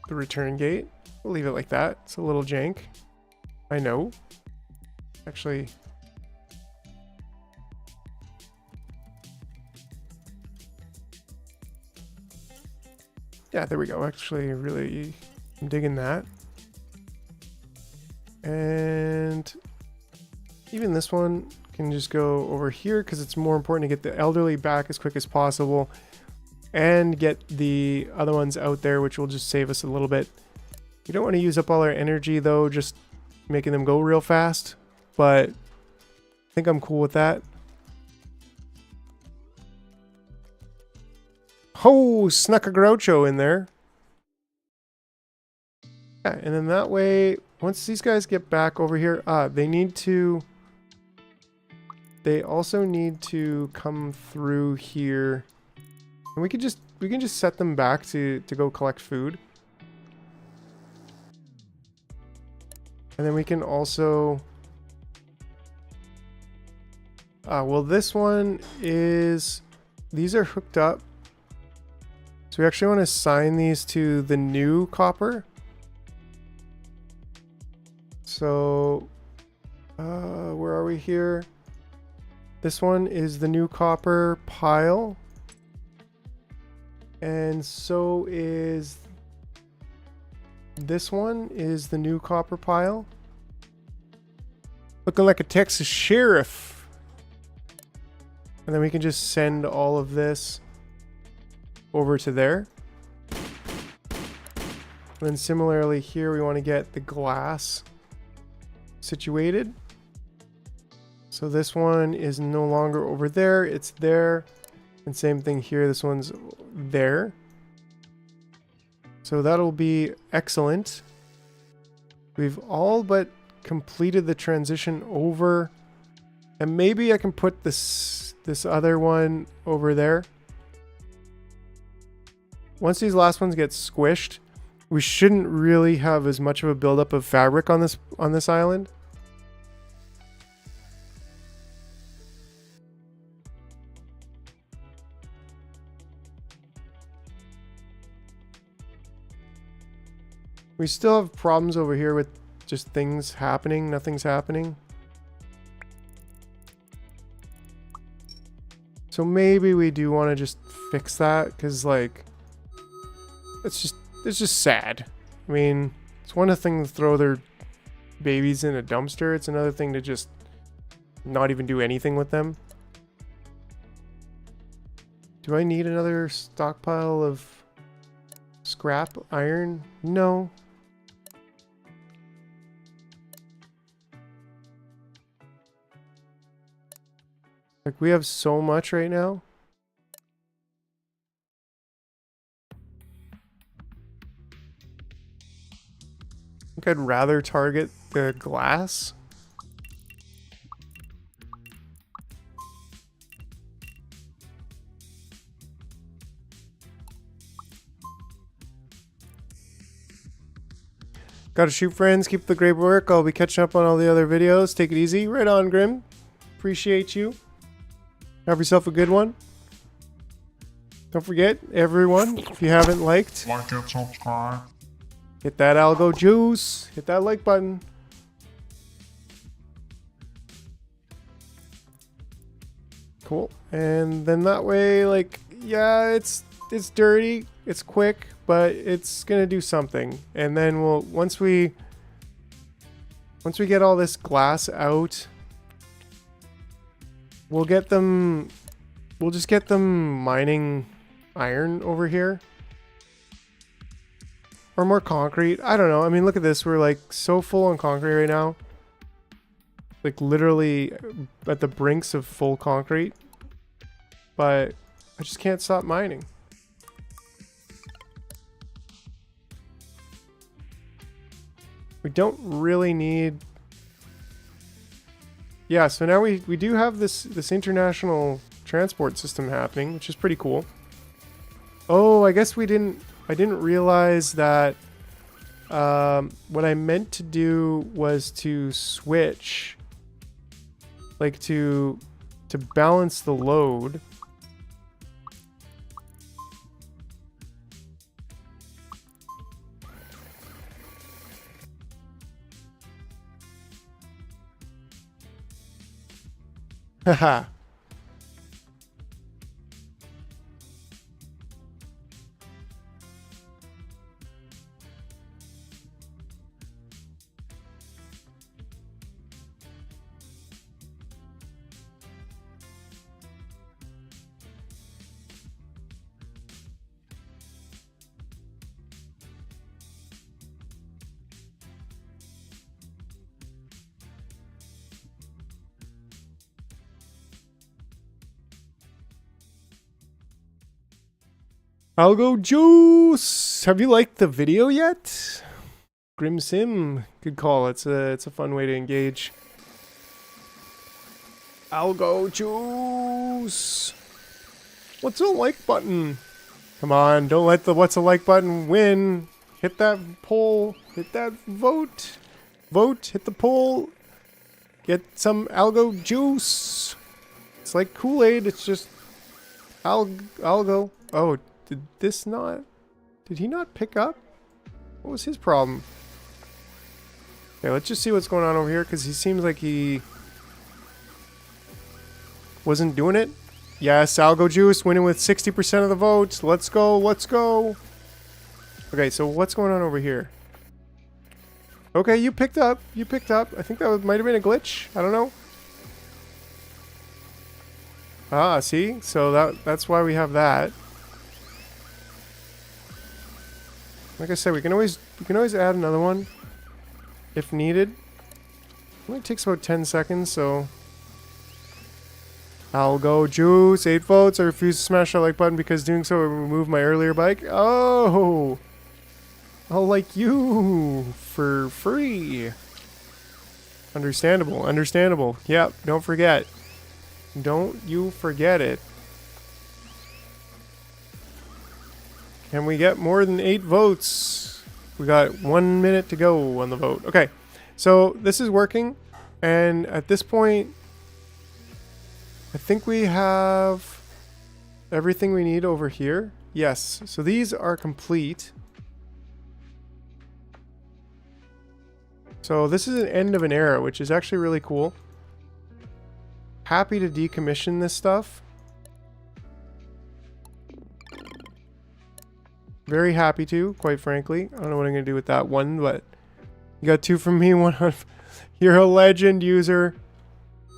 the return gate. We'll leave it like that. It's a little jank. I know. Actually, yeah, there we go. Actually, really, I'm digging that. And even this one can just go over here because it's more important to get the elderly back as quick as possible and get the other ones out there, which will just save us a little bit. We don't want to use up all our energy though, just making them go real fast, but I think I'm cool with that. Oh, snuck a Groucho in there. Yeah, and then that way, once these guys get back over here, they also need to come through here. And we can just set them back to go collect food. And then we can also well, this one is, these are hooked up. So we actually want to assign these to the new copper. So, where are we here? This one is the new copper pile. And so is this one is the new copper pile. Looking like a Texas sheriff. And then we can just send all of this over to there. And then similarly here, we want to get the glass situated. So this one is no longer over there, it's there. And same thing here, this one's there. So that'll be excellent. We've all but completed the transition over. And maybe I can put this other one over there. Once these last ones get squished, we shouldn't really have as much of a buildup of fabric on this island. We still have problems over here with just things happening, nothing's happening. So maybe we do want to just fix that, because like it's just sad. I mean, it's one thing to throw their babies in a dumpster, it's another thing to just not even do anything with them. Do I need another stockpile of scrap iron? No. Like, we have so much right now. I think I'd rather target the glass. Gotta shoot, friends. Keep the great work. I'll be catching up on all the other videos. Take it easy. Right on, Grim. Appreciate you. Have yourself a good one. Don't forget, everyone, if you haven't liked, Like and subscribe. hit that algo juice. Hit that like button. Cool. And then that way, like, yeah, it's dirty, it's quick, but it's gonna do something. And then we'll once we get all this glass out, we'll just get them mining iron over here. Or more concrete. I don't know. I mean, look at this. We're like so full on concrete right now. Like literally at the brinks of full concrete. But I just can't stop mining. We don't really need... Yeah, so now we do have this international transport system happening, which is pretty cool. Oh, I guess I didn't realize that what I meant to do was to switch, like to balance the load. Haha. Algo juice. Have you liked the video yet? Grim Sim, good call. It's a fun way to engage. Algo juice. What's a like button? Come on, don't let the what's a like button win. Hit that poll. Hit that vote. Vote. Hit the poll. Get some algo juice. It's like Kool-Aid. It's just algo. Oh. Did he not pick up? What was his problem? Okay, let's just see what's going on over here, because he seems like he wasn't doing it. Yes, Algo Juice winning with 60% of the votes. Let's go, let's go. Okay, so what's going on over here? Okay, you picked up. You picked up. I think that might have been a glitch. I don't know. Ah, see? So that's why we have that. Like I said, we can always add another one if needed. It only takes about 10 seconds, so Algo Juice, 8 votes. I refuse to smash that like button because doing so will remove my earlier bike. Oh, I'll like you for free. Understandable, understandable. Yep, don't forget. Don't you forget it. Can we get more than 8 votes? We got 1 minute to go on the vote. Okay, so this is working, and at this point, I think we have everything we need over here. Yes, so these are complete. So this is an end of an era, which is actually really cool. Happy to decommission this stuff. Very happy to, quite frankly. I don't know what I'm going to do with that one, but you got 2 from me, 1 on... You're a legend, user.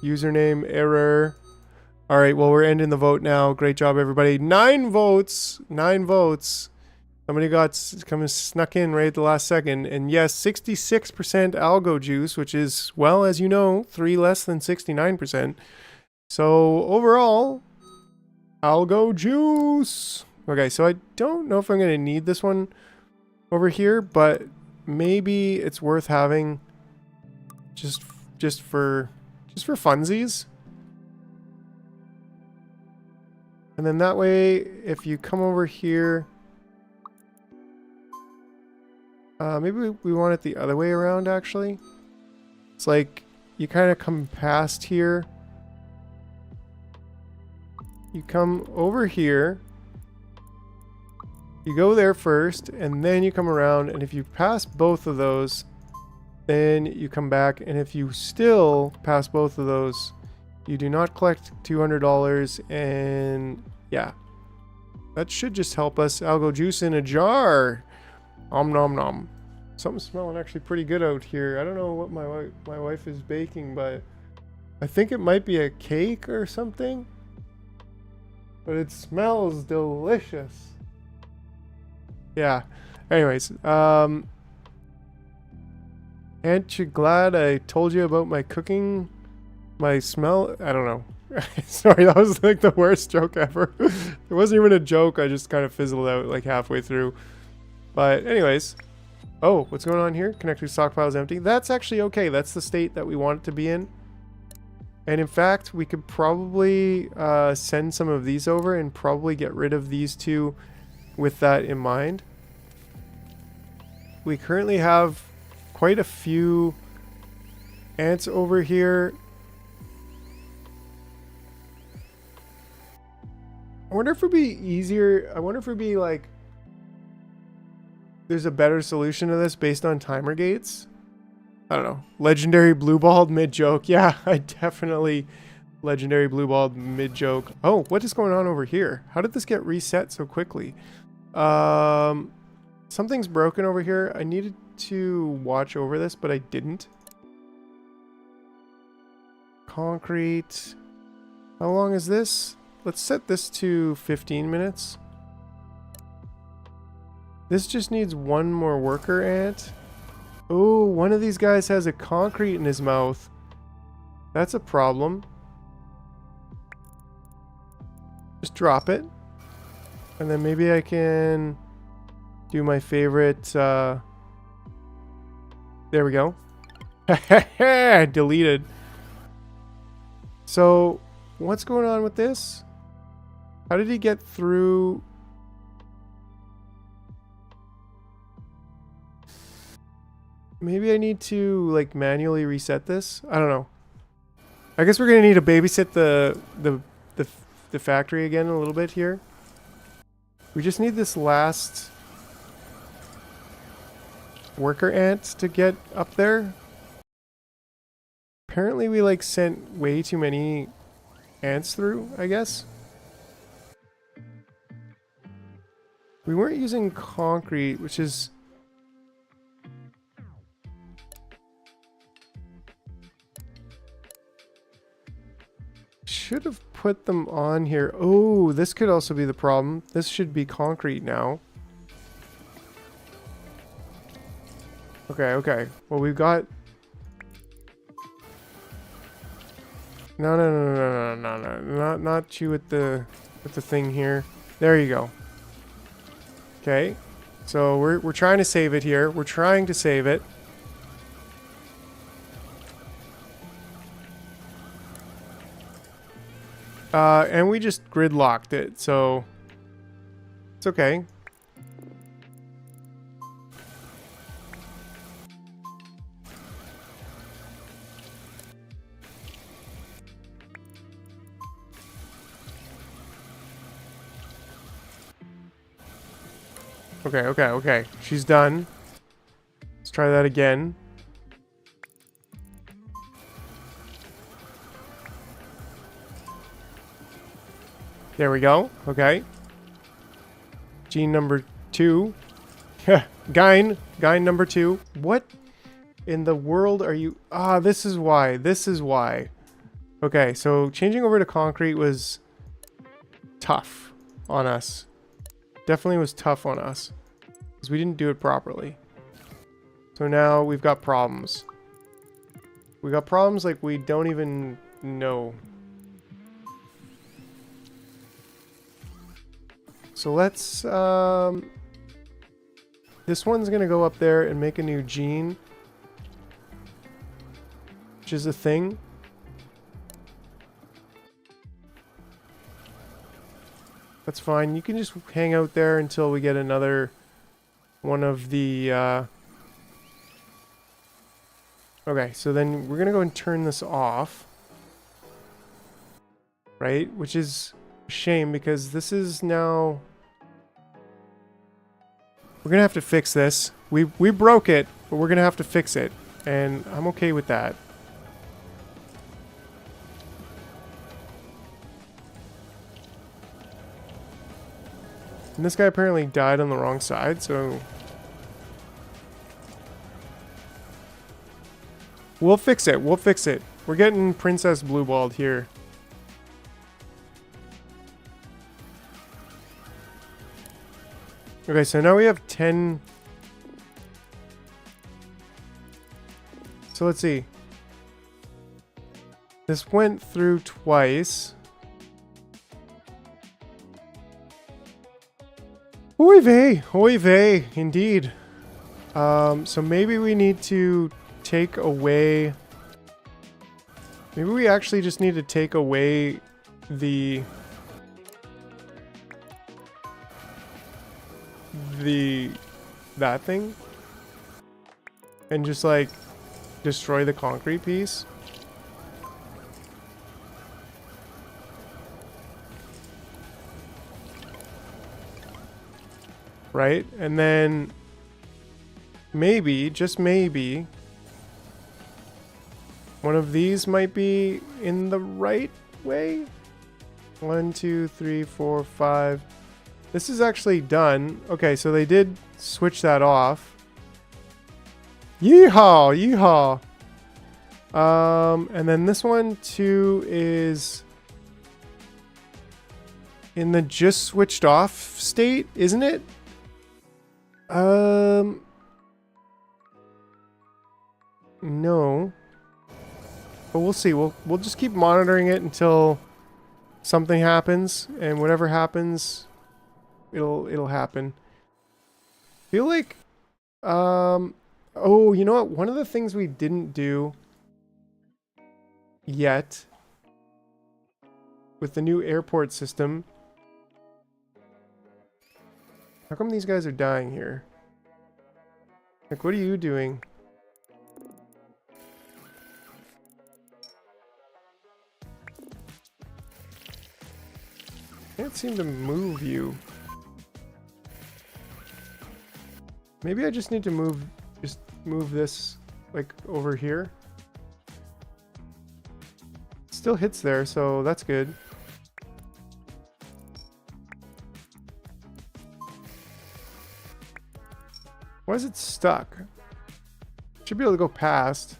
Username error. Alright, well, we're ending the vote now. Great job, everybody. 9 votes. 9 votes. Somebody snuck in right at the last second. And yes, 66% Algo Juice, which is, well, as you know, 3 less than 69%. So, overall, Algo Juice. Okay, so I don't know if I'm going to need this one over here, but maybe it's worth having just for funsies. And then that way, if you come over here, maybe we want it the other way around, actually. It's like you kind of come past here. You come over here. You go there first, and then you come around, and if you pass both of those, then you come back, and if you still pass both of those, you do not collect $200, and yeah. That should just help us. Algo Juice in a jar. Om nom nom. Something's smelling actually pretty good out here. I don't know what my wife is baking, but I think it might be a cake or something. But it smells delicious. Yeah. Anyways, aren't you glad I told you about my cooking? My smell? I don't know. Sorry, that was like the worst joke ever. It wasn't even a joke. I just kind of fizzled out like halfway through. But anyways. Oh, what's going on here? Connected stockpile is empty. That's actually okay. That's the state that we want it to be in. And in fact, we could probably send some of these over and probably get rid of these 2 with that in mind. We currently have quite a few ants over here. I wonder if it'd be easier. I wonder if it'd be like there's a better solution to this based on timer gates. I don't know. Legendary blue balled mid joke. Yeah, I definitely Legendary blue ball mid joke. Oh, what is going on over here? How did this get reset so quickly? Something's broken over here. I needed to watch over this, but I didn't. Concrete. How long is this? Let's set this to 15 minutes. This just needs one more worker ant. Oh, one of these guys has a concrete in his mouth. That's a problem. Just drop it. And then maybe I can do my favorite. There we go. Deleted. So, what's going on with this? How did he get through? Maybe I need to like manually reset this. I don't know. I guess we're gonna need to babysit the factory again a little bit here. We just need this last worker ant to get up there. Apparently we like sent way too many ants through, I guess. We weren't using concrete, which is... Should have put them on here. Oh, this could also be the problem. This should be concrete now. Okay, okay. Well, we've got... No. Not you with the thing here. There you go. Okay. So we're trying to save it here. We're trying to save it. And we just gridlocked it, so it's okay. Okay. She's done. Let's try that again. There we go. Okay. Gene number 2. Gyne number 2. What in the world are you... Ah, this is why. This is why. Okay, so changing over to concrete was tough on us. Definitely was tough on us. Because we didn't do it properly. So now we've got problems. We got problems like we don't even know. So let's, this one's gonna go up there and make a new gene, which is a thing. That's fine. You can just hang out there until we get another one of the, okay, so then we're gonna go and turn this off. Right? Which is a shame because this is now... We're gonna have to fix this. We broke it, but we're gonna have to fix it. And I'm okay with that. And this guy apparently died on the wrong side, so... We'll fix it. We'll fix it. We're getting Princess Blueballed here. Okay, so now we have 10. So let's see. This went through twice. Oy vey, indeed. So maybe we need to take away... Maybe we actually just need to take away the that thing and just like destroy the concrete piece. Right? And then maybe, just maybe, one of these might be in the right way. 1, 2, 3, 4, 5. This is actually done. Okay, so they did switch that off. Yeehaw! Yeehaw! And then this one too is in the just switched off state, isn't it? No. But we'll see. We'll just keep monitoring it until something happens, and whatever happens, it'll happen. Feel like oh, you know what? One of the things we didn't do yet with the new airport system. How come these guys are dying here? Like, what are you doing? Can't seem to move you. Maybe I just need to move this like over here. It still hits there, so that's good. Why is it stuck? Should be able to go past.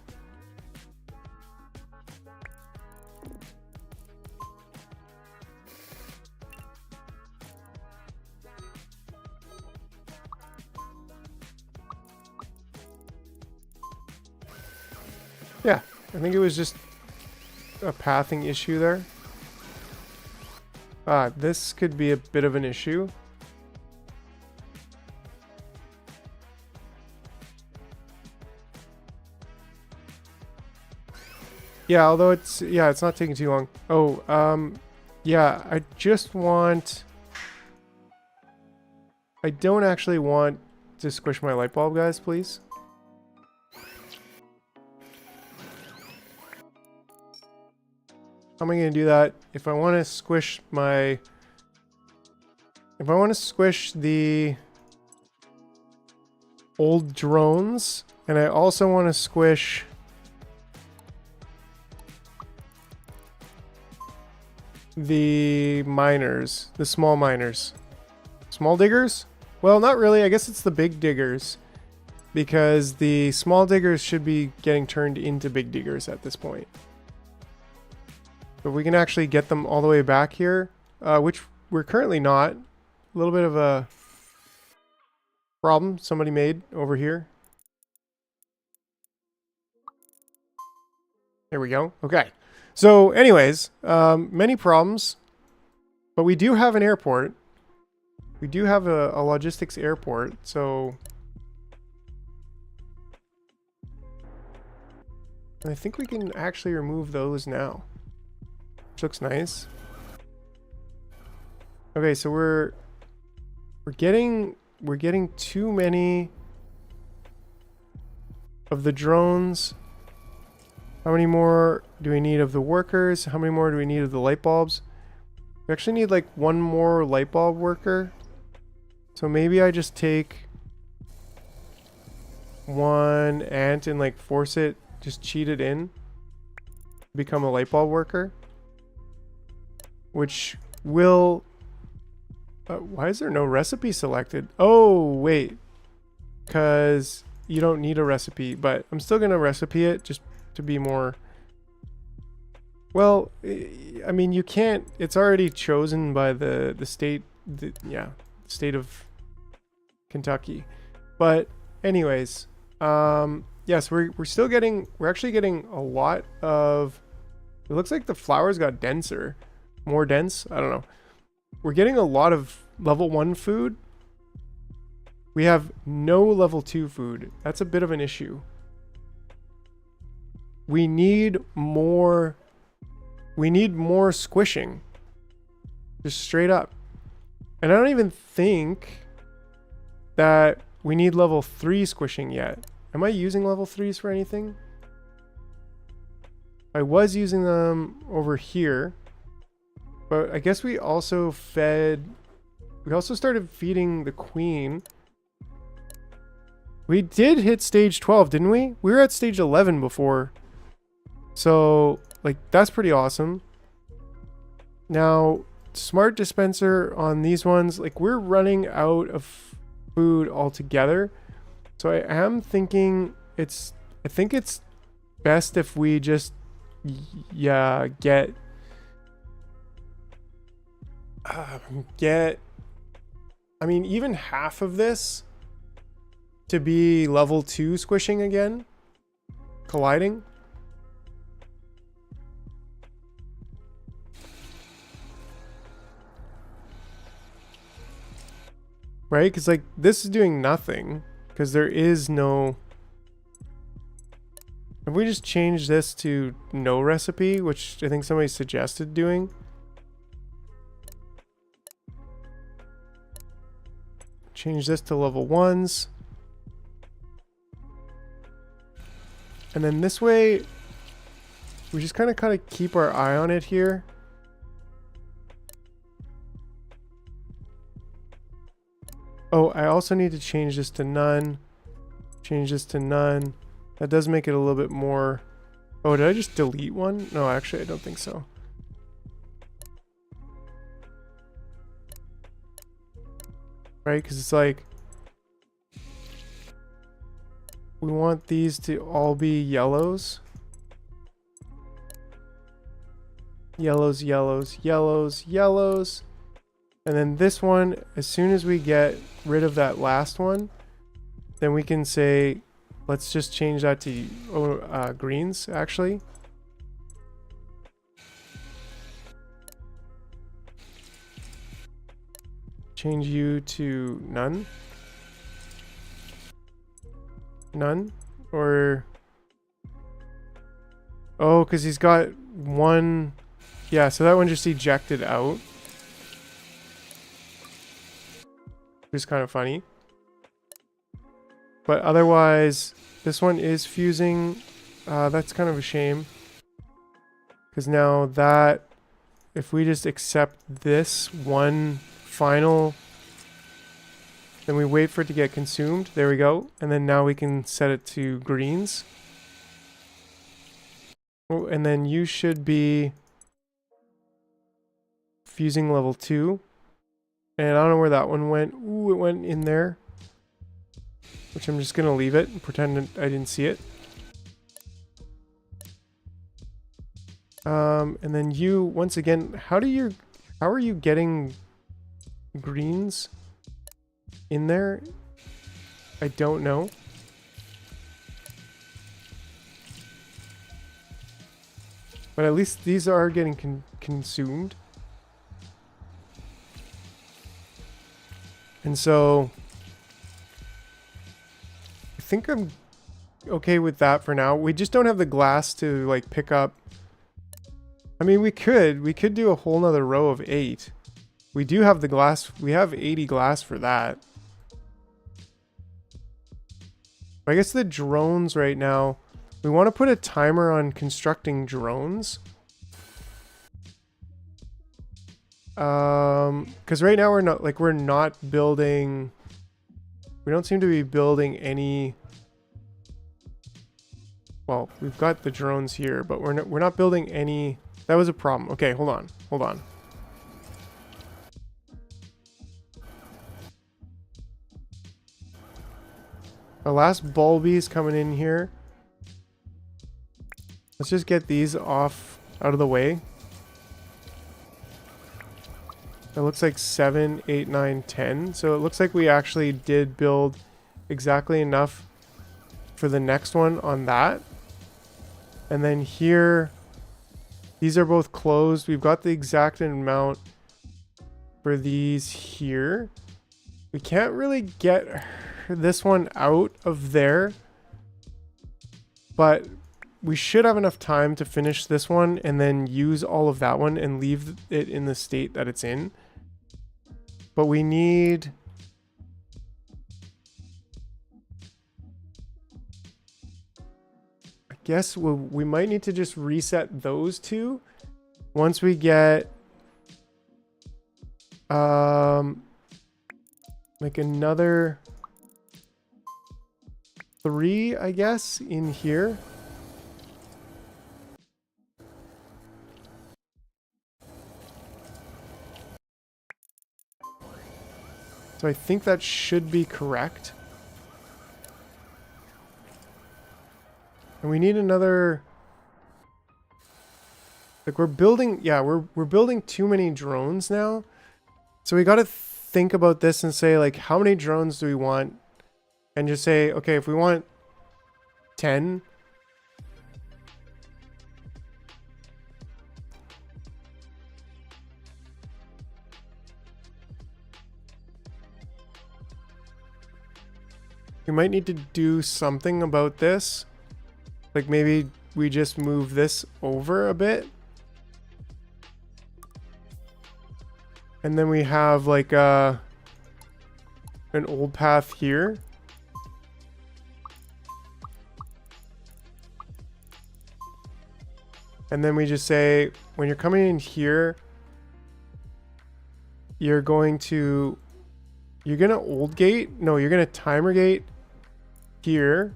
Yeah, I think it was just a pathing issue there. This could be a bit of an issue. Yeah, although it's not taking too long. Oh, yeah, I don't actually want to squish my light bulb, guys, please. How am I going to do that? If I want to squish the old drones, and I also want to squish the miners, the small miners. Small diggers? Well, not really. I guess it's the big diggers, because the small diggers should be getting turned into big diggers at this point. But we can actually get them all the way back here, which we're currently not. A little bit of a problem somebody made over here. There we go. Okay. So anyways, many problems, but we do have an airport. We do have a logistics airport, so I think we can actually remove those now. Which looks nice. Okay, so we're getting too many of the drones. How many more do we need of the workers? How many more do we need of the light bulbs? We actually need like one more light bulb worker. So maybe I just take one ant and like force it, just cheat it in, become a light bulb worker. Which will... why is there no recipe selected? Oh, wait. Because you don't need a recipe, but I'm still going to recipe it just to be more... Well, I mean, you can't... It's already chosen by the state... state of Kentucky. But anyways, yes, we're still getting... We're actually getting a lot of... It looks like the flowers got denser. More dense? I don't know. We're getting a lot of level 1 food. We have no level 2 food. That's a bit of an issue. We need more squishing. Just straight up. And I don't even think that we need level 3 squishing yet. Am I using level 3s for anything? I was using them over here. But I guess we also started feeding the queen. We did hit stage 12, didn't we? We were at stage 11 before. So, like, that's pretty awesome. Now, smart dispenser on these ones, like we're running out of food altogether. So I am thinking I think it's best if we just, yeah, get, I mean, even half of this to be level 2 squishing again, colliding. Right? Because, like, this is doing nothing. Because there is no... If we just change this to no recipe, which I think somebody suggested doing. Change this to level 1s. And then this way, we just kind of keep our eye on it here. Oh, I also need to change this to none. Change this to none. That does make it a little bit more... Oh, did I just delete one? No, actually, I don't think so. Right? Because it's like... We want these to all be yellows. Yellows, yellows, yellows, yellows. And then this one, as soon as we get rid of that last one, then we can say, let's just change that to greens, actually. Change you to none. None? Or... Oh, because he's got one... Yeah, so that one just ejected out. Which is kind of funny. But otherwise, this one is fusing. That's kind of a shame. Because now that, if we just accept this one final, then we wait for it to get consumed. There we go. And then now we can set it to greens. Oh, and then you should be fusing level 2. And I don't know where that one went. Ooh, it went in there. Which I'm just going to leave it and pretend I didn't see it. And then you, once again, how are you getting greens in there? I don't know. But at least these are getting consumed. And so I think I'm okay with that for now. We just don't have the glass to like pick up. I mean, we could do a whole nother row of 8. We do have the glass. We have 80 glass for that. I guess the drones right now, we want to put a timer on constructing drones. Because right now we're not building. We don't seem to be building any. Well, we've got the drones here, but we're not building any. That was a problem. Okay, hold on. Our last bulbies coming in here. Let's just get these out of the way. It looks like 7, 8, 9, 10. So it looks like we actually did build exactly enough for the next one on that. And then here, these are both closed. We've got the exact amount for these here. We can't really get this one out of there, but we should have enough time to finish this one and then use all of that one and leave it in the state that it's in. But we need... I guess we might need to just reset those two once we get like another 3, I guess, in here. So I think that should be correct. And we need another... Like we're building... Yeah, we're building too many drones now. So we got to think about this and say, like, how many drones do we want? And just say, okay, if we want 10... We might need to do something about this. Like maybe we just move this over a bit. And then we have like an old path here. And then we just say, when you're coming in here, you're gonna old gate. No, you're gonna timer gate here.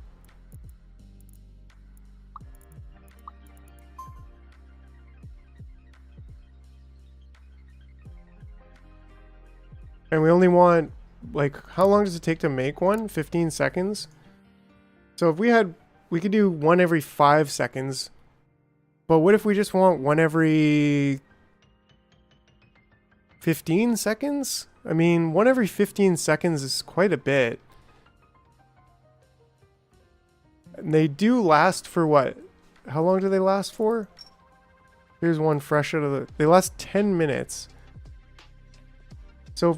And we only want, like, how long does it take to make one? 15 seconds. So if we could do one every 5 seconds. But what if we just want one every 15 seconds? I mean, one every 15 seconds is quite a bit. And they do last for what? How long do they last for? Here's one fresh out of the... They last 10 minutes. So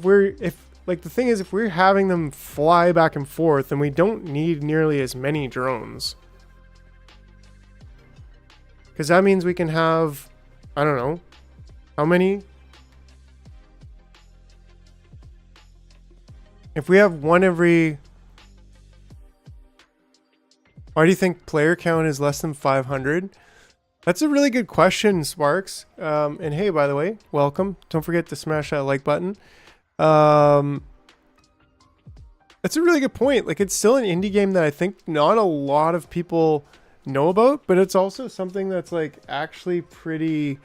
like the thing is, if we're having them fly back and forth, then we don't need nearly as many drones. Because that means we can have, I don't know, how many? If we have one every... Why do you think player count is less than 500? That's a really good question, Sparks. And hey, by the way, welcome. Don't forget to smash that like button. That's a really good point. Like, it's still an indie game that I think not a lot of people know about, but it's also something that's like actually pretty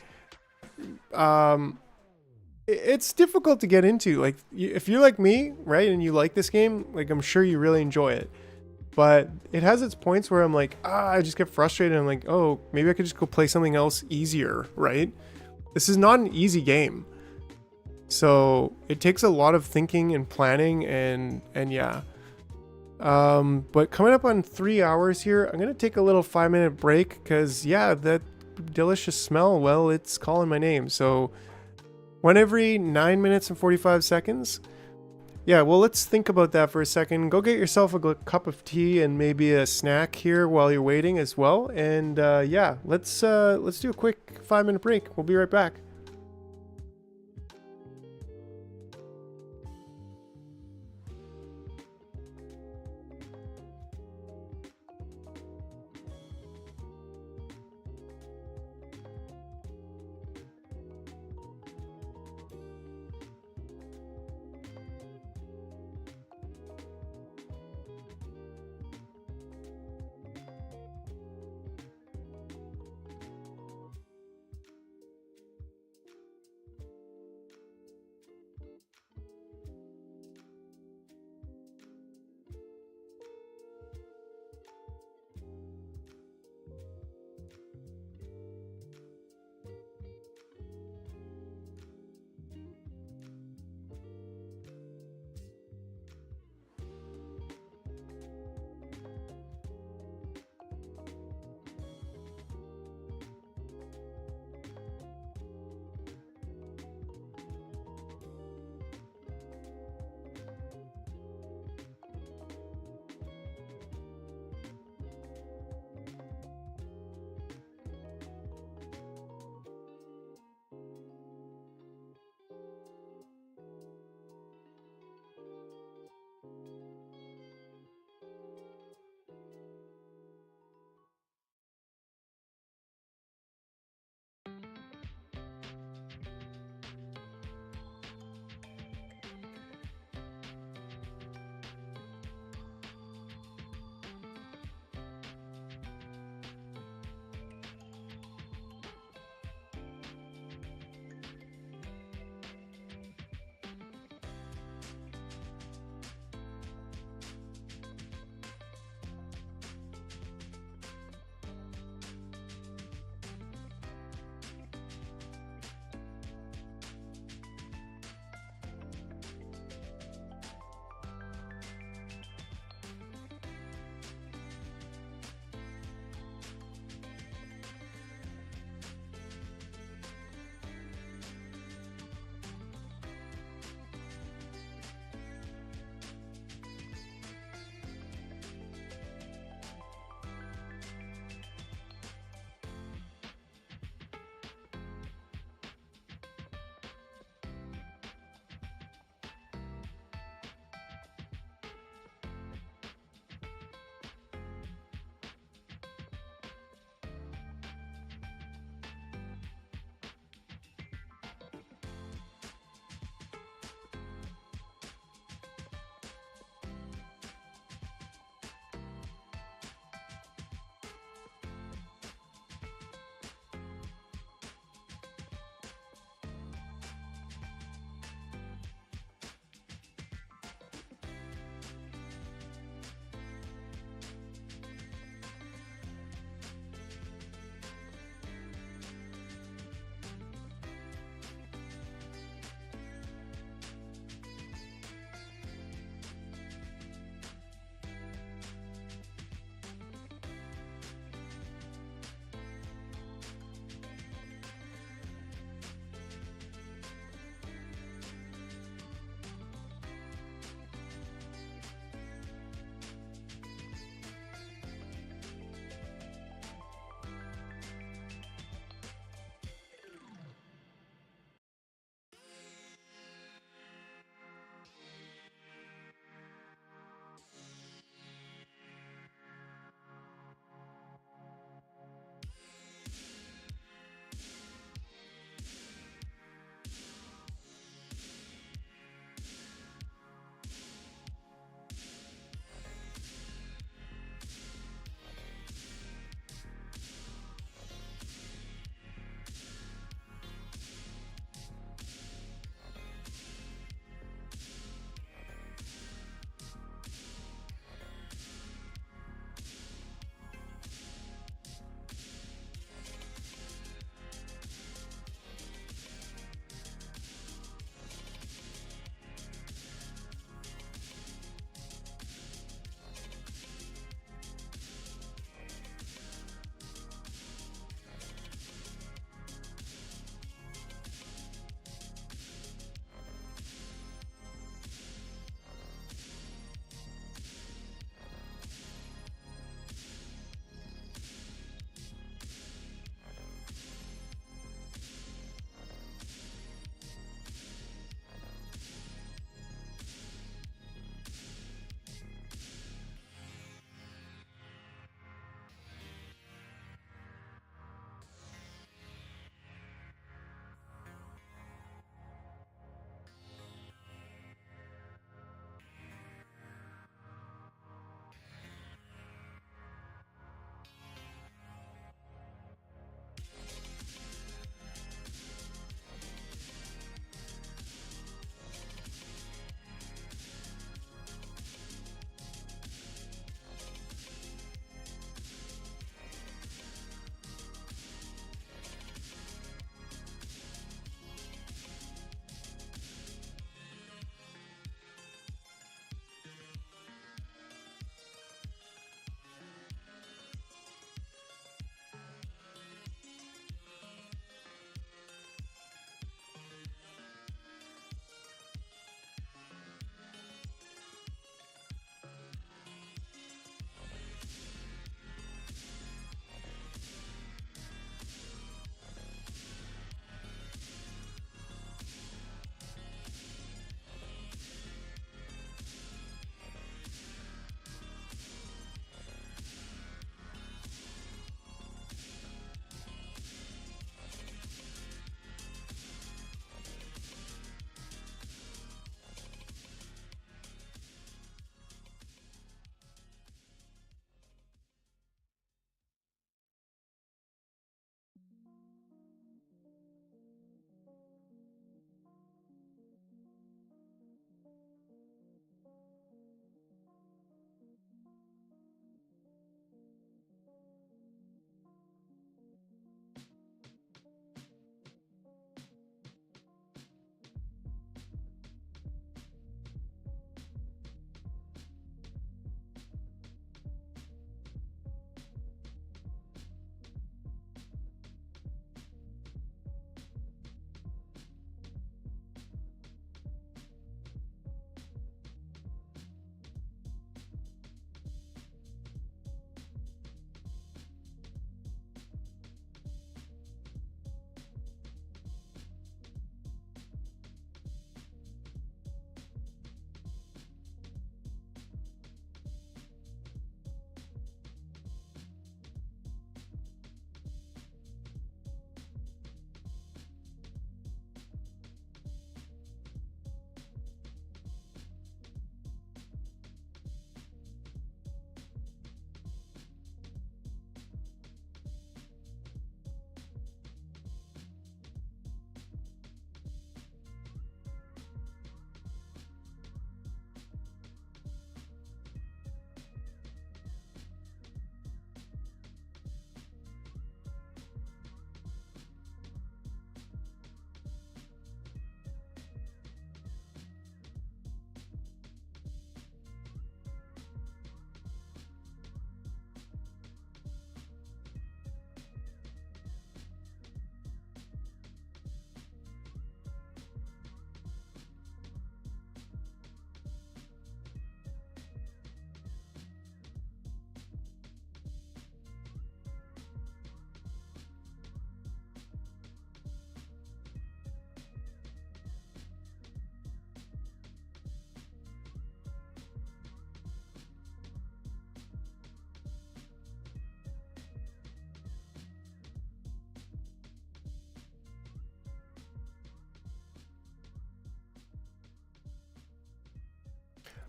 it's difficult to get into. Like, if you're like me, right, and you like this game, like, I'm sure you really enjoy it. But it has its points where I'm like, I just get frustrated. I'm like, oh, maybe I could just go play something else easier, right? This is not an easy game. So it takes a lot of thinking and planning and yeah. But coming up on 3 hours here, I'm going to take a little 5-minute break because, yeah, that delicious smell, well, it's calling my name. So one every 9 minutes and 45 seconds. Yeah, well, let's think about that for a second. Go get yourself a cup of tea and maybe a snack here while you're waiting as well. And yeah, let's do a quick 5-minute break. We'll be right back.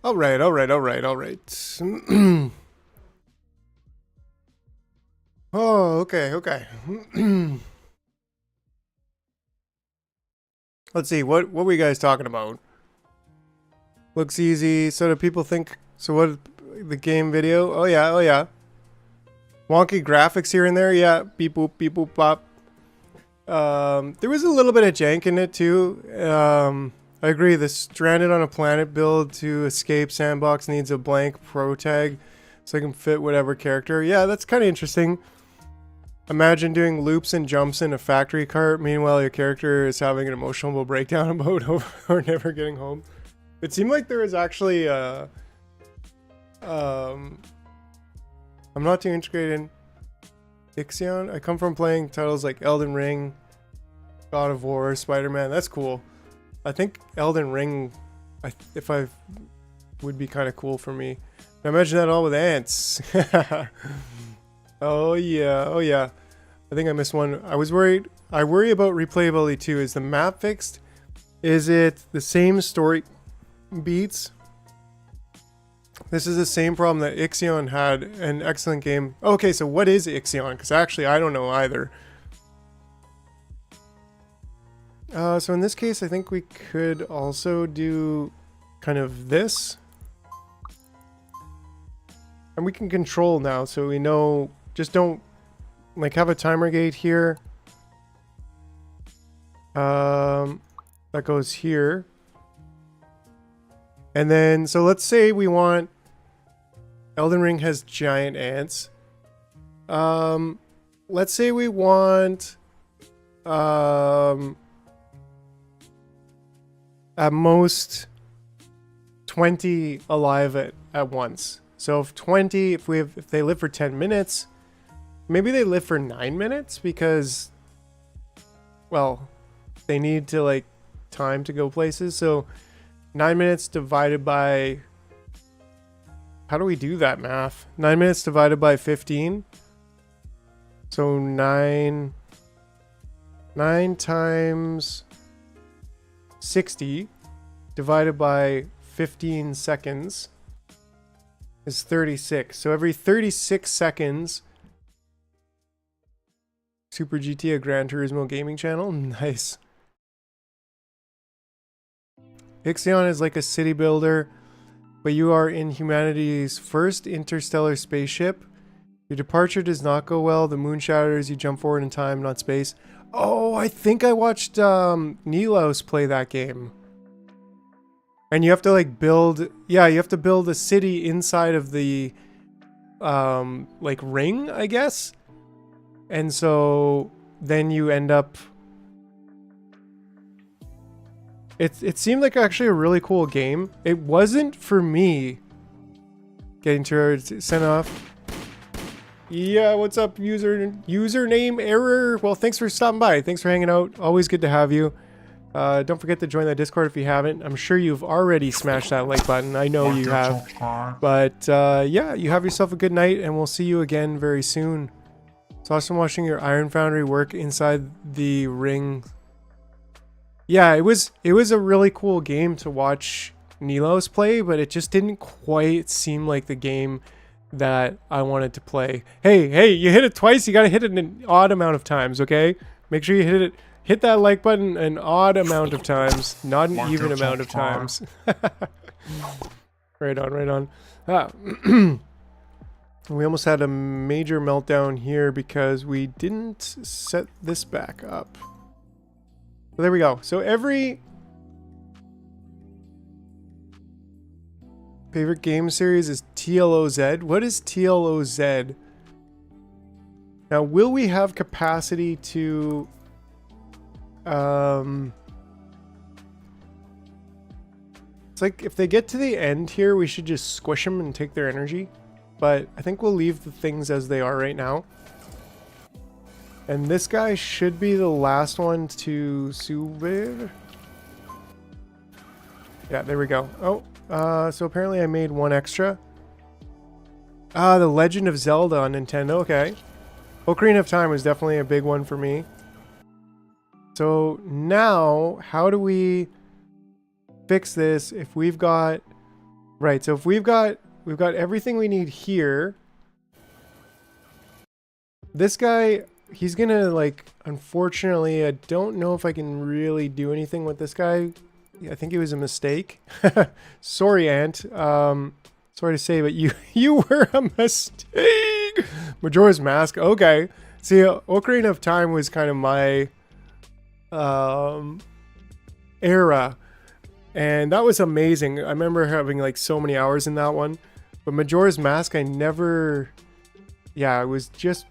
All right, all right, all right, all right. Oh, okay, okay. Let's see, what were you guys talking about? Looks easy. So do people think? So what? The game video? Oh yeah, oh yeah. Wonky graphics here and there. Yeah, beep boop, pop. There was a little bit of jank in it too. I agree. The stranded on a planet build to escape sandbox needs a blank pro tag, so I can fit whatever character. Yeah, that's kind of interesting. Imagine doing loops and jumps in a factory cart. Meanwhile, your character is having an emotional breakdown about or never getting home. It seemed like there was actually I'm not too integrated in Ixion. I come from playing titles like Elden Ring, God of War, Spider-Man. That's cool. I think Elden Ring, if I would be kind of cool for me. Now imagine that all with ants. Oh yeah, oh yeah. I think I missed one. I was worried. I worry about replayability too. Is the map fixed? Is it the same story beats? This is the same problem that Ixion had. An excellent game. Okay, so what is Ixion? Because actually I don't know either. So in this case, I think we could also do kind of this. And we can control now, so we know, just don't, like, have a timer gate here. That goes here. And then, so let's say we want, Elden Ring has giant ants. Let's say we want, at most 20 alive at once. So if 20, if they live for 10 minutes, maybe they live for 9 minutes because, well, they need to like time to go places. So 9 minutes divided by, how do we do that math? 9 minutes divided by 15. So 9 times 60 divided by 15 seconds is 36. So every 36 seconds, Super GTA Gran Turismo gaming channel. Nice. Ixion is like a city builder, but you are in humanity's first interstellar spaceship. Your departure does not go well. The moon shatters. You jump forward in time, not space. Oh, I think I watched Nilos play that game. And you have to like build, yeah, you have to build a city inside of the like ring, I guess. And so then you end up, it seemed like actually a really cool game. It wasn't for me. Getting sent off. Yeah, what's up, username error? Well, thanks for stopping by. Thanks for hanging out. Always good to have you. Don't forget to join that Discord if you haven't. I'm sure you've already smashed that like button. I know you have. But yeah, you have yourself a good night, and we'll see you again very soon. It's awesome watching your Iron Foundry work inside the ring. Yeah, it was a really cool game to watch Nilos play, but it just didn't quite seem like the game that I wanted to play. Hey, you hit it twice. You gotta hit it an odd amount of times, okay? Make sure you hit that like button an odd amount of times, not an even amount of times. Right on. We almost had a major meltdown here because we didn't set this back up. So there we go. So every favorite game series is TLOZ. What is TLOZ? Now, will we have capacity to it's like if they get to the end here, we should just squish them and take their energy. But I think we'll leave the things as they are right now. And this guy should be the last one to subir. Yeah, there we go. Oh, so apparently I made one extra. The Legend of Zelda on Nintendo. Okay. Ocarina of Time was definitely a big one for me. So now, how do we fix this if we've got Right, so if we've got everything we need here. This guy, he's gonna like, unfortunately, I don't know if I can really do anything with this guy. I think it was a mistake. Sorry, Ant. Sorry to say, but you were a mistake. Majora's Mask. Okay. See, Ocarina of Time was kind of my era, and that was amazing. I remember having like so many hours in that one. But Majora's Mask, I never. Yeah, it was just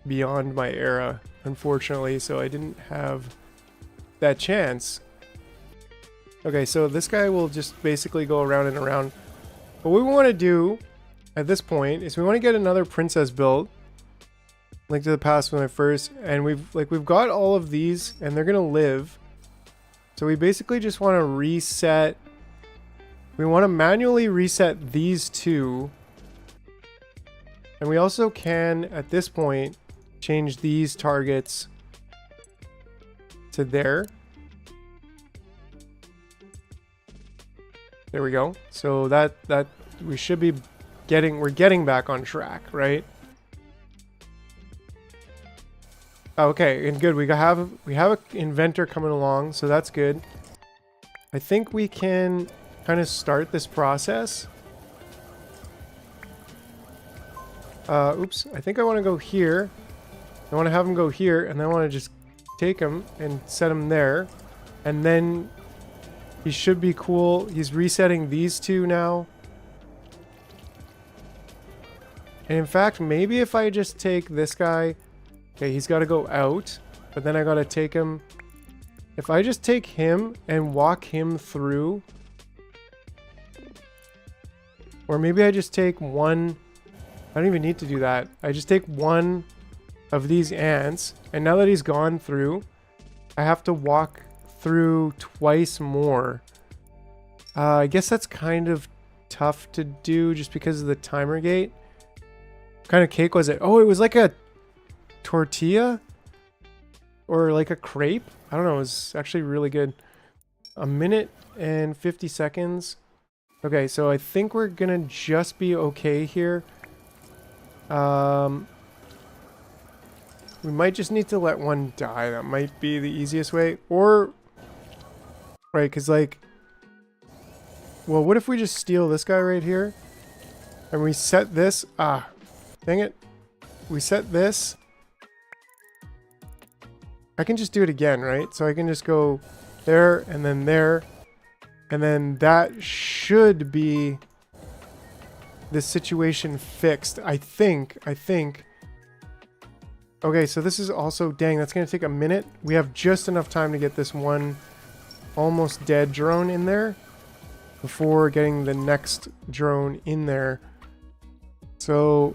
beyond my era, unfortunately. So I didn't have that chance. Okay, so this guy will just basically go around and around. What we want to do at this point is we want to get another princess built. Link to the Past when I first, and we've got all of these, and they're gonna live. So we basically just want to reset. We want to manually reset these two, and we also can at this point change these targets to there. There we go. So that we should be we're getting back on track, right? Okay, and good. We have an inventor coming along, so that's good. I think we can kind of start this process. Oops, I think I want to go here. I want to have him go here, and then I want to just take him and set him there. And then he should be cool. He's resetting these two now. And in fact, maybe if I just take this guy... Okay, he's got to go out, but then I got to take him... If I just take him and walk him through... Or maybe I just take one... I don't even need to do that. I just take one of these ants, and now that he's gone through, I have to walk through twice more. I guess that's kind of tough to do just because of the timer gate. What kind of cake was it? Oh, it was like a tortilla or like a crepe. I don't know. It was actually really good. 1 minute and 50 seconds. Okay, so I think we're gonna just be okay here. We might just need to let one die. That might be the easiest way. Or, right, because like, well, what if we just steal this guy right here? And we set this, dang it. We set this. I can just do it again, right? So I can just go there and then there. And then that should be the situation fixed. I think. Okay, so this is also, dang, that's going to take a minute. We have just enough time to get this one almost dead drone in there before getting the next drone in there. So,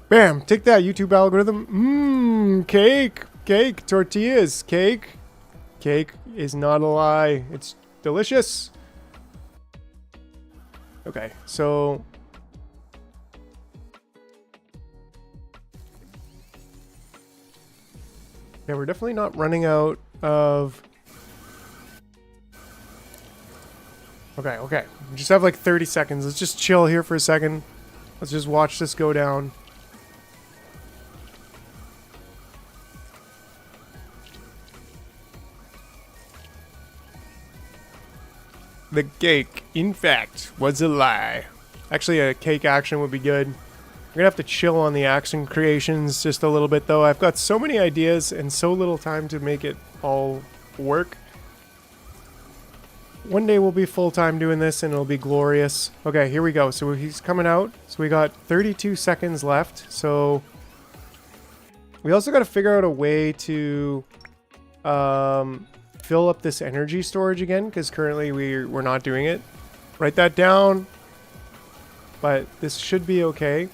bam, take that, YouTube algorithm. Cake, tortillas, cake. Cake is not a lie. It's delicious. Okay, so... Yeah, we're definitely not running out of... Okay. We just have like 30 seconds. Let's just chill here for a second. Let's just watch this go down. The cake, in fact, was a lie. Actually, a cake action would be good. We're gonna have to chill on the action creations just a little bit, though. I've got so many ideas and so little time to make it all work. One day we'll be full-time doing this and it'll be glorious. Okay, here we go. So he's coming out. So we got 32 seconds left. So we also got to figure out a way to fill up this energy storage again, because currently we're not doing it. Write that down. But this should be okay.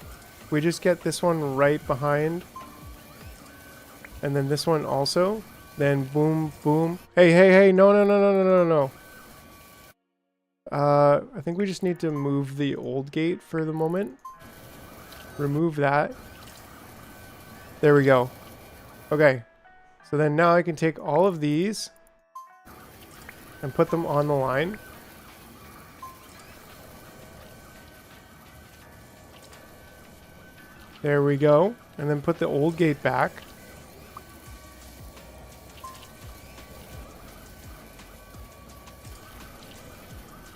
We just get this one right behind. And then this one also. Then boom, boom. Hey, no. I think we just need to move the old gate for the moment. Remove that. There we go. Okay. So then now I can take all of these and put them on the line. There we go. And then put the old gate back.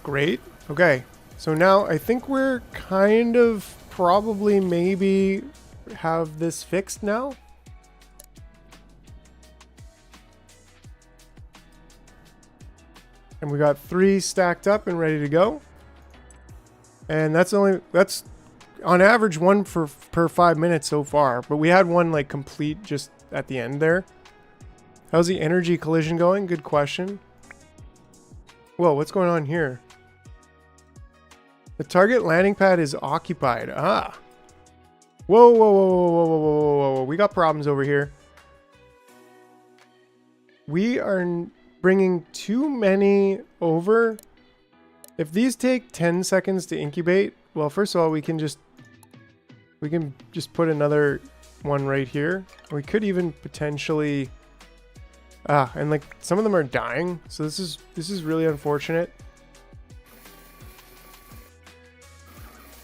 Great. Okay. So now I think we're kind of probably maybe have this fixed now. And we got 3 stacked up and ready to go. And that's on average 1 per 5 minutes so far. But we had one like complete just at the end there. How's the energy collision going? Good question. Whoa, what's going on here? The target landing pad is occupied. Ah. Whoa, whoa, whoa, whoa, whoa, whoa, whoa, whoa. We got problems over here. We are bringing too many over. If these take 10 seconds to incubate, well, first of all, we can just put another one right here. We could even potentially and like some of them are dying, so this is really unfortunate.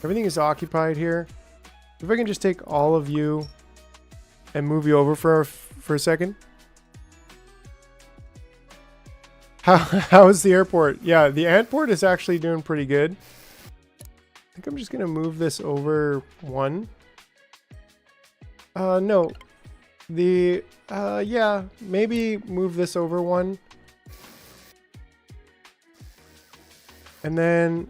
Everything is occupied here. If I can just take all of you and move you over for a second. How's the airport? Yeah, the antport is actually doing pretty good. I think I'm just gonna move this over 1. No. Yeah, maybe move this over 1. And then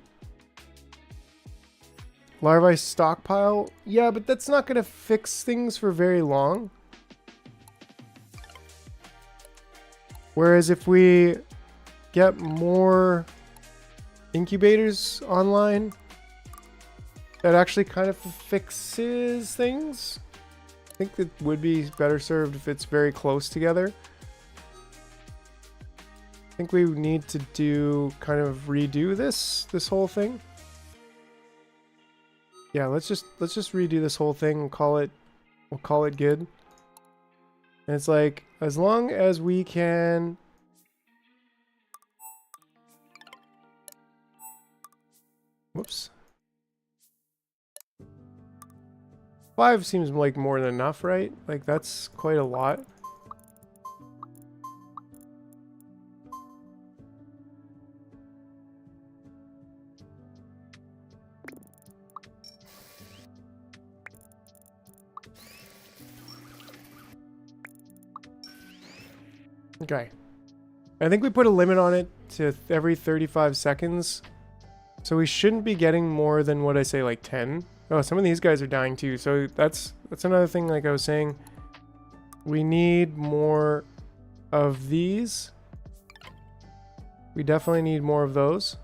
larvae stockpile. Yeah, but that's not gonna fix things for very long. Whereas if we get more incubators online, that actually kind of fixes things. I think it would be better served if it's very close together. I think we need to do kind of redo this whole thing. Yeah, let's just redo this whole thing and we'll call it good. And it's like, as long as we can whoops. 5 seems like more than enough, right? Like that's quite a lot. Okay. I think we put a limit on it to every 35 seconds. So we shouldn't be getting more than what I say, like 10. Oh, some of these guys are dying too. So that's another thing, like I was saying. We need more of these. We definitely need more of those.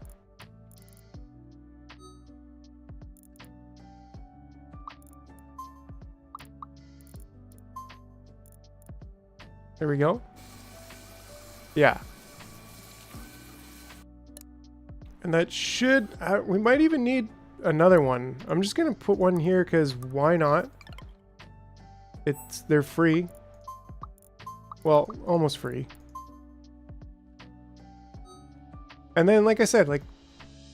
There we go. Yeah. And that should, we might even need another one. I'm just going to put one here because why not? They're free. Well, almost free. And then, like I said, like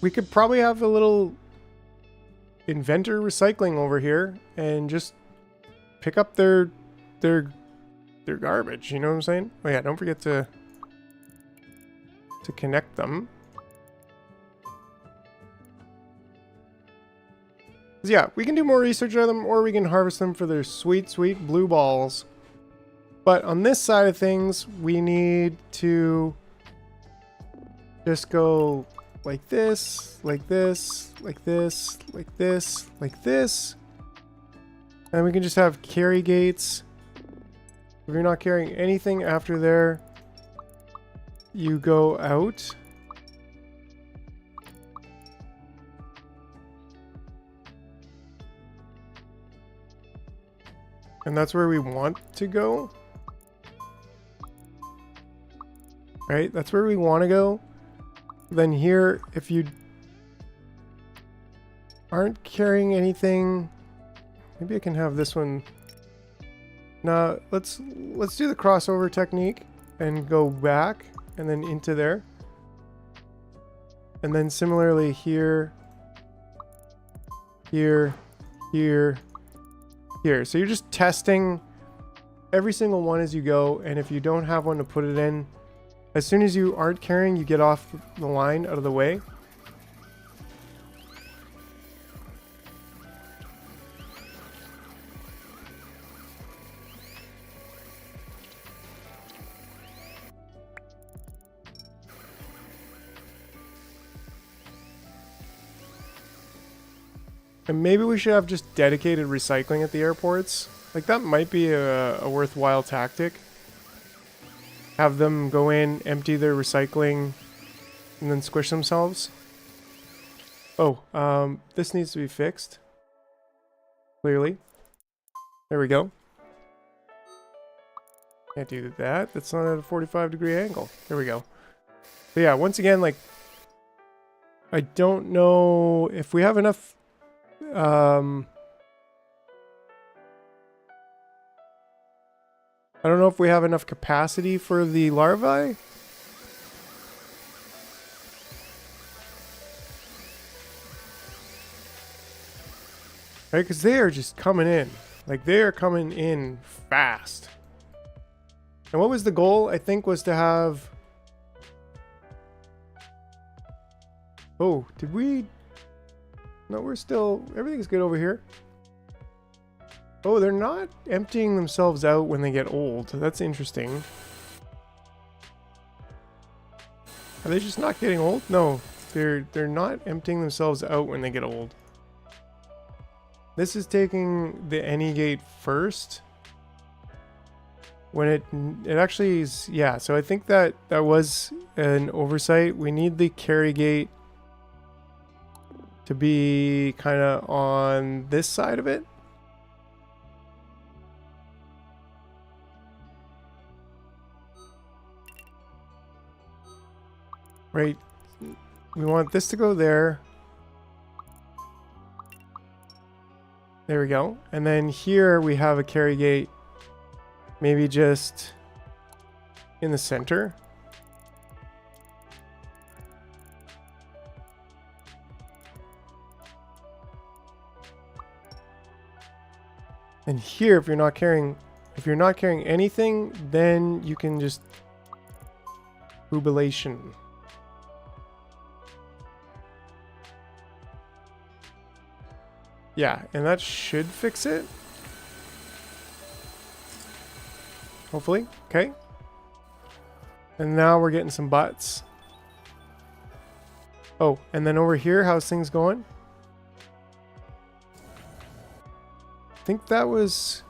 we could probably have a little inventor recycling over here and just pick up their garbage. You know what I'm saying? Oh yeah, don't forget to connect them. Yeah, we can do more research on them, or we can harvest them for their sweet, sweet blue balls. But on this side of things, we need to just go like this, like this, like this, like this, like this. And we can just have carry gates. If you're not carrying anything after there, you go out. And that's where we want to go. Right? That's where we want to go. Then here, if you aren't carrying anything, maybe I can have this one. Now, let's do the crossover technique and go back and then into there. And then similarly here, here, here, here. So you're just testing every single one as you go, and if you don't have one to put it in, as soon as you aren't carrying, you get off the line out of the way. And maybe we should have just dedicated recycling at the airports. Like, that might be a worthwhile tactic. Have them go in, empty their recycling, and then squish themselves. Oh, this needs to be fixed. Clearly. There we go. Can't do that. That's not at a 45-degree angle. There we go. But yeah, once again, like, I don't know if we have enough... I don't know if we have enough capacity for the larvae. Right, because they are just coming in. Like, they are coming in fast. And what was the goal? I think was to have... Oh, did we... No, we're still... Everything's good over here. Oh, they're not emptying themselves out when they get old. That's interesting. Are they just not getting old? No, they're not emptying themselves out when they get old. This is taking the any gate first. When it actually is... Yeah, so I think that was an oversight. We need the carry gate to be kind of on this side of it. Right, we want this to go there. There we go. And then here we have a carry gate, maybe just in the center. And here, if you're not carrying anything, then you can just jubilation. Yeah, and that should fix it. Hopefully. Okay. And now we're getting some butts. Oh, and then over here, how's things going? I think that was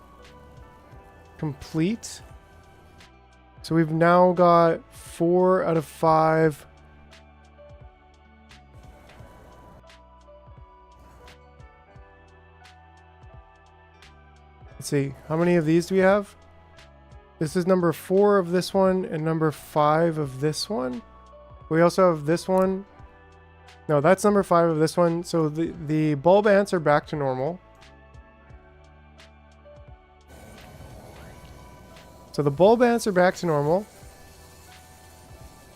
complete. So we've now got 4 out of 5. Let's see, how many of these do we have? This is number 4 of this one and number 5 of this one. We also have this one. No, that's number 5 of this one. So the bulb ants are back to normal. So the bulb ants are back to normal.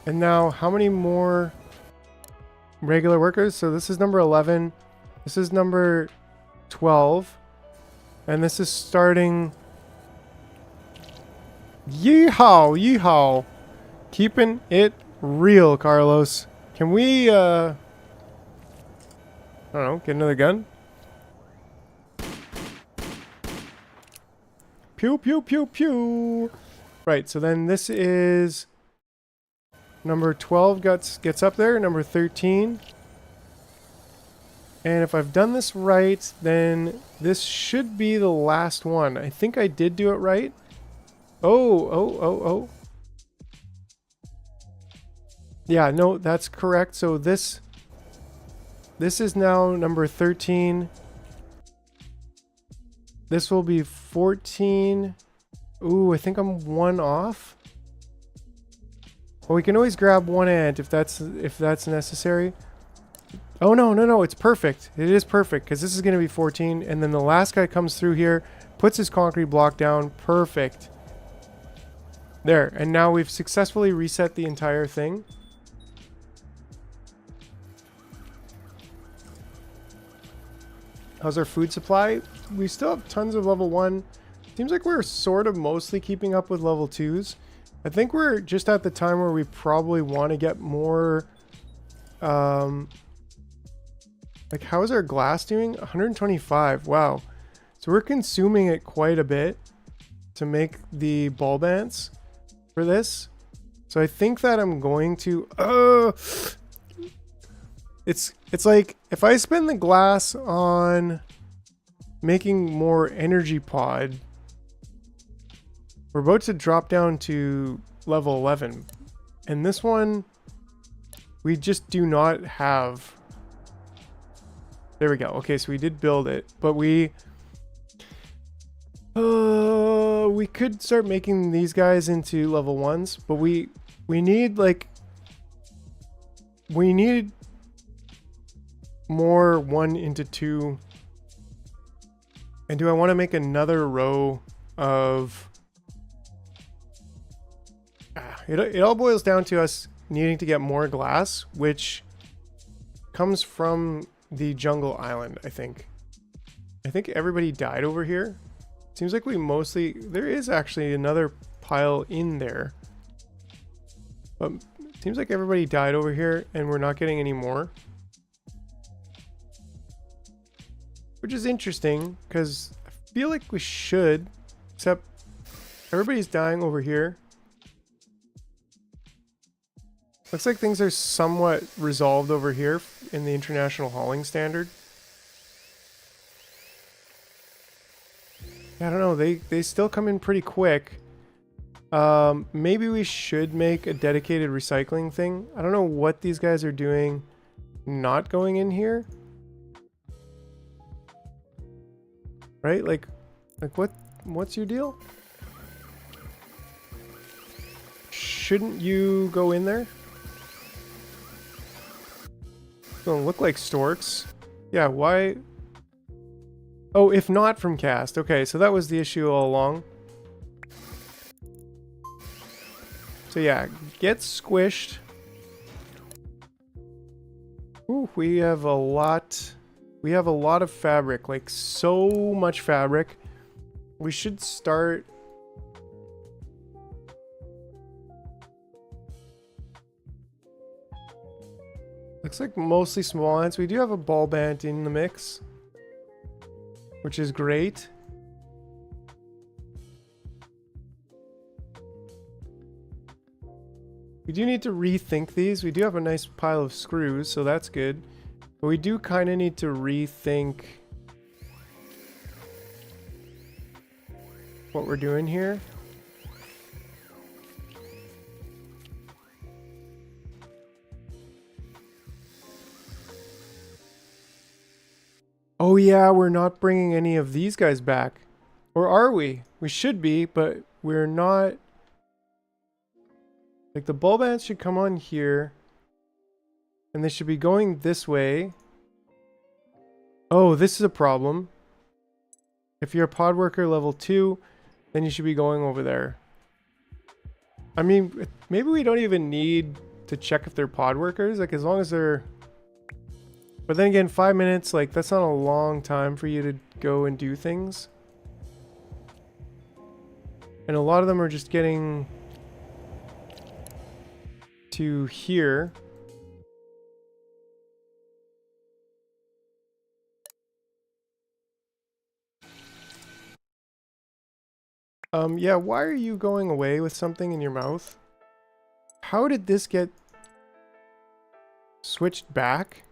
And now how many more regular workers? So this is number 11. This is number 12. And this is starting... Yeehaw! Yeehaw! Keeping it real, Carlos. Can we, I don't know, get another gun? Pew, pew, pew, pew! Right, so then this is... Number 12 gets up there, number 13... And if I've done this right, then this should be the last one. I think I did do it right. Oh. Yeah, no, that's correct. So this is now number 13. This will be 14. Ooh, I think I'm 1 off. Well, we can always grab one ant if that's necessary. Oh, no, it's perfect. It is perfect, because this is going to be 14, and then the last guy comes through here, puts his concrete block down. Perfect. There, and now we've successfully reset the entire thing. How's our food supply? We still have tons of level 1. Seems like we're sort of mostly keeping up with level 2s. I think we're just at the time where we probably want to get more... like, how is our glass doing? 125. Wow. So we're consuming it quite a bit to make the ball bants for this. So I think that I'm going to... It's like, if I spend the glass on making more energy pod, we're about to drop down to level 11. And this one, we just do not have... There we go. Okay, so we did build it, but we could start making these guys into level 1s, but we need like... We need more 1 into 2. And do I want to make another row of... It all boils down to us needing to get more glass, which comes from the jungle island, I think. I think everybody died over here. Seems like we mostly... There is actually another pile in there. But it seems like everybody died over here and we're not getting any more. Which is interesting, because I feel like we should, except everybody's dying over here. Looks like things are somewhat resolved over here in the International Hauling Standard. Yeah, I don't know, they still come in pretty quick. Maybe we should make a dedicated recycling thing. I don't know what these guys are doing not going in here. Right? Like what's your deal? Shouldn't you go in there? Don't look like storks. Yeah, why? Oh, if not from cast. Okay, so that was the issue all along. So yeah, get squished. Ooh, we have a lot. We have a lot of fabric, like so much fabric. We should start... Looks like mostly small ants. We do have a ball bant in the mix, which is great. We do need to rethink these. We do have a nice pile of screws, so that's good. But we do kind of need to rethink what we're doing here. Oh yeah, we're not bringing any of these guys back. Or are we? We should be, but we're not. Like, the ball bants should come on here. And they should be going this way. Oh, this is a problem. If you're a pod worker level 2, then you should be going over there. I mean, maybe we don't even need to check if they're pod workers. Like, as long as they're... But then again, 5 minutes, like, that's not a long time for you to go and do things. And a lot of them are just getting to here. Yeah, why are you going away with something in your mouth? How did this get switched back?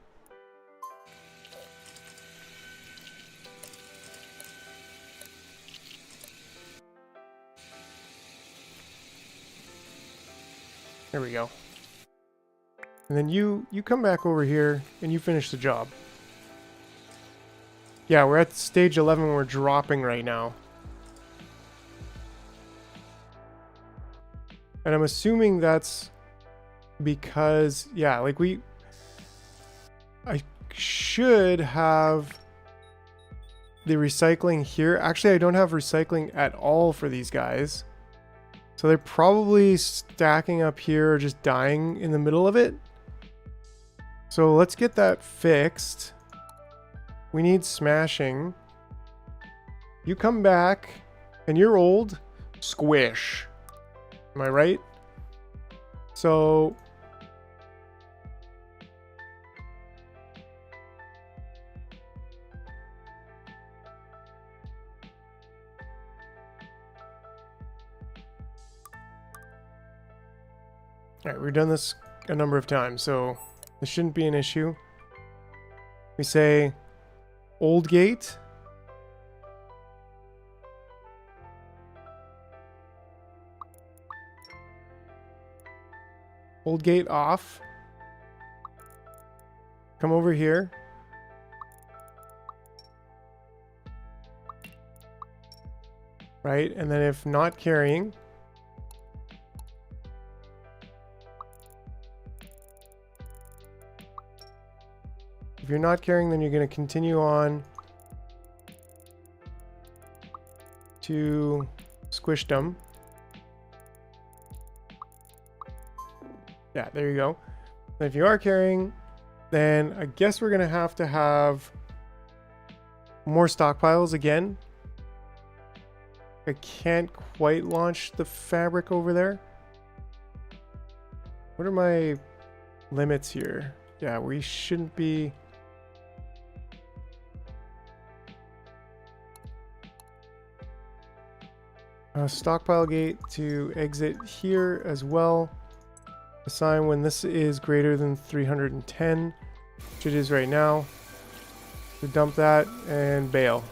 There we go. And then you come back over here and you finish the job. Yeah, we're at stage 11. We're dropping right now. And I'm assuming that's because, yeah, like I should have the recycling here. Actually, I don't have recycling at all for these guys. So they're probably stacking up here or just dying in the middle of it. So let's get that fixed. We need smashing. You come back, and you're old. Squish. Am I right? So... Alright, we've done this a number of times, so this shouldn't be an issue. We say old gate. Old gate off. Come over here. Right, and then if not carrying, if you're not carrying, then you're going to continue on to squishdom. Yeah, there you go. And if you are carrying, then I guess we're going to have more stockpiles again. I can't quite launch the fabric over there. What are my limits here? Yeah, we shouldn't be... stockpile gate to exit here as well. Assign when this is greater than 310, which it is right now. So dump that and bail.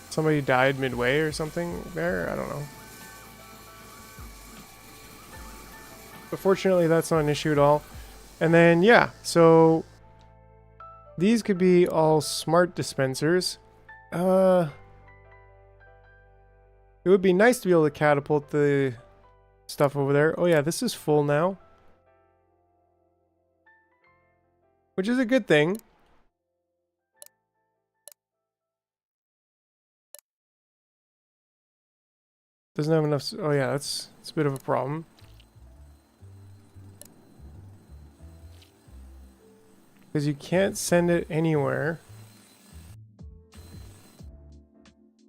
Somebody died midway or something there? I don't know. But fortunately, that's not an issue at all. And then, yeah, so these could be all smart dispensers. It would be nice to be able to catapult the stuff over there. Oh yeah, this is full now. Which is a good thing. Doesn't have enough... Oh yeah, it's a bit of a problem. Because you can't send it anywhere.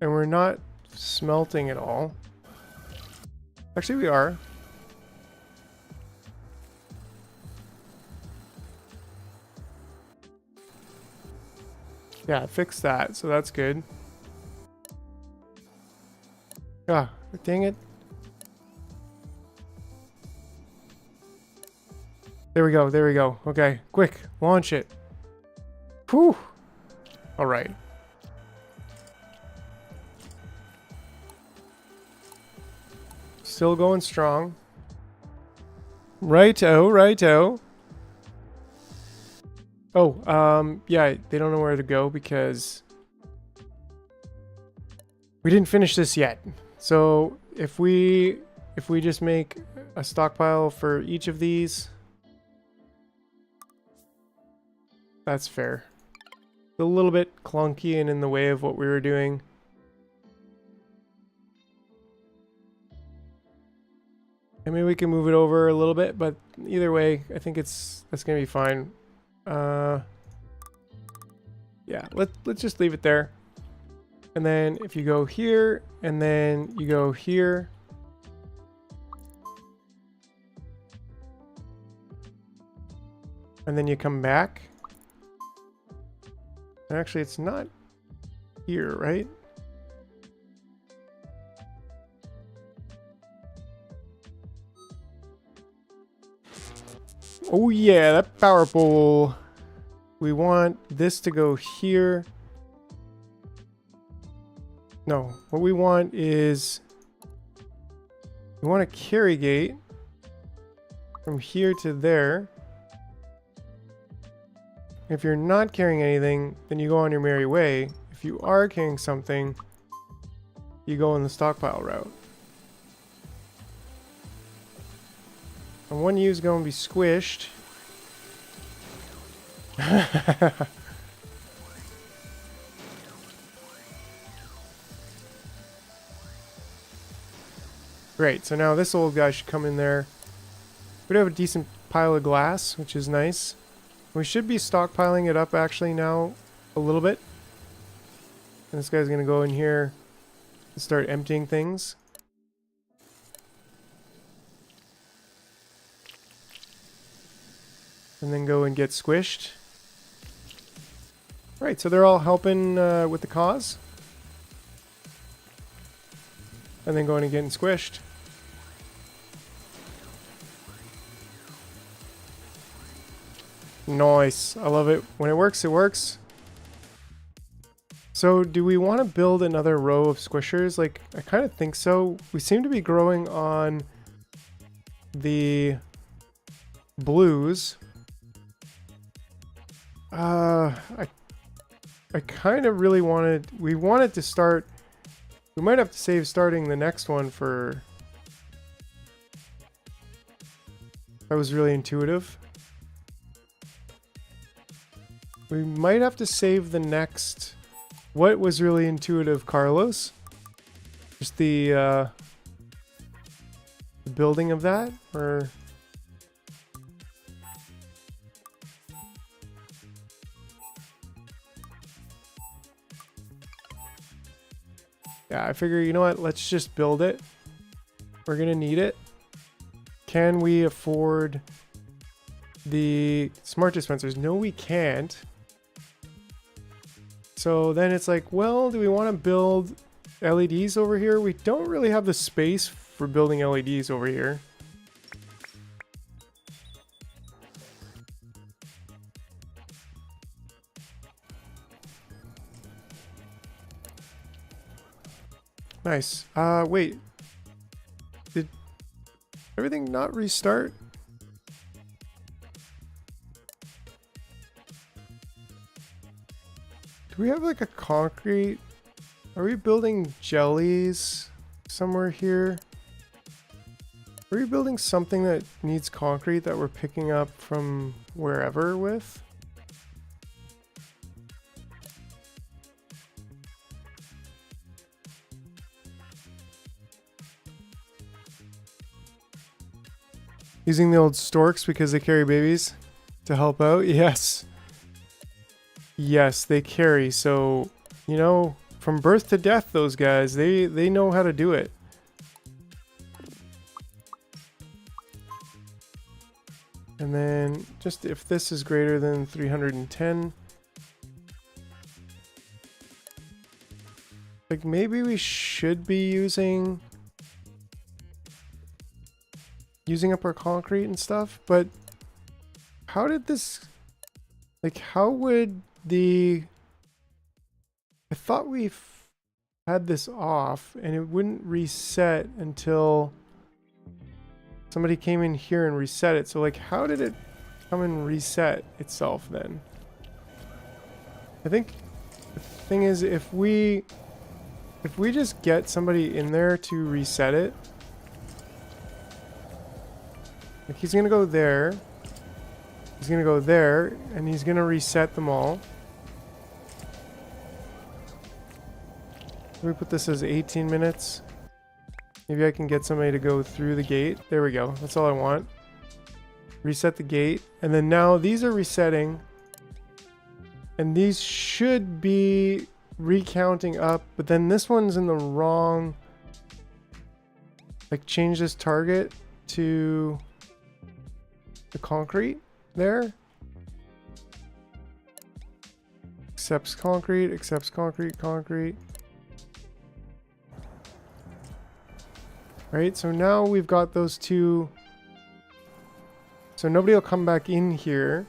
And we're not smelting at all. Actually, we are. Yeah, fix that, so that's good. Ah, dang it. There we go, there we go. Okay, quick, launch it. Whew. Alright. Still going strong. Righto, righto. Oh, yeah, they don't know where to go because we didn't finish this yet. So if we just make a stockpile for each of these, that's fair. It's a little bit clunky and in the way of what we were doing. I mean, we can move it over a little bit, but either way, I think that's gonna be fine. Yeah, let's just leave it there. And then if you go here, and then you go here. And then you come back. And actually, it's not here, right? Oh yeah, that power pole. We want this to go here. No, what we want is we want a carry gate from here to there. If you're not carrying anything, then you go on your merry way. If you are carrying something, you go on the stockpile route. And one of you is going to be squished. Great, so now this old guy should come in there. We do have a decent pile of glass, which is nice. We should be stockpiling it up actually now a little bit. And this guy's gonna go in here and start emptying things. And then go and get squished. Right, so they're all helping with the cause. And then going and getting squished. Nice. I love it. When it works, it works. So do we want to build another row of squishers? Like, I kind of think so. We seem to be growing on the blues. I kind of really wanted, we wanted to start, we might have to save starting the next one for, that was really intuitive. We might have to save the next, what was really intuitive, Carlos? Just the building of that, or... Yeah, I figure, you know what, let's just build it. We're gonna need it. Can we afford the smart dispensers? No, we can't. So then it's like, well, do we want to build LEDs over here? We don't really have the space for building LEDs over here. Nice. Wait. Did everything not restart? Do we have like a concrete? Are we building jellies somewhere here? Are we building something that needs concrete that we're picking up from wherever with? Using the old storks because they carry babies to help out? Yes. Yes, they carry. So, you know, from birth to death, those guys, they know how to do it. And then just if this is greater than 310, like maybe we should be using up our concrete and stuff, but how did this, like, how would the, I thought we had this off and it wouldn't reset until somebody came in here and reset it. So like, how did it come and reset itself then? I think the thing is, if we just get somebody in there to reset it, like he's gonna go there, he's gonna go there, and he's gonna reset them all. Let me put this as 18 minutes. Maybe I can get somebody to go through the gate. There we go. That's all I want. Reset the gate. And then now these are resetting. And these should be recounting up. But then this one's in the wrong... Like, change this target to the concrete there. Accepts concrete, accepts concrete, concrete. Right, so now we've got those two. So nobody will come back in here.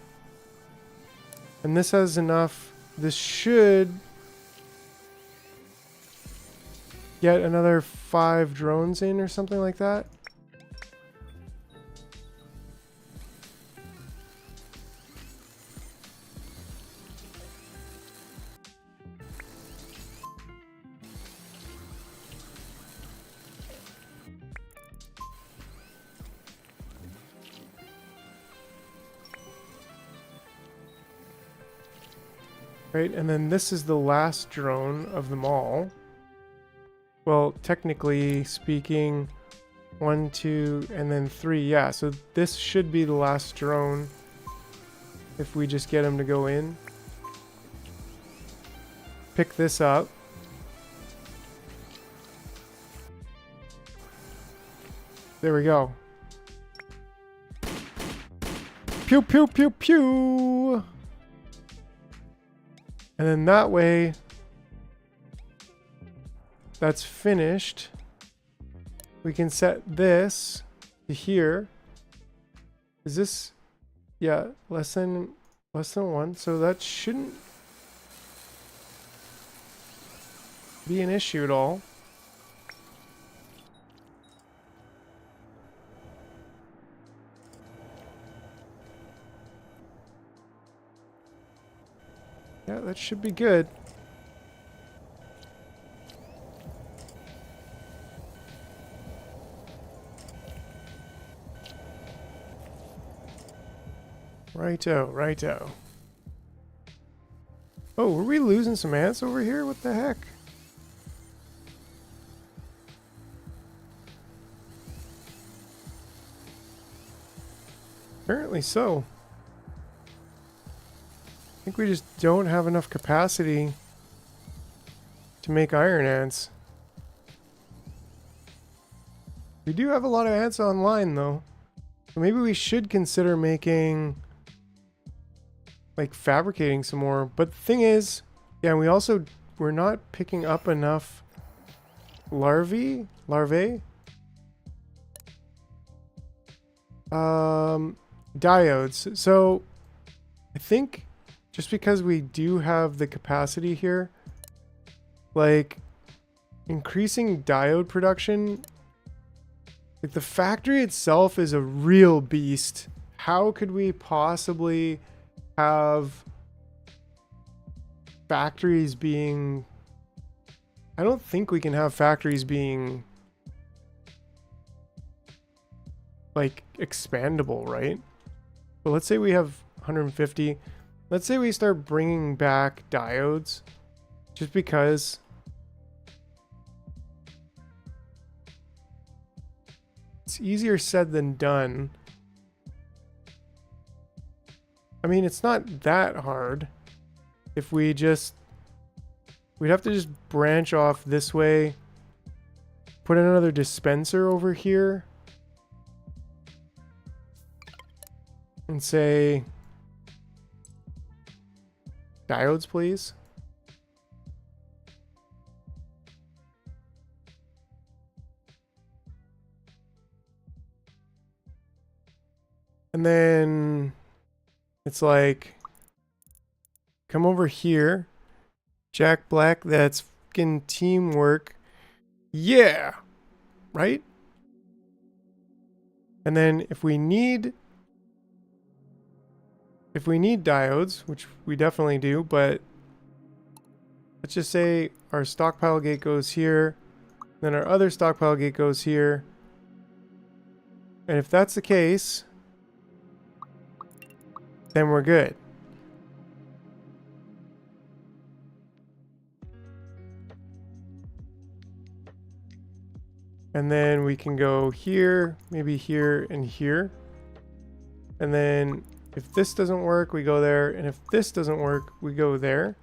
And this has enough. This should get another 5 drones in or something like that. Right, and then this is the last drone of them all. Well, technically speaking, 1, 2, and then 3. Yeah, so this should be the last drone if we just get him to go in. Pick this up. There we go. Pew, pew, pew, pew. And then that way, that's finished. We can set this to here. Is this, yeah, less than 1. So that shouldn't be an issue at all. Yeah, that should be good. Righto, righto. Oh, were we losing some ants over here? What the heck? Apparently so. I think we just don't have enough capacity to make iron ants. We do have a lot of ants online though. So maybe we should consider making, like, fabricating some more. But the thing is, yeah, we're not picking up enough larvae. Diodes. So I think just because we do have the capacity here, like, increasing diode production, like, the factory itself is a real beast. How could we possibly have factories being... I don't think we can have factories being, like, expandable, right? But let's say we have 150. Let's say we start bringing back diodes, just because it's easier said than done. I mean, it's not that hard. If we just... We'd have to just branch off this way. Put another dispenser over here. And say... Diodes, please. And then it's like, come over here. Jack Black, that's fucking teamwork. Yeah! Right? And then if we need diodes, which we definitely do, but let's just say our stockpile gate goes here, then our other stockpile gate goes here. And if that's the case, then we're good. And then we can go here, maybe here and here. And then if this doesn't work, we go there. And if this doesn't work, we go there.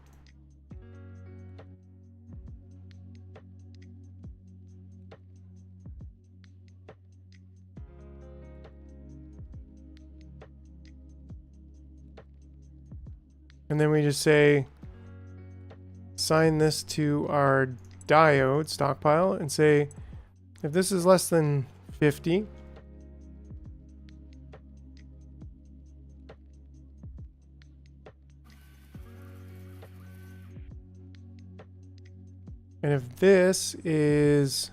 And then we just say, assign this to our diode stockpile and say, if this is less than 50, and if this is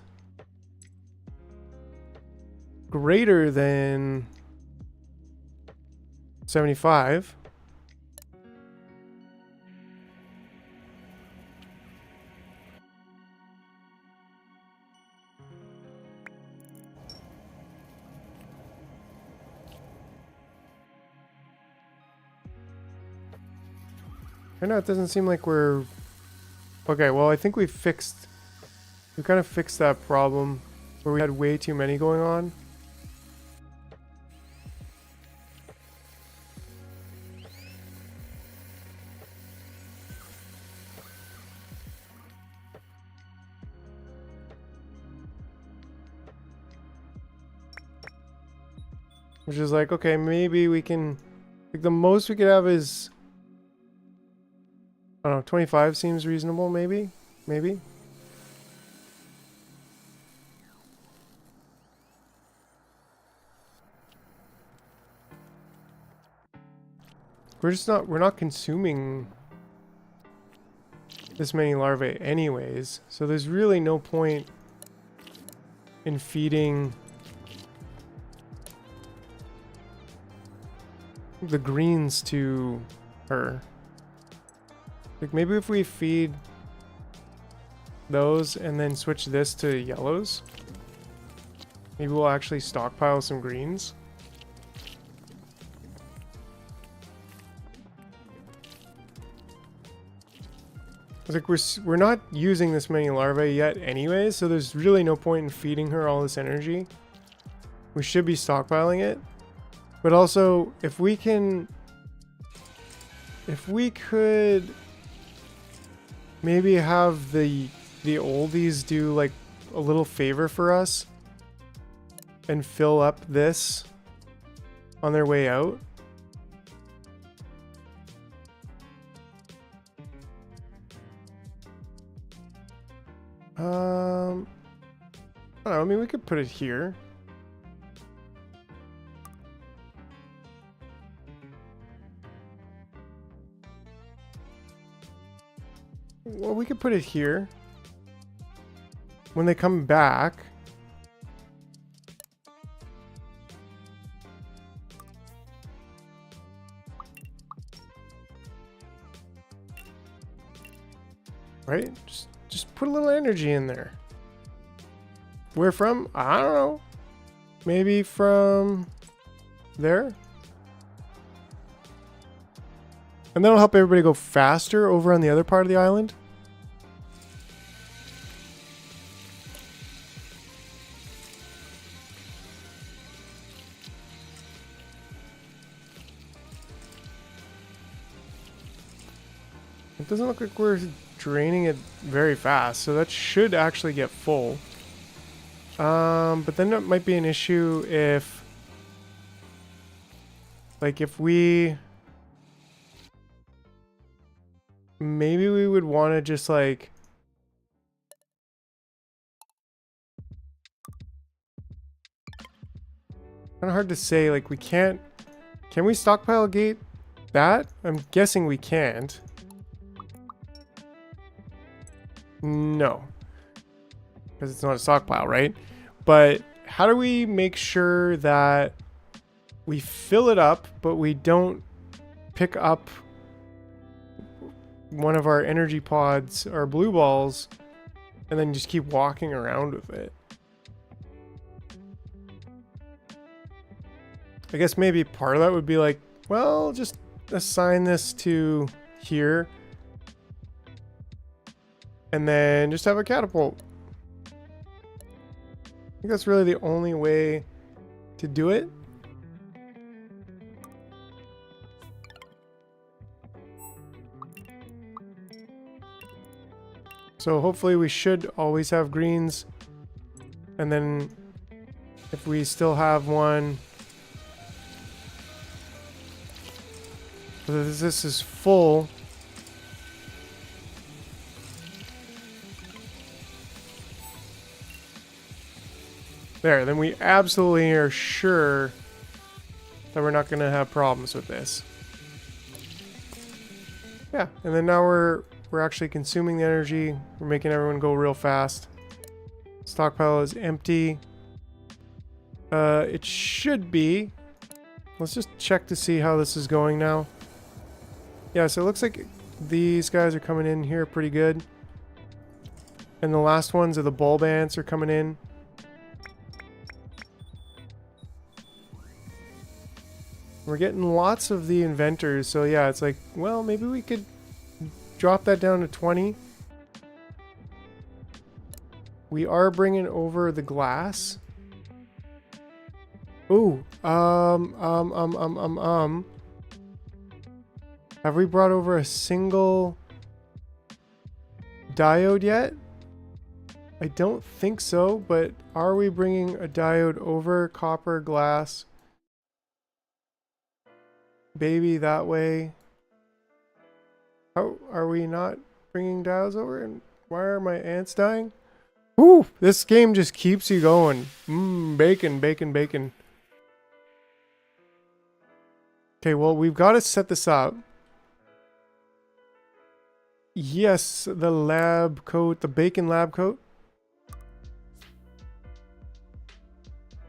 greater than 75, I know it doesn't seem like we're... Okay, well, I think we kind of fixed that problem where we had way too many going on. Which is like, okay, maybe we can, like the most we could have is, I don't know, 25 seems reasonable, maybe? Maybe? We're not consuming this many larvae anyways, so there's really no point in feeding the greens to her. Like maybe if we feed those and then switch this to yellows, maybe we'll actually stockpile some greens. It's like we're not using this many larvae yet anyways, so there's really no point in feeding her all this energy. We should be stockpiling it. But also, if we could maybe have the oldies do like a little favor for us and fill up this on their way out. I don't know, I mean, we could put it here. Well, we could put it here. When they come back. Right? Just put a little energy in there. Where from? I don't know. Maybe from there? And that'll help everybody go faster over on the other part of the island. It doesn't look like we're draining it very fast, so that should actually get full. But then that might be an issue if, like, if we... Maybe we would want to just, like... Kind of hard to say, like, we can't... Can we stockpile gate that? I'm guessing we can't. No. Because it's not a stockpile, right? But how do we make sure that we fill it up, but we don't pick up one of our energy pods, our blue balls, and then just keep walking around with it? I guess maybe part of that would be like, well, just assign this to here. And then just have a catapult. I think that's really the only way to do it. So hopefully we should always have greens. And then if we still have one, this is full. There, then we absolutely are sure that we're not going to have problems with this. Yeah, and then now we're actually consuming the energy. We're making everyone go real fast. Stockpile is empty. It should be. Let's just check to see how this is going now. Yeah, so it looks like these guys are coming in here pretty good. And the last ones are the bulb ants are coming in. We're getting lots of the inventors, so yeah, it's like, well, maybe we could drop that down to 20. We are bringing over the glass. Ooh, have we brought over a single diode yet? I don't think so, but are we bringing a diode over? Copper, glass. Baby that way. How are we not bringing diodes over? And why are my ants dying? Woo! This game just keeps you going. Bacon, bacon, bacon. Okay, well, we've got to set this up. Yes, the lab coat, the bacon lab coat.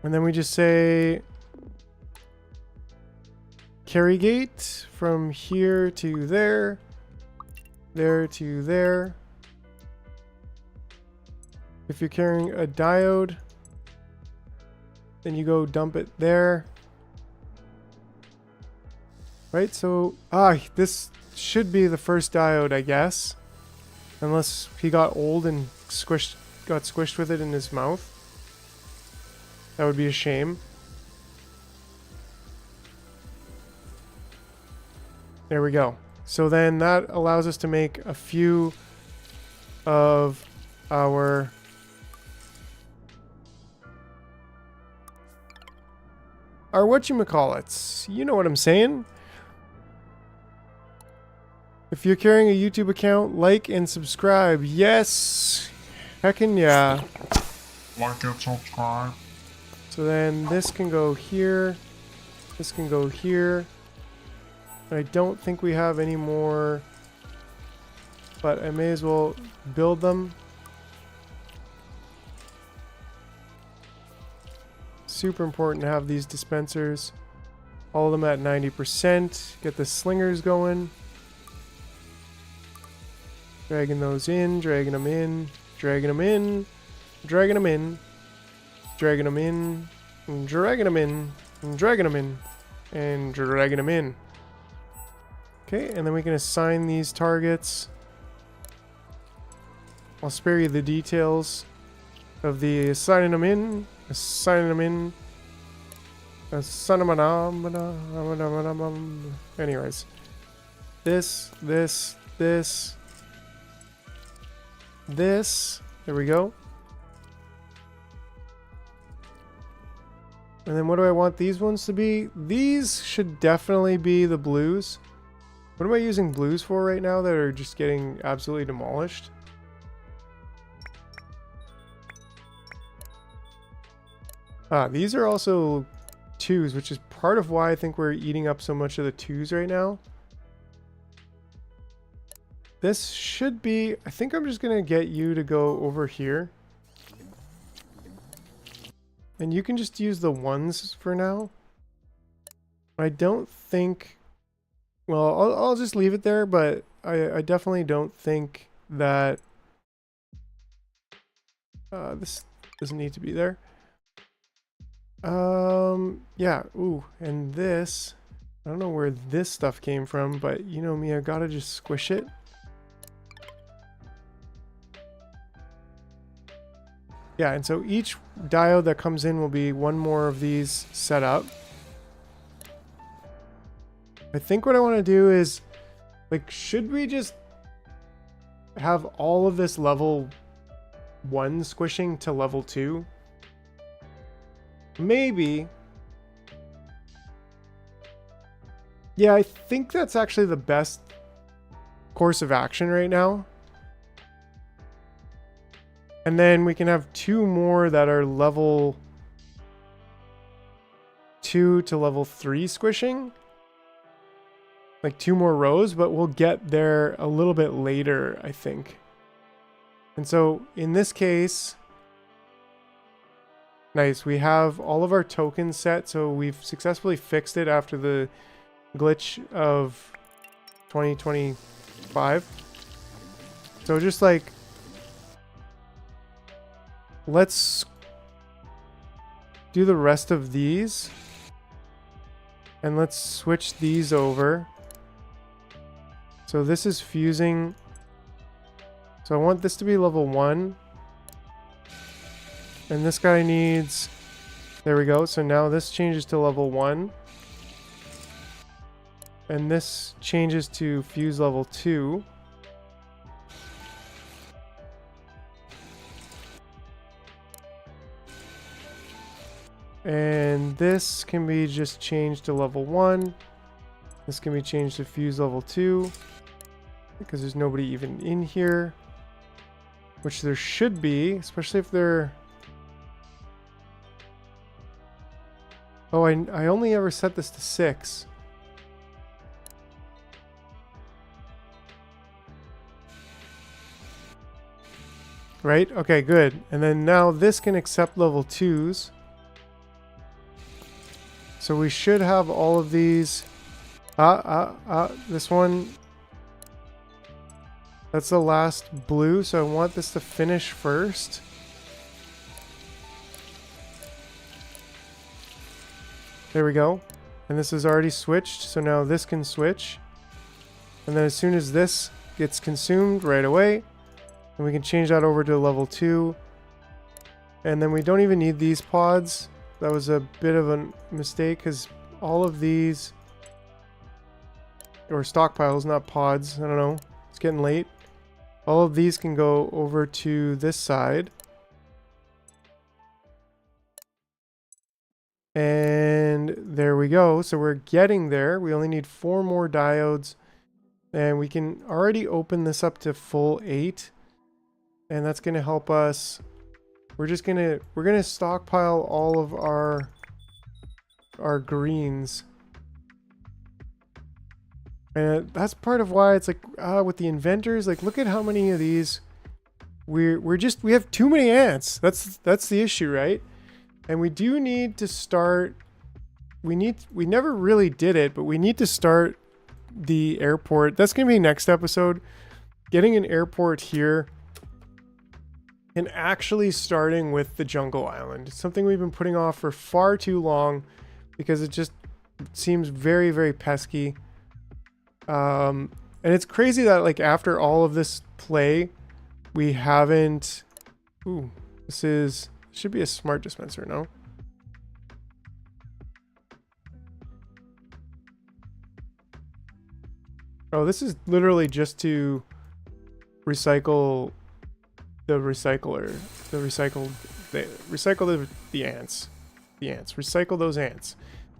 And then we just say carry gate from here to there, there to there. If you're carrying a diode, then you go dump it there. Right, so, this should be the first diode, I guess. Unless he got old and got squished with it in his mouth. That would be a shame. There we go. So then that allows us to make a few of our whatchamacallits. You know what I'm saying. If you're carrying a YouTube account, like and subscribe. Yes! Heckin' yeah. Like and subscribe. So then this can go here. This can go here. I don't think we have any more, but I may as well build them. Super important to have these dispensers. All of them at 90%. Get the slingers going. Dragging those in, dragging them in, dragging them in, dragging them in, dragging them in, and dragging them in, and dragging them in, and dragging them in. Okay, and then we can assign these targets. I'll spare you the details of the assigning them in, assigning them in, assigning them in. Anyways, this. There we go. And then what do I want these ones to be? These should definitely be the blues. What am I using blues for right now that are just getting absolutely demolished? These are also twos, which is part of why I think we're eating up so much of the twos right now. This should be, I think I'm just going to get you to go over here. And you can just use the ones for now. I don't think, well, I'll just leave it there, but I definitely don't think that this doesn't need to be there. Yeah, ooh, and this, I don't know where this stuff came from, but you know me, I gotta just squish it. Yeah, and so each diode that comes in will be one more of these set up. I think what I want to do is, like, should we just have all of this level 1 squishing to level 2? Maybe. Yeah, I think that's actually the best course of action right now. And then we can have 2 more that are level 2 to level 3 squishing. Like 2 more rows, but we'll get there a little bit later, I think. And so in this case, nice, we have all of our tokens set, so we've successfully fixed it after the glitch of 2025. So just like, let's do the rest of these. And let's switch these over. So this is fusing. So I want this to be level 1. And this guy needs... There we go. So now this changes to level 1. And this changes to fuse level 2. And this can be just changed to level 1. This can be changed to fuse level 2. Because there's nobody even in here. Which there should be, especially if they're... Oh, I only ever set this to 6. Right? Okay, good. And then now this can accept level 2s. So we should have all of these. This one. That's the last blue, so I want this to finish first. There we go. And this is already switched, so now this can switch. And then as soon as this gets consumed right away, and we can change that over to level 2. And then we don't even need these pods. That was a bit of a mistake because all of these, or stockpiles, not pods, I don't know, it's getting late. All of these can go over to this side. And there we go. So we're getting there. We only need 4 more diodes. And we can already open this up to full 8. And that's going to help us. We're gonna stockpile all of our greens. And that's part of why it's like with the inventors, like look at how many of these we have too many ants. That's the issue, right? And we do need to start we never really did it, but we need to start the airport. That's gonna be next episode. Getting an airport here. And actually starting with the jungle island. It's something we've been putting off for far too long because it just seems very, very pesky. And it's crazy that like after all of this play, we haven't... Ooh, should be a smart dispenser, no? Oh, this is literally just to recycle... the recycle the ants. Recycle those ants.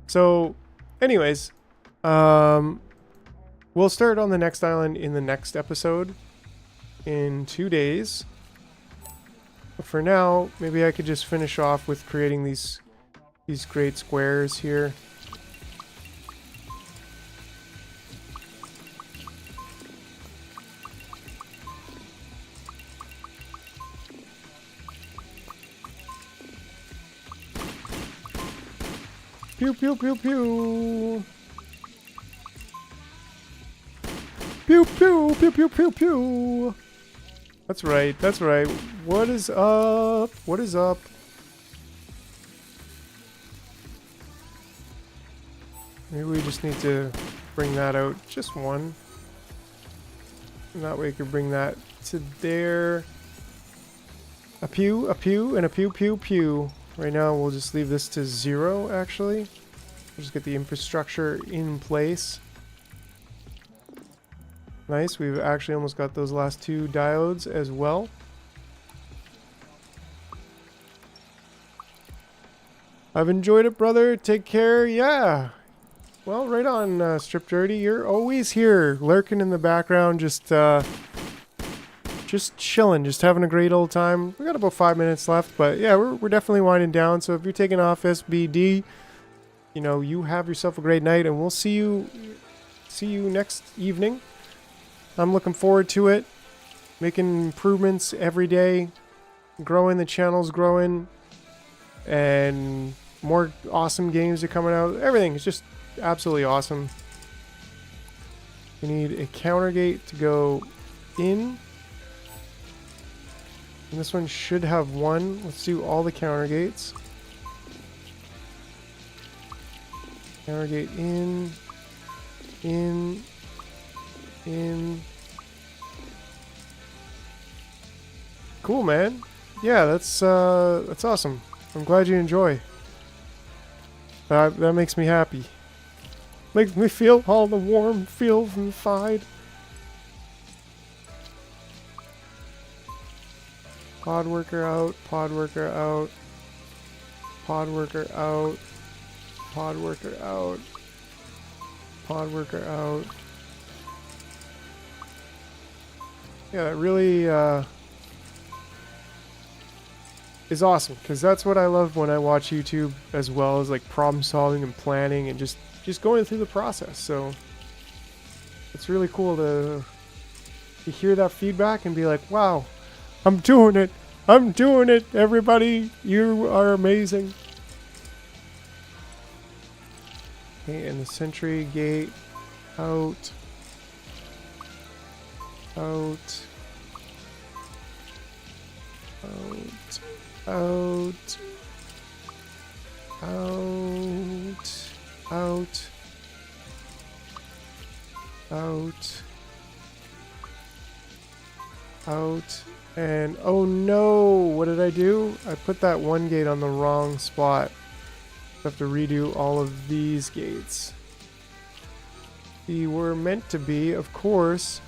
So anyways, we'll start on the next island in the next episode in 2 days. But for now, maybe I could just finish off with creating these great squares here. Pew, pew, pew, pew. Pew, pew, pew, pew, pew, pew. That's right, that's right. What is up? What is up? Maybe we just need to bring that out just one. And that way we can bring that to there. A pew, and a pew, pew, pew. Right now, we'll just leave this to 0, actually. We'll just get the infrastructure in place. Nice, we've actually almost got those last 2 diodes as well. I've enjoyed it, brother. Take care. Yeah. Well, right on, Strip Dirty. You're always here, lurking in the background, just chilling, just having a great old time. We got about 5 minutes left, but yeah, we're definitely winding down. So if you're taking off SBD, you know, you have yourself a great night, and we'll see you next evening. I'm looking forward to it, making improvements every day, growing, the channel's growing, and more awesome games are coming out. Everything is just absolutely awesome. We need a counter gate to go in. And this one should have 1. Let's do all the counter gates. Counter gate in. Cool, man. yeah, that's awesome. I'm glad you enjoy. That makes me happy. Makes me feel all the warm feels inside. Pod worker out, pod worker out, pod worker out, pod worker out, pod worker out. Yeah, that really is awesome, because that's what I love when I watch YouTube, as well as like problem solving and planning and just going through the process. So it's really cool to hear that feedback and be like, wow, I'm doing it. I'm doing it, everybody. You are amazing. Okay, and the sentry gate out. Out. Out. Out. Out. Out. Out. Out. And oh no, what did I do? I put that one gate on the wrong spot. I have to redo all of these gates. They were meant to be, of course,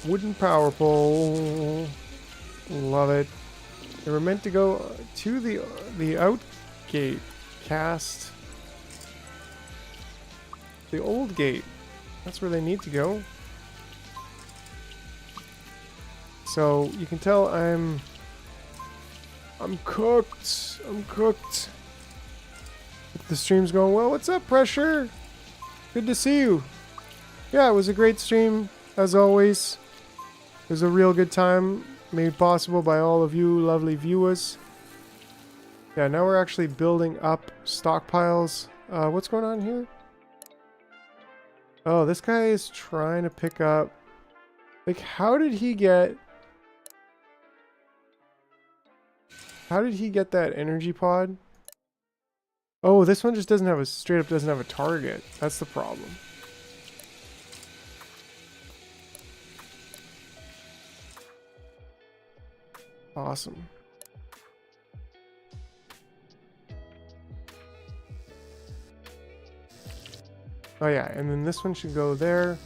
wooden power pole. Love it. They were meant to go to the out gate. Cast the old gate. That's where they need to go. So you can tell I'm cooked. I'm cooked. The stream's going well. What's up, Pressure? Good to see you. Yeah, it was a great stream as always. It was a real good time, made possible by all of you lovely viewers. Yeah, now we're actually building up stockpiles. What's going on here? Oh, this guy is trying to pick up. Like, how did he get that energy pod? Oh, this one just doesn't have a straight up doesn't have a target. That's the problem. Awesome. Oh yeah, and then this one should go there.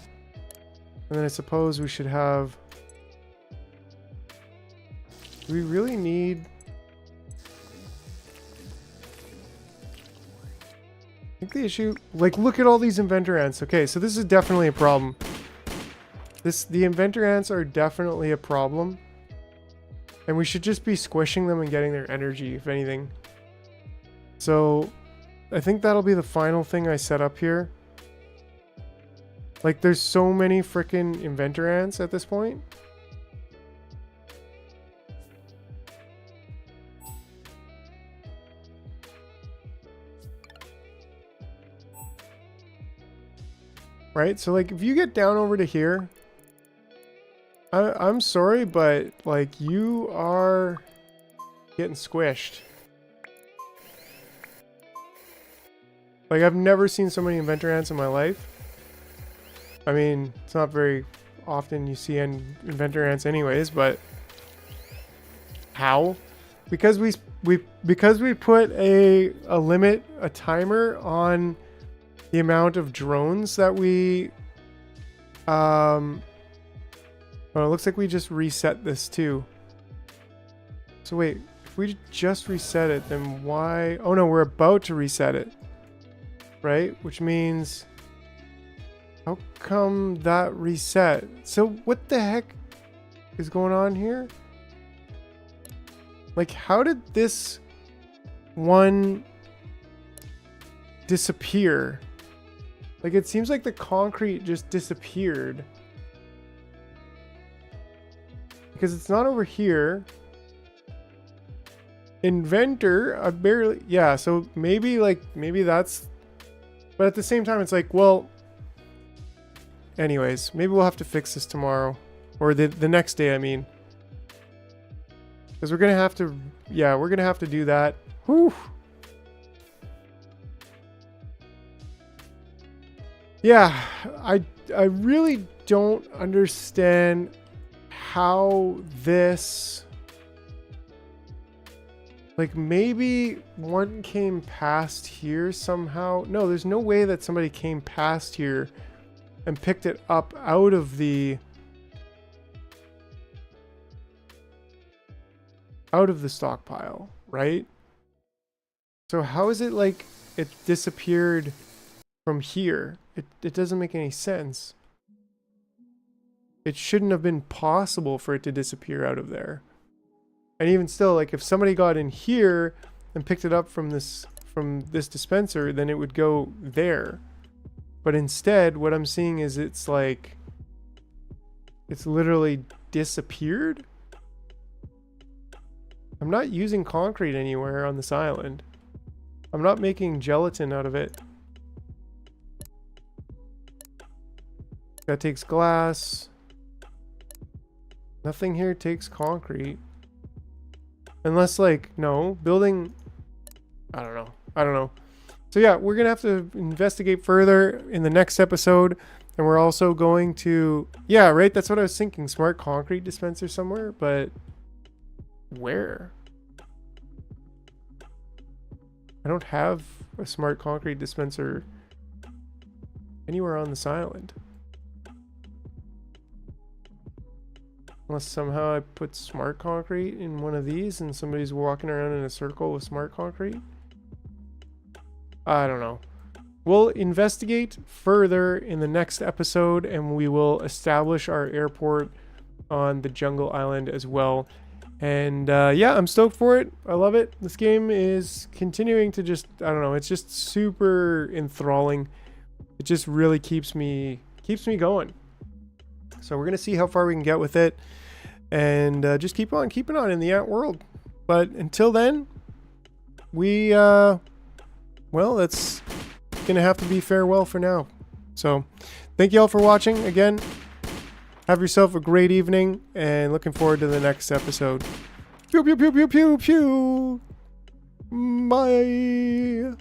And then I suppose we should have... Do we really need... I think the issue... Like, look at all these inventor ants. Okay, so this is definitely a problem. The inventor ants are definitely a problem. And we should just be squishing them and getting their energy, if anything. So, I think that'll be the final thing I set up here. Like, there's so many freaking inventor ants at this point. Right? So, like, if you get down over to here, I'm sorry, but, like, you are getting squished. Like, I've never seen so many inventor ants in my life. I mean, it's not very often you see inventor ants anyways, but how? Because we put a limit, a timer on the amount of drones that we well, it looks like we just reset this too. So wait, if we just reset it, then why? Oh no, we're about to reset it. Right? Which means, how come that reset? So what the heck is going on here? Like, how did this one disappear? Like, it seems like the concrete just disappeared. Because it's not over here. Inventor, I barely... Yeah, so maybe, like, maybe that's... But at the same time, it's like, well... Anyways, maybe we'll have to fix this tomorrow. Or the next day, I mean. Because we're going to have to... Yeah, we're going to have to do that. Whew. Yeah, I really don't understand how this Like maybe one came past here somehow. No, there's no way that somebody came past here and picked it up out of the stockpile, right? So how is it like it disappeared from here? It doesn't make any sense. It shouldn't have been possible for it to disappear out of there. And even still, like if somebody got in here and picked it up from this dispenser, then it would go there. But instead, what I'm seeing is it's like it's literally disappeared. I'm not using concrete anywhere on this island. I'm not making gelatin out of it. That takes glass. Nothing here takes concrete. Unless like, no, building, I don't know. So yeah, we're gonna have to investigate further in the next episode. And we're also going to, yeah, right, that's what I was thinking, smart concrete dispenser somewhere, but where? I don't have a smart concrete dispenser anywhere on this island. Unless somehow I put smart concrete in one of these and somebody's walking around in a circle with smart concrete. I don't know. We'll investigate further in the next episode and we will establish our airport on the jungle island as well. And yeah, I'm stoked for it. I love it. This game is continuing to just, I don't know, it's just super enthralling. It just really keeps me going. So we're going to see how far we can get with it and just keep on keeping on in the ant world. But until then, we, well, that's going to have to be farewell for now. So thank you all for watching again. Have yourself a great evening and looking forward to the next episode. Pew, pew, pew, pew, pew, pew. Bye.